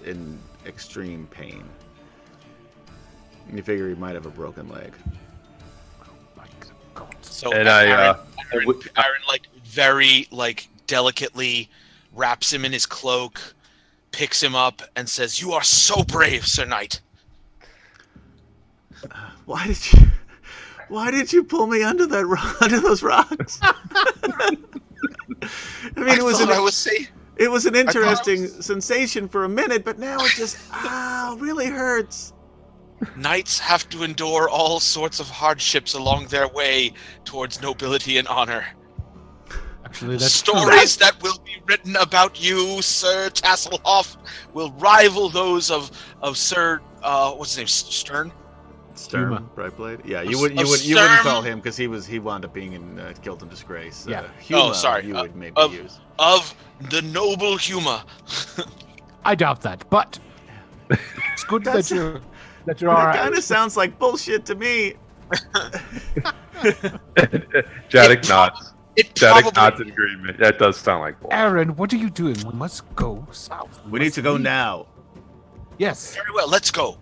in extreme pain. You figure he might have a broken leg. My God. So And Aaron, like very like delicately wraps him in his cloak, picks him up, and says, "You are so brave, Sir Knight." Why did you pull me under under those rocks? I mean, it was an interesting sensation for a minute, but now it just really hurts. Knights have to endure all sorts of hardships along their way towards nobility and honor. Actually, that's true. Stories that will be written about you, Sir Tasselhoff, will rival those of Sir what's his name, Stern? Stern, Huma. Brightblade. Yeah, Of you wouldn't Stern. call him because he wound up being in Guilt and Disgrace. Yeah. Huma, Sorry. You would maybe of- use. Of the noble Huma. I doubt that, but it's good that That's- you're all That right. kind of sounds like bullshit to me. Jadek nods. It Jadek nods probably in agreement. That does sound like bull. Aaron, what are you doing? We must go south. We need to go now. Yes. very well. Let's go.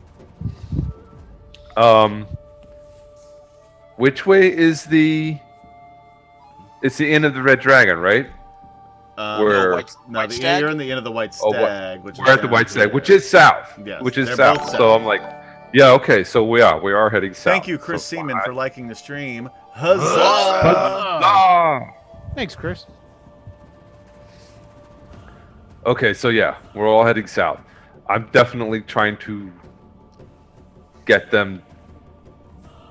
Which way is the? It's the Inn of the Red Dragon, right? We're- White Stag? you're in the Inn of the White Oh, Stag, which is We're at the down White Stag, here. which is south. Yes, Which is they're south. both So south. I'm like, yeah, okay. So we are heading south. Thank you, Chris So Seaman, fine. for liking the stream. Huzzah! Ah! Thanks, Chris. Okay, so yeah, we're all heading south. I'm definitely trying to get them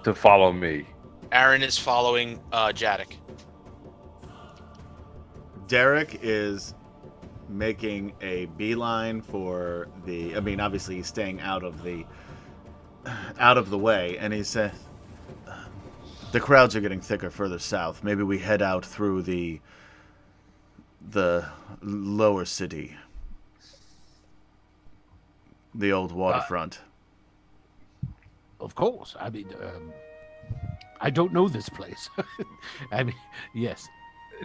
to follow me. Aaron is following Jadek. Derek is making a beeline for the. I mean, obviously he's staying out of the way, and he said, "The crowds are getting thicker further south. Maybe we head out through the lower city, the old waterfront." Of course. I mean, I don't know this place. I mean, yes.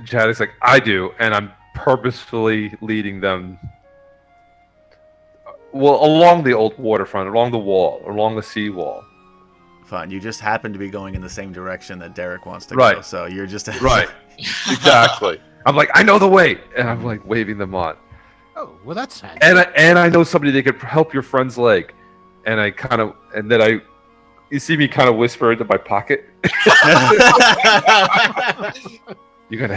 Jadek's like, I do, and I'm purposefully leading them along the old waterfront, along the wall, along the sea wall. Fine. You just happen to be going in the same direction that Derek wants to go, Right. so you're just Right. Exactly. I'm like, I know the way, and I'm like waving them on. Oh, well, that's handy. And I know somebody that could help your friend's leg. And I kind of, and then you see me kind of whisper into my pocket. You're gonna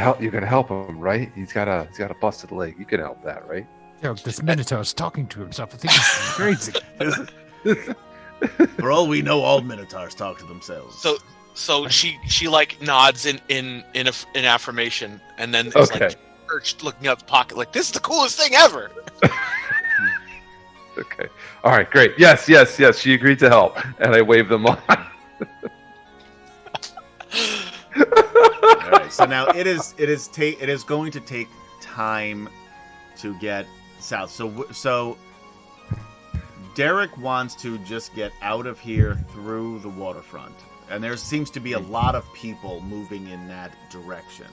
help him, right? He's got a busted leg. You can help that, right? Derek, this Minotaur is talking to himself. I think he's crazy. For all we know, all Minotaurs talk to themselves. So she like nods in affirmation, and then is Okay. like perched looking out the pocket like, this is the coolest thing ever. Okay. All right, great. Yes. She agreed to help, and I waved them on. All right. So now it is going to take time to get south. So Derek wants to just get out of here through the waterfront, and there seems to be a lot of people moving in that direction.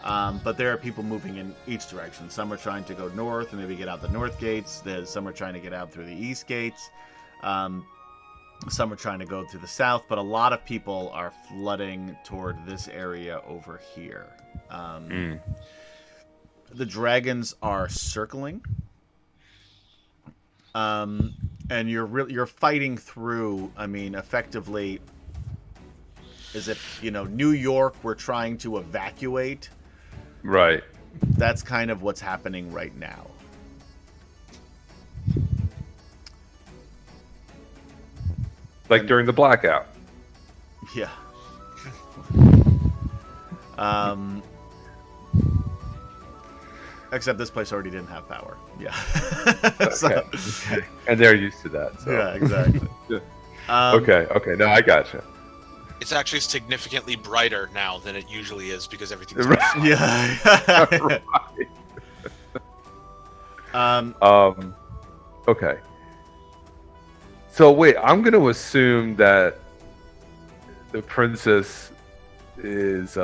But there are people moving in each direction. Some are trying to go north and maybe get out the north gates. Some are trying to get out through the east gates. Some are trying to go through the south. But a lot of people are flooding toward this area over here. The dragons are circling. And you're fighting through, I mean, effectively, as if, New York were trying to evacuate. Right. That's kind of what's happening right now. Like during the blackout. Yeah. Except this place already didn't have power. Yeah. Okay. And they're used to that. So. Yeah, exactly. Okay. No, I gotcha. It's actually significantly brighter now than it usually is because everything's Yeah. Right. Okay. So wait, I'm going to assume that the princess is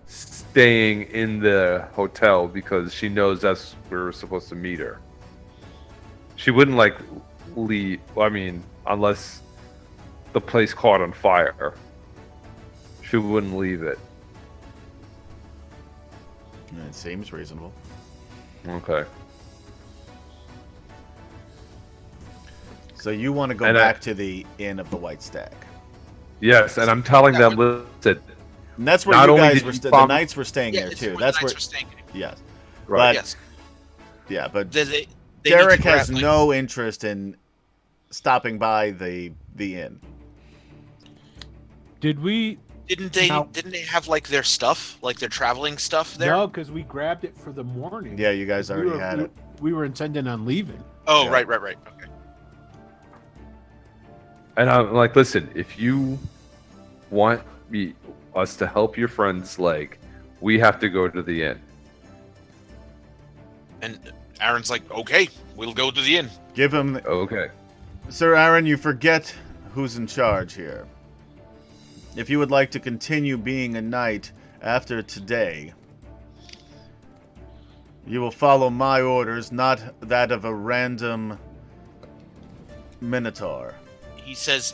staying in the hotel because she knows that's where we're supposed to meet her. She wouldn't leave. I mean, unless the place caught on fire, she wouldn't leave it. It seems reasonable. Okay. So you want to go back to the Inn of the White Stag. Yes, and I'm telling them, listen. And that's where Not you only guys did were. you The prom- knights were staying there too. That's where. We're staying. Yes. Right. But, Yes. Yeah, but They need Derek to grab, has no interest in stopping by the inn. Did we? Didn't they No. have their stuff, their traveling stuff there? No, because we grabbed it for the morning. Yeah, you guys already had it. We were intending on leaving. Oh, Yeah. right. Okay. And I'm like, listen, if you want us to help your friend's leg, we have to go to the inn. And Aaron's like, okay, we'll go to the inn. Give him, Okay. Sir Aaron. You forget who's in charge here. If you would like to continue being a knight after today, you will follow my orders, not that of a random Minotaur. He says,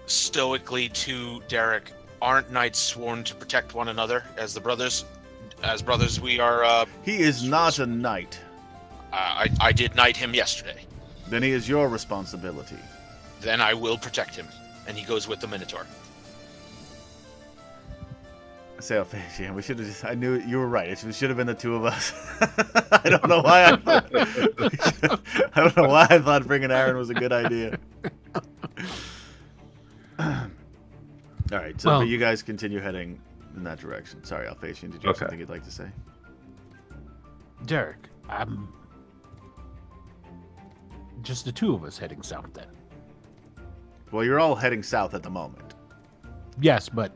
stoically to Derek, aren't knights sworn to protect one another as the brothers? As brothers, we are. He is not a knight. I did knight him yesterday. Then he is your responsibility. Then I will protect him. And he goes with the Minotaur. Sailfish, we should have. I knew you were right. It should have been the two of us. I don't know why. I don't know why I thought bringing Aaron was a good idea. All right, so Well- but you guys continue heading in that direction. Sorry, Alphasian, did you have Okay. something you'd like to say? Derek, just the two of us heading south then. Well, you're all heading south at the moment. Yes, but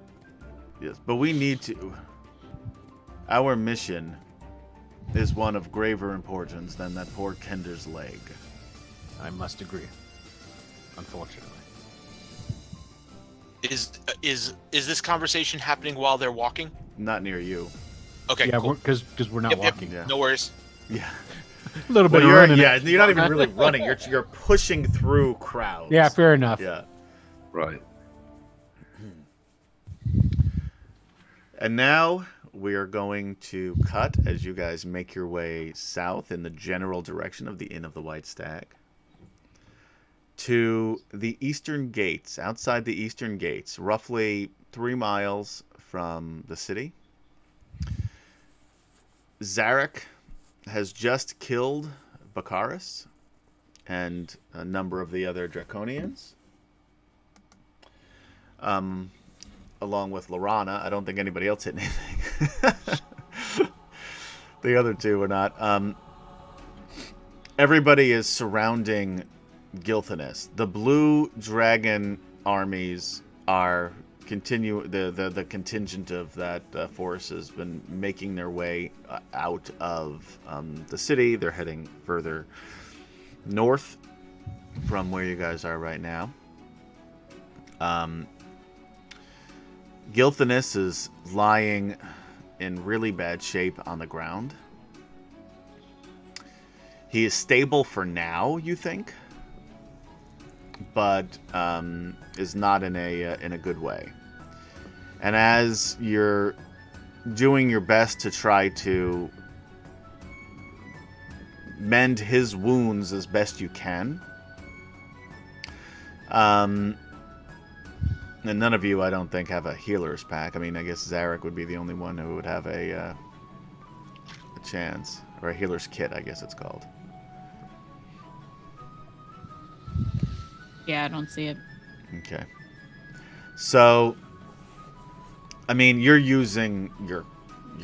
Yes, but we need to. Our mission is one of graver importance than that poor Kender's leg. I must agree. Unfortunately. Is this conversation happening while they're walking? Not near you. Okay, Yeah, cool. because we're not Yep, yep. walking. Yeah. No worries. Yeah. A little bit Well, of you're running. you're not even really running. You're pushing through crowds. Yeah, fair enough. Yeah. Right. And now we are going to cut as you guys make your way south in the general direction of the Inn of the White Stag to the eastern gates, outside the eastern gates, roughly 3 miles from the city. Zarek has just killed Bakaris and a number of the other Draconians. Along with Lorana. I don't think anybody else hit anything. The other two were not. everybody is surrounding Gilthanis. The blue dragon armies are the contingent of that force has been making their way out of the city. They're heading further north from where you guys are right now. Gilthanis is lying in really bad shape on the ground. He is stable for now, you think, but is not in a good way. And as you're doing your best to try to mend his wounds as best you can, and none of you, I don't think, have a healer's pack. I mean, I guess Zarek would be the only one who would have a chance, or a healer's kit, I guess it's called. Yeah, I don't see it. Okay. So, I mean, you're using your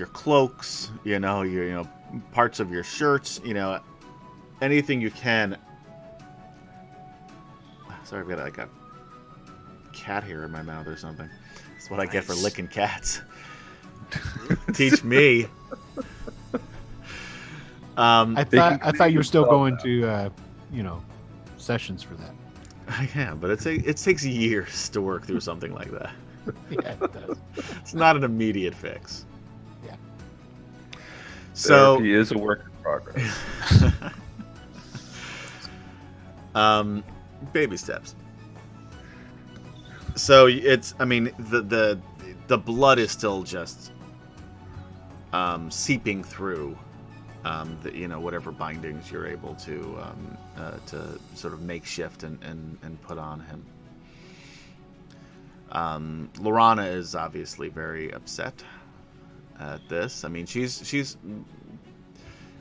cloaks, your parts of your shirts, anything you can. Sorry, I've got like a cat hair in my mouth or something. That's what I get for licking cats. Teach me. I thought you were still going to, sessions for that. Yeah, but it takes years to work through something like that. Yeah, it does. It's not an immediate fix. Yeah. So he is a work in progress. Baby steps. So it's, I mean, the blood is still just seeping through whatever bindings you're able to sort of makeshift and put on him. Lorana is obviously very upset at this. I mean, she's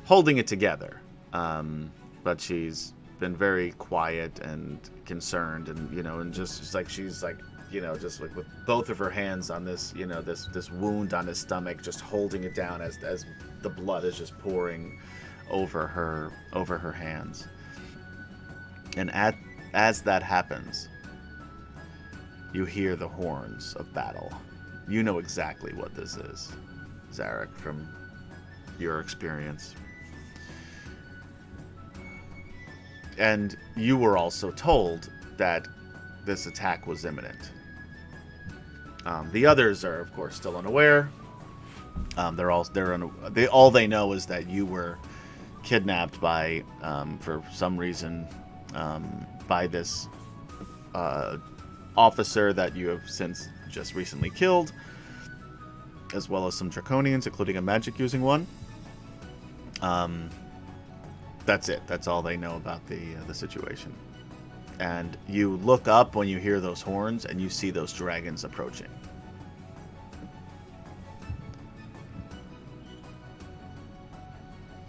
holding it together, but she's been very quiet and concerned, and just like she's like, just like with both of her hands on this, this wound on his stomach, just holding it down as the blood is just pouring over her hands. And as that happens, you hear the horns of battle. You know exactly what this is, Zarek, from your experience. And you were also told that this attack was imminent. The others are, of course, still unaware. All they know is that you were kidnapped by, for some reason, by this officer that you have since just recently killed, as well as some draconians, including a magic-using one. That's it. That's all they know about the situation. And you look up when you hear those horns, and you see those dragons approaching.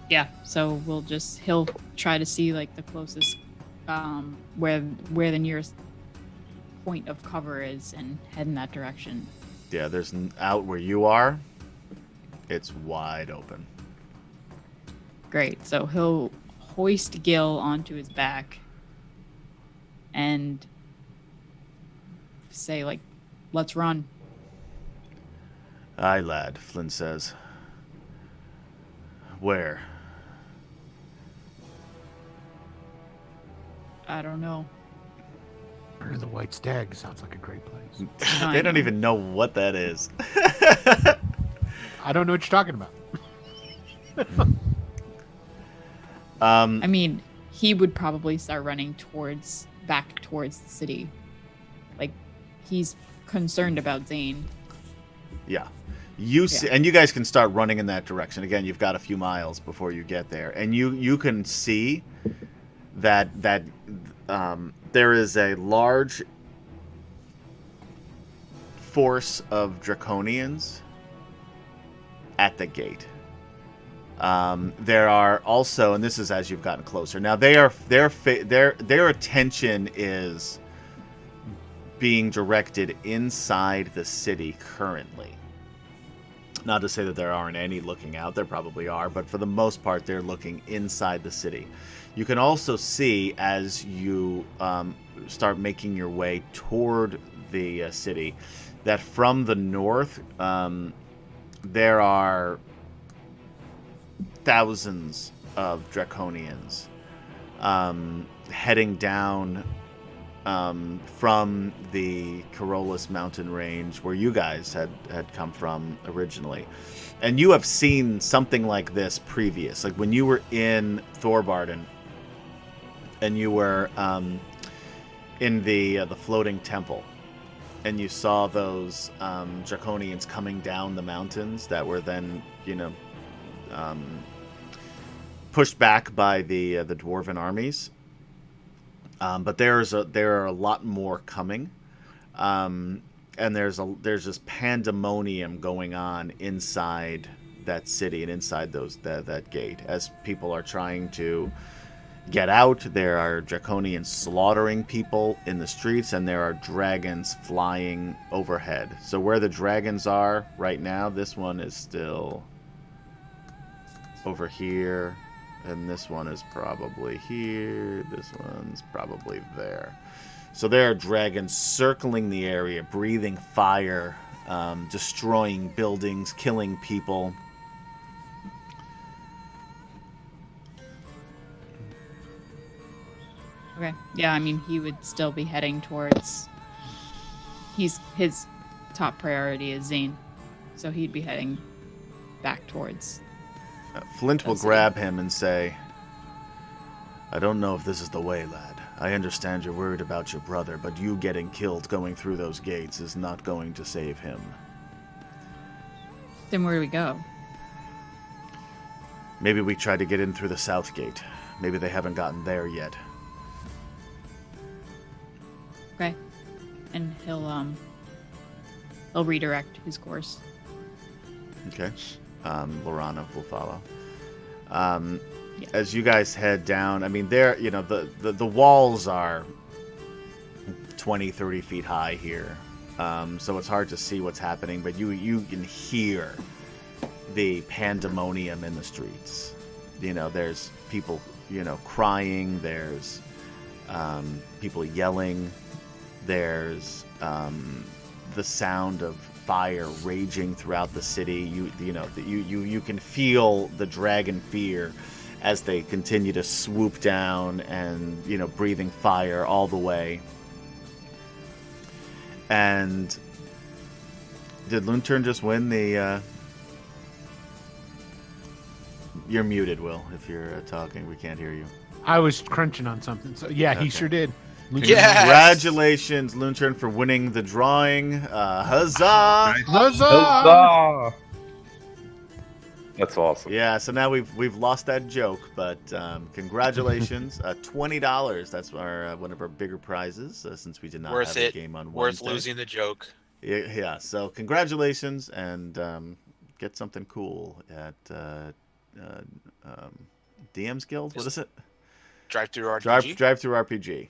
Yeah, so he'll try to see like the closest, where the nearest point of cover is, and head in that direction. Yeah, there's out where you are, it's wide open. Great. So he'll hoist Gil onto his back and say, like, let's run. Aye, lad, Flynn says. Where? I don't know. Under the White Stag sounds like a great place. They don't even know what that is. I don't know what you're talking about. I mean, he would probably start running back towards the city. Like, he's concerned about Zane. Yeah. See, and you guys can start running in that direction. Again, you've got a few miles before you get there. And you can see that there is a large force of draconians at the gate. There are also, and this is as you've gotten closer. Now their attention is being directed inside the city currently. Not to say that there aren't any looking out, there probably are, but for the most part, they're looking inside the city. You can also see as you start making your way toward the city that from the north, there are thousands of Draconians heading down from the Carolus mountain range where you guys had come from originally. And you have seen something like this previous. Like when you were in Thorbarden and you were in the floating temple and you saw those Draconians coming down the mountains that were then, pushed back by the Dwarven armies. But there are a lot more coming, and there's this pandemonium going on inside that city and inside that gate as people are trying to get out. There are Draconians slaughtering people in the streets, and there are dragons flying overhead. So where the dragons are right now, this one is still over here. And this one is probably here. This one's probably there. So there are dragons circling the area, breathing fire, destroying buildings, killing people. Okay. Yeah, I mean, he would still be heading towards... His top priority is Zane. So he'd be heading back towards... Flint will grab him and say, I don't know if this is the way, lad. I understand you're worried about your brother, but you getting killed going through those gates is not going to save him. Then where do we go? Maybe we try to get in through the south gate. Maybe they haven't gotten there yet. Okay. And he'll redirect his course. Okay. Lorana will follow. As you guys head down, I mean, there, the walls are 20, 30 feet high here. So it's hard to see what's happening, but you can hear the pandemonium in the streets. There's people, crying. There's people yelling. There's the sound of fire raging throughout the city. You can feel the dragon fear as they continue to swoop down and breathing fire all the way. And did Lunturn just win the? You're muted, Will. If you're talking, we can't hear you. I was crunching on something. So yeah, he sure did. Yes! Congratulations, Lunturn, for winning the drawing. Huzzah! Huzzah! Huzzah! That's awesome. Yeah, so now we've lost that joke, but congratulations. $20. That's one of our bigger prizes since we did not have a game on Worth Wednesday. Losing the joke. Yeah, so congratulations and get something cool at DM's Guild. What is it? Drive-through RPG. Drive-through RPG.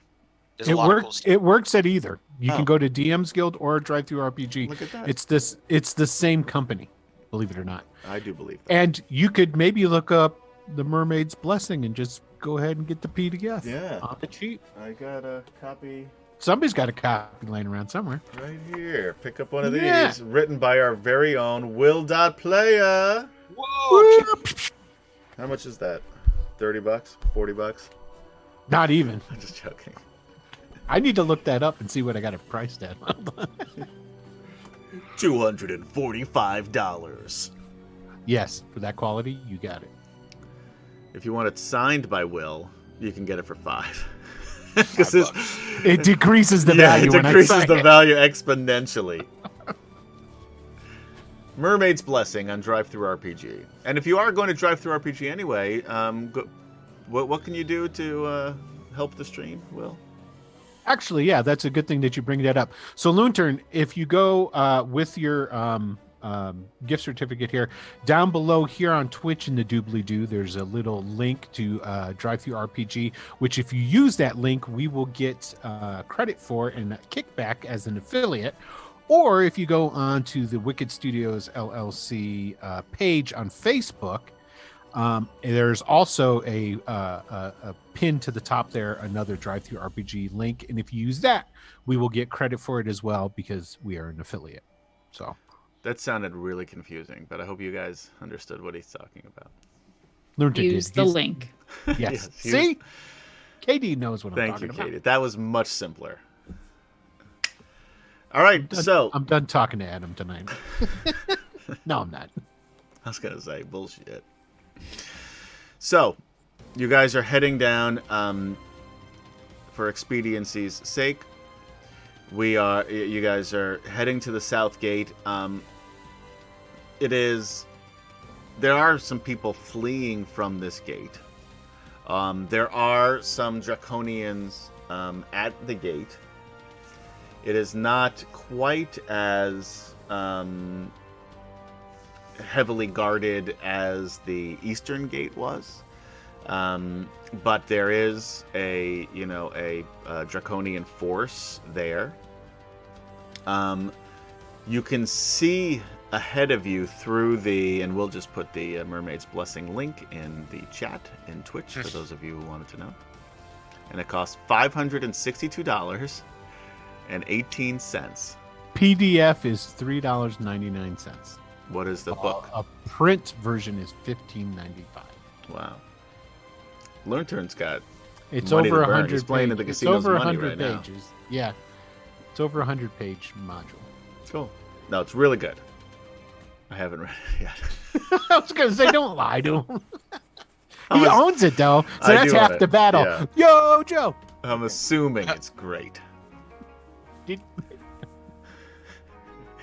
There's a lot of cool stuff. It works at either. You can go to DM's Guild or Drive-through RPG. Look at that. It's the same company, believe it or not. I do believe that. And you could maybe look up the Mermaid's Blessing and just go ahead and get the P together. Yeah. On the cheap. I got a copy Somebody's got a copy laying around somewhere. right here. Pick up one of Yeah. these, written by our very own Will.Playa. Whoa! How much is that? $30? $40? Not even. I'm just joking. I need to look that up and see what I got it priced at. $245. Yes, for that quality, you got it. If you want it signed by Will, you can get it for $5. Because It decreases the value it when I decreases sign the it. value exponentially. Mermaid's Blessing on Drive-Through RPG. And if you are going to Drive-Through RPG anyway, what can you do to help the stream, Will? Actually, yeah, that's a good thing that you bring that up. So, Lunturn, if you go with your gift certificate here, down below here on Twitch in the doobly-doo, there's a little link to Drive-Through RPG, which if you use that link, we will get credit for and a kickback as an affiliate. Or if you go on to the Wicked Studios LLC page on Facebook, there's also a pin to the top there, another Drive-Thru RPG link. And if you use that, we will get credit for it as well because we are an affiliate. So That sounded really confusing, but I hope you guys understood what he's talking about. learned Use the link. Yes. Yes, he See? KD knows what I'm Thank talking you, about. Katie. That was much simpler. All right, so I'm done talking to Adam tonight. No, I'm not. I was gonna say bullshit. So, you guys are heading down for expediency's sake. You guys are heading to the south gate. There are some people fleeing from this gate. There are some draconians at the gate. It is not quite as heavily guarded as the eastern gate was, but there is a draconian force there. You can see ahead of you through and we'll just put the Mermaid's Blessing link in the chat in Twitch for those of you who wanted to know. And it costs $562.18. PDF is $3.99. What is the book? A print version is $15.95. Wow. Learnturn's got It's money over to burn. 100 He's playing pages. at the It's casino's over money 100 right now. pages. Yeah. It's over 100-page module. Cool. No, it's really good. I haven't read it yet. I was going to say, don't lie to him. I'm He ass- owns it, though. So I that's do own half it, the battle. yeah. Yo, Joe. I'm assuming it's great. Did-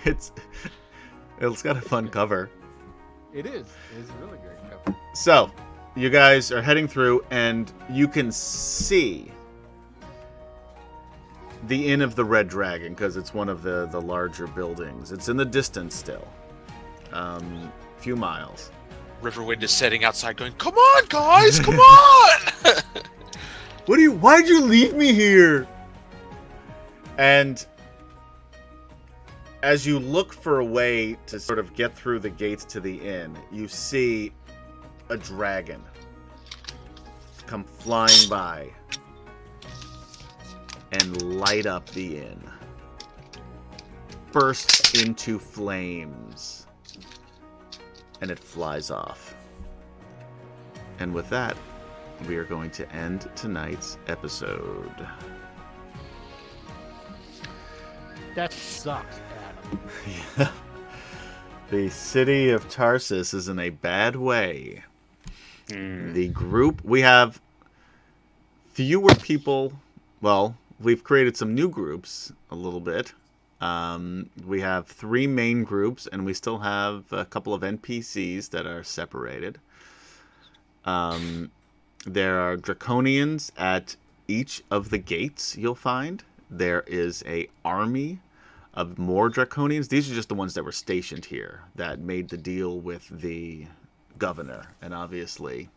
It's got a fun cover. It is. It's a really great cover. So, you guys are heading through, and you can see the Inn of the Red Dragon, because it's one of the larger buildings. It's in the distance still. Few miles. Riverwind is sitting outside going, "Come on, guys, come on!" Why'd you leave me here? And as you look for a way to sort of get through the gates to the inn, you see a dragon come flying by and light up the inn. Bursts into flames. And it flies off. And with that, we are going to end tonight's episode. That sucks, Adam. The city of Tarsus is in a bad way. The group, we have fewer people. Well, we've created some new groups a little bit. We have 3 main groups, and we still have a couple of NPCs that are separated. There are draconians at each of the gates, you'll find. There is a army of more draconians. These are just the ones that were stationed here that made the deal with the governor. And obviously,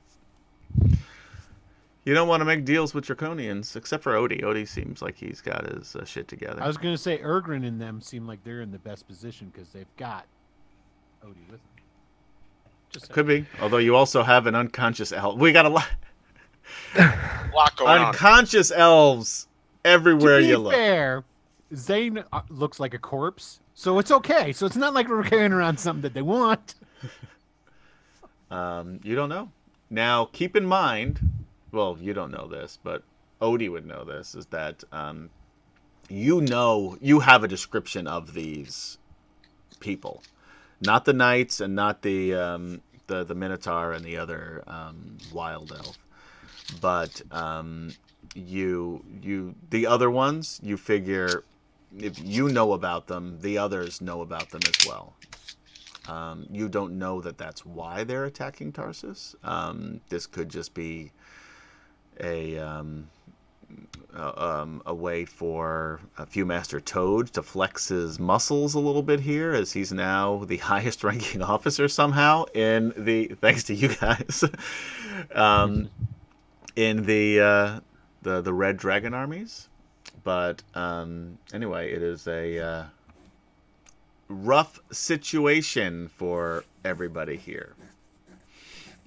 you don't want to make deals with draconians, except for Odie. Odie seems like he's got his shit together. I was going to say Ergrin and them seem like they're in the best position because they've got Odie with them. Just Could be. Although you also have an unconscious elf. We got a lot. Lot going on. Unconscious elves everywhere to be you look. fair, Zane looks like a corpse, so it's okay. So it's not like we're carrying around something that they want. You don't know. Now, keep in mind, well, you don't know this, but Odie would know this, is that you have a description of these people. Not the knights and not the Minotaur and the other wild elf. But the other ones, you figure if you know about them, the others know about them as well. You don't know that that's why they're attacking Tarsus. This could just be a way for Viewmaster Toad to flex his muscles a little bit here, as he's now the highest ranking officer somehow thanks to you guys, in the Red Dragon armies. But anyway, it is a rough situation for everybody here.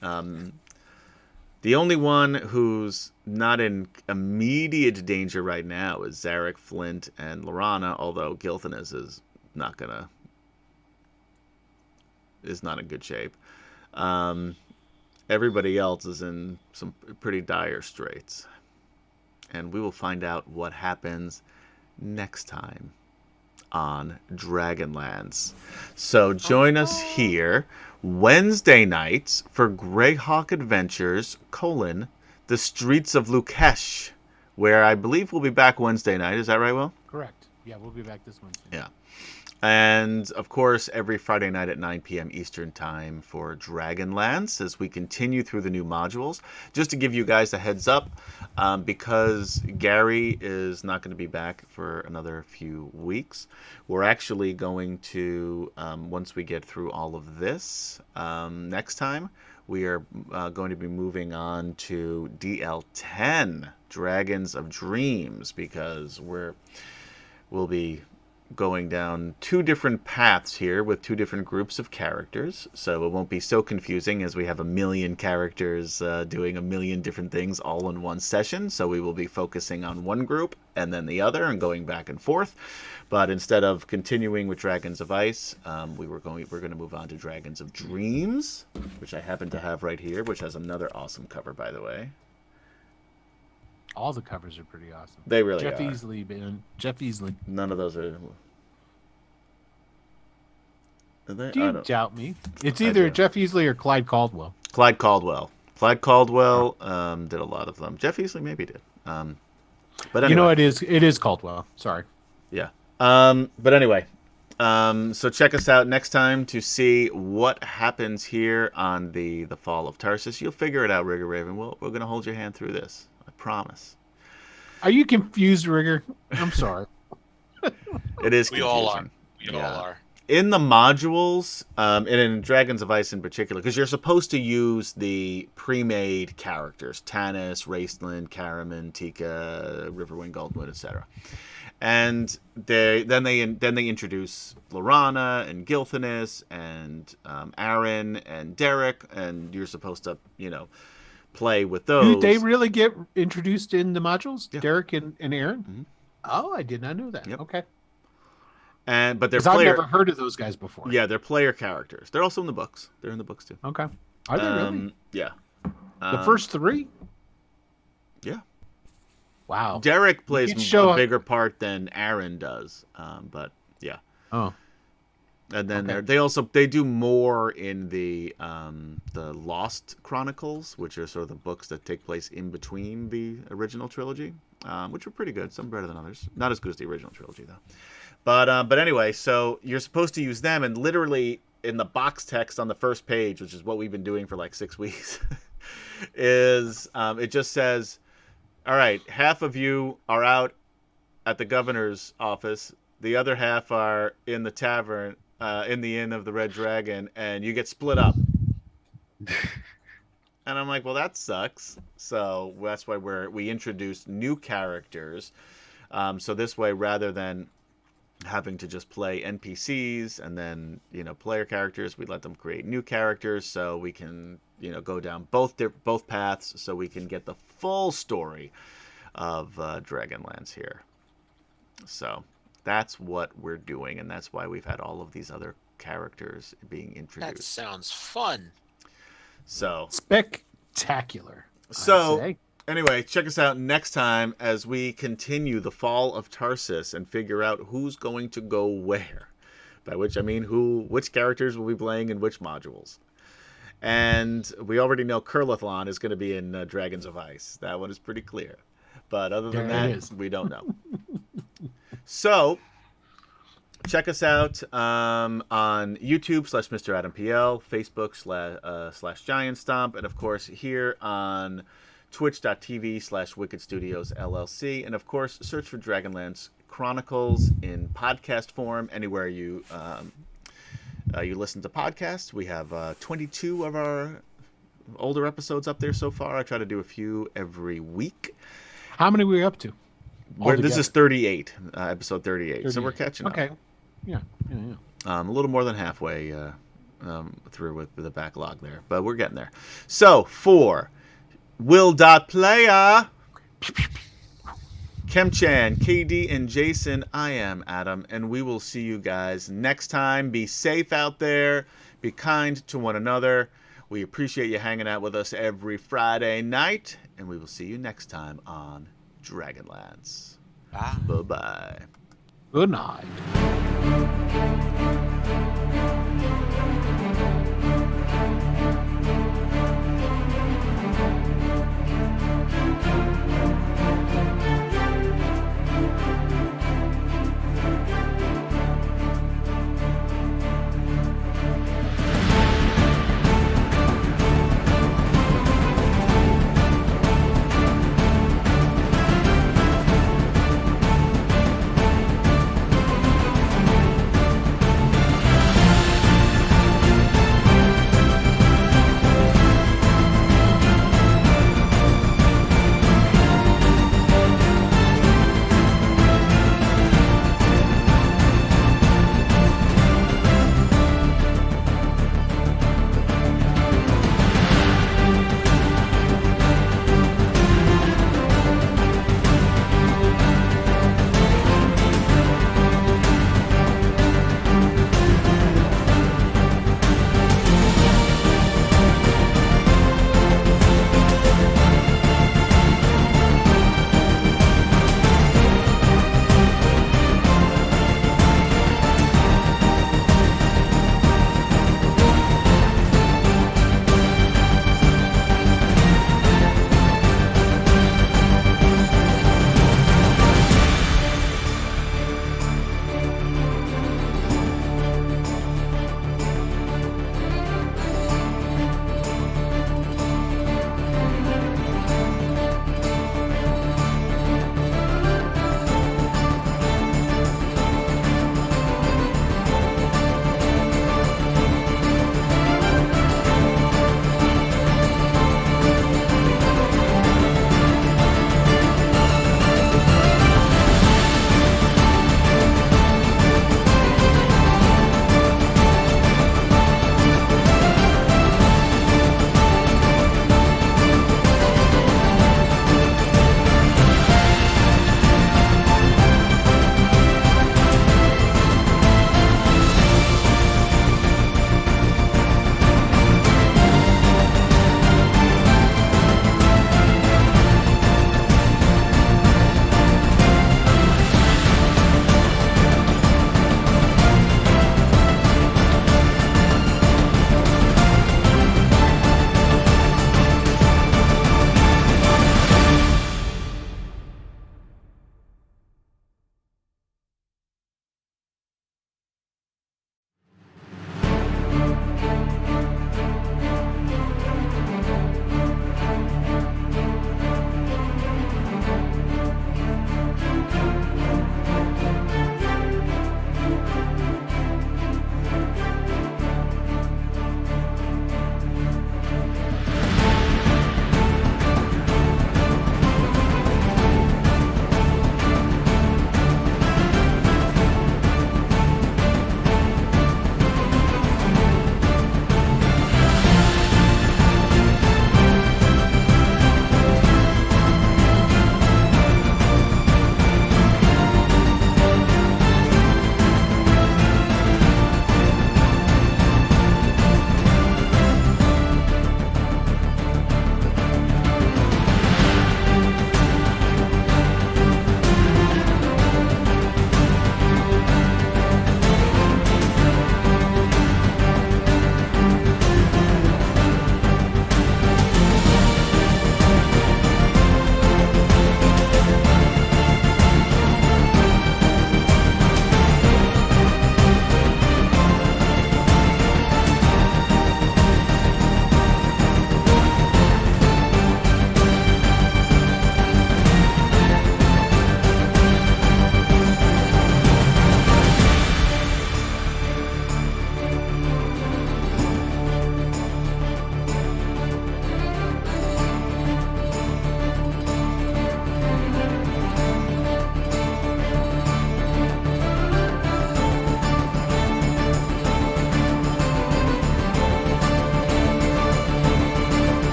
The only one who's not in immediate danger right now is Zarek, Flint, and Lorana, although Gilthanas is not in good shape. Everybody else is in some pretty dire straits. And we will find out what happens next time on Dragonlance. So join us here Wednesday nights for Greyhawk Adventures, The Streets of Lukesh, where I believe we'll be back Wednesday night. Is that right, Will? Correct. Yeah, we'll be back this Wednesday. Yeah. And, of course, every Friday night at 9 p.m. Eastern Time for Dragonlance as we continue through the new modules. Just to give you guys a heads up, because Gary is not going to be back for another few weeks, we're actually going to, once we get through all of this, next time, we are going to be moving on to DL10, Dragons of Dreams, because we'll be going down two different paths here with two different groups of characters, so it won't be so confusing as we have a million characters doing a million different things all in one session. So we will be focusing on one group and then the other and going back and forth. But instead of continuing with Dragons of Ice, we're going to move on to Dragons of Dreams, which I happen to have right here, which has another awesome cover, by the way. All the covers are pretty awesome. They really Jeff are. Easley, man. Jeff Easley. None of those are they? Do you doubt me? It's either Jeff Easley or Clyde Caldwell. Clyde Caldwell did a lot of them. Jeff Easley maybe did. But anyway. You know, it is Caldwell. Sorry. Yeah. But anyway, so check us out next time to see what happens here on the Fall of Tarsus. You'll figure it out, Rigger Raven. We're going to hold your hand through this. I promise. Are you confused, Rigger? I'm sorry. It is confusing. We all are. We all are. In the modules, and in Dragons of Ice in particular, because you're supposed to use the pre-made characters, Tanis, Raceland, Karaman, Tika, Riverwind, Goldmoon, etc. And then they introduce Lorana and Gilthanas and Aaron and Derek, and you're supposed to, play with those. Did they really get introduced in the modules? Yeah. Derek and Aaron? Mm-hmm. Oh, I did not know that. Yep. Okay. But they're I've never heard of those guys before. Yeah, they're player characters. They're also in the books. They're in the books too. Okay. Are they really? Yeah. The first three? Yeah. Wow. Derek plays show a bigger part than Aaron does. But yeah. Oh. And then Okay. they do more in the Lost Chronicles, which are sort of the books that take place in between the original trilogy, which are pretty good. Some better than others. Not as good as the original trilogy though. But anyway, so you're supposed to use them, and literally in the box text on the first page, which is what we've been doing for like 6 weeks, is it just says, all right, half of you are out at the governor's office, the other half are in the tavern, in the Inn of the Red Dragon, and you get split up. And I'm like, well, that sucks. So that's why we introduced new characters. So this way, rather than having to just play NPCs and then player characters, we let them create new characters so we can go down both paths so we can get the full story of Dragonlance here. So that's what we're doing, and that's why we've had all of these other characters being introduced. That sounds fun. So spectacular. So anyway, check us out next time as we continue the Fall of Tarsus and figure out who's going to go where. By which I mean which characters will be playing in which modules. And we already know Curlathlon is going to be in Dragons of Ice. That one is pretty clear. But other than that, we don't know. So check us out on YouTube /Mr. Adam PL, Facebook /Giant Stomp, and of course here on twitch.tv/Wicked Studios LLC, and of course search for Dragonlance Chronicles in podcast form anywhere you listen to podcasts. We have 22 of our older episodes up there so far. I try to do a few every week. How many were we up to? This is 38, episode 38. So we're catching up. Okay. Yeah. A little more than halfway through with the backlog there, but we're getting there. So for Will.Playa, Kemchan, KD, and Jason, I am Adam, and we will see you guys next time. Be safe out there. Be kind to one another. We appreciate you hanging out with us every Friday night, and we will see you next time on DragonLance. Bye. Bye-bye. Good night.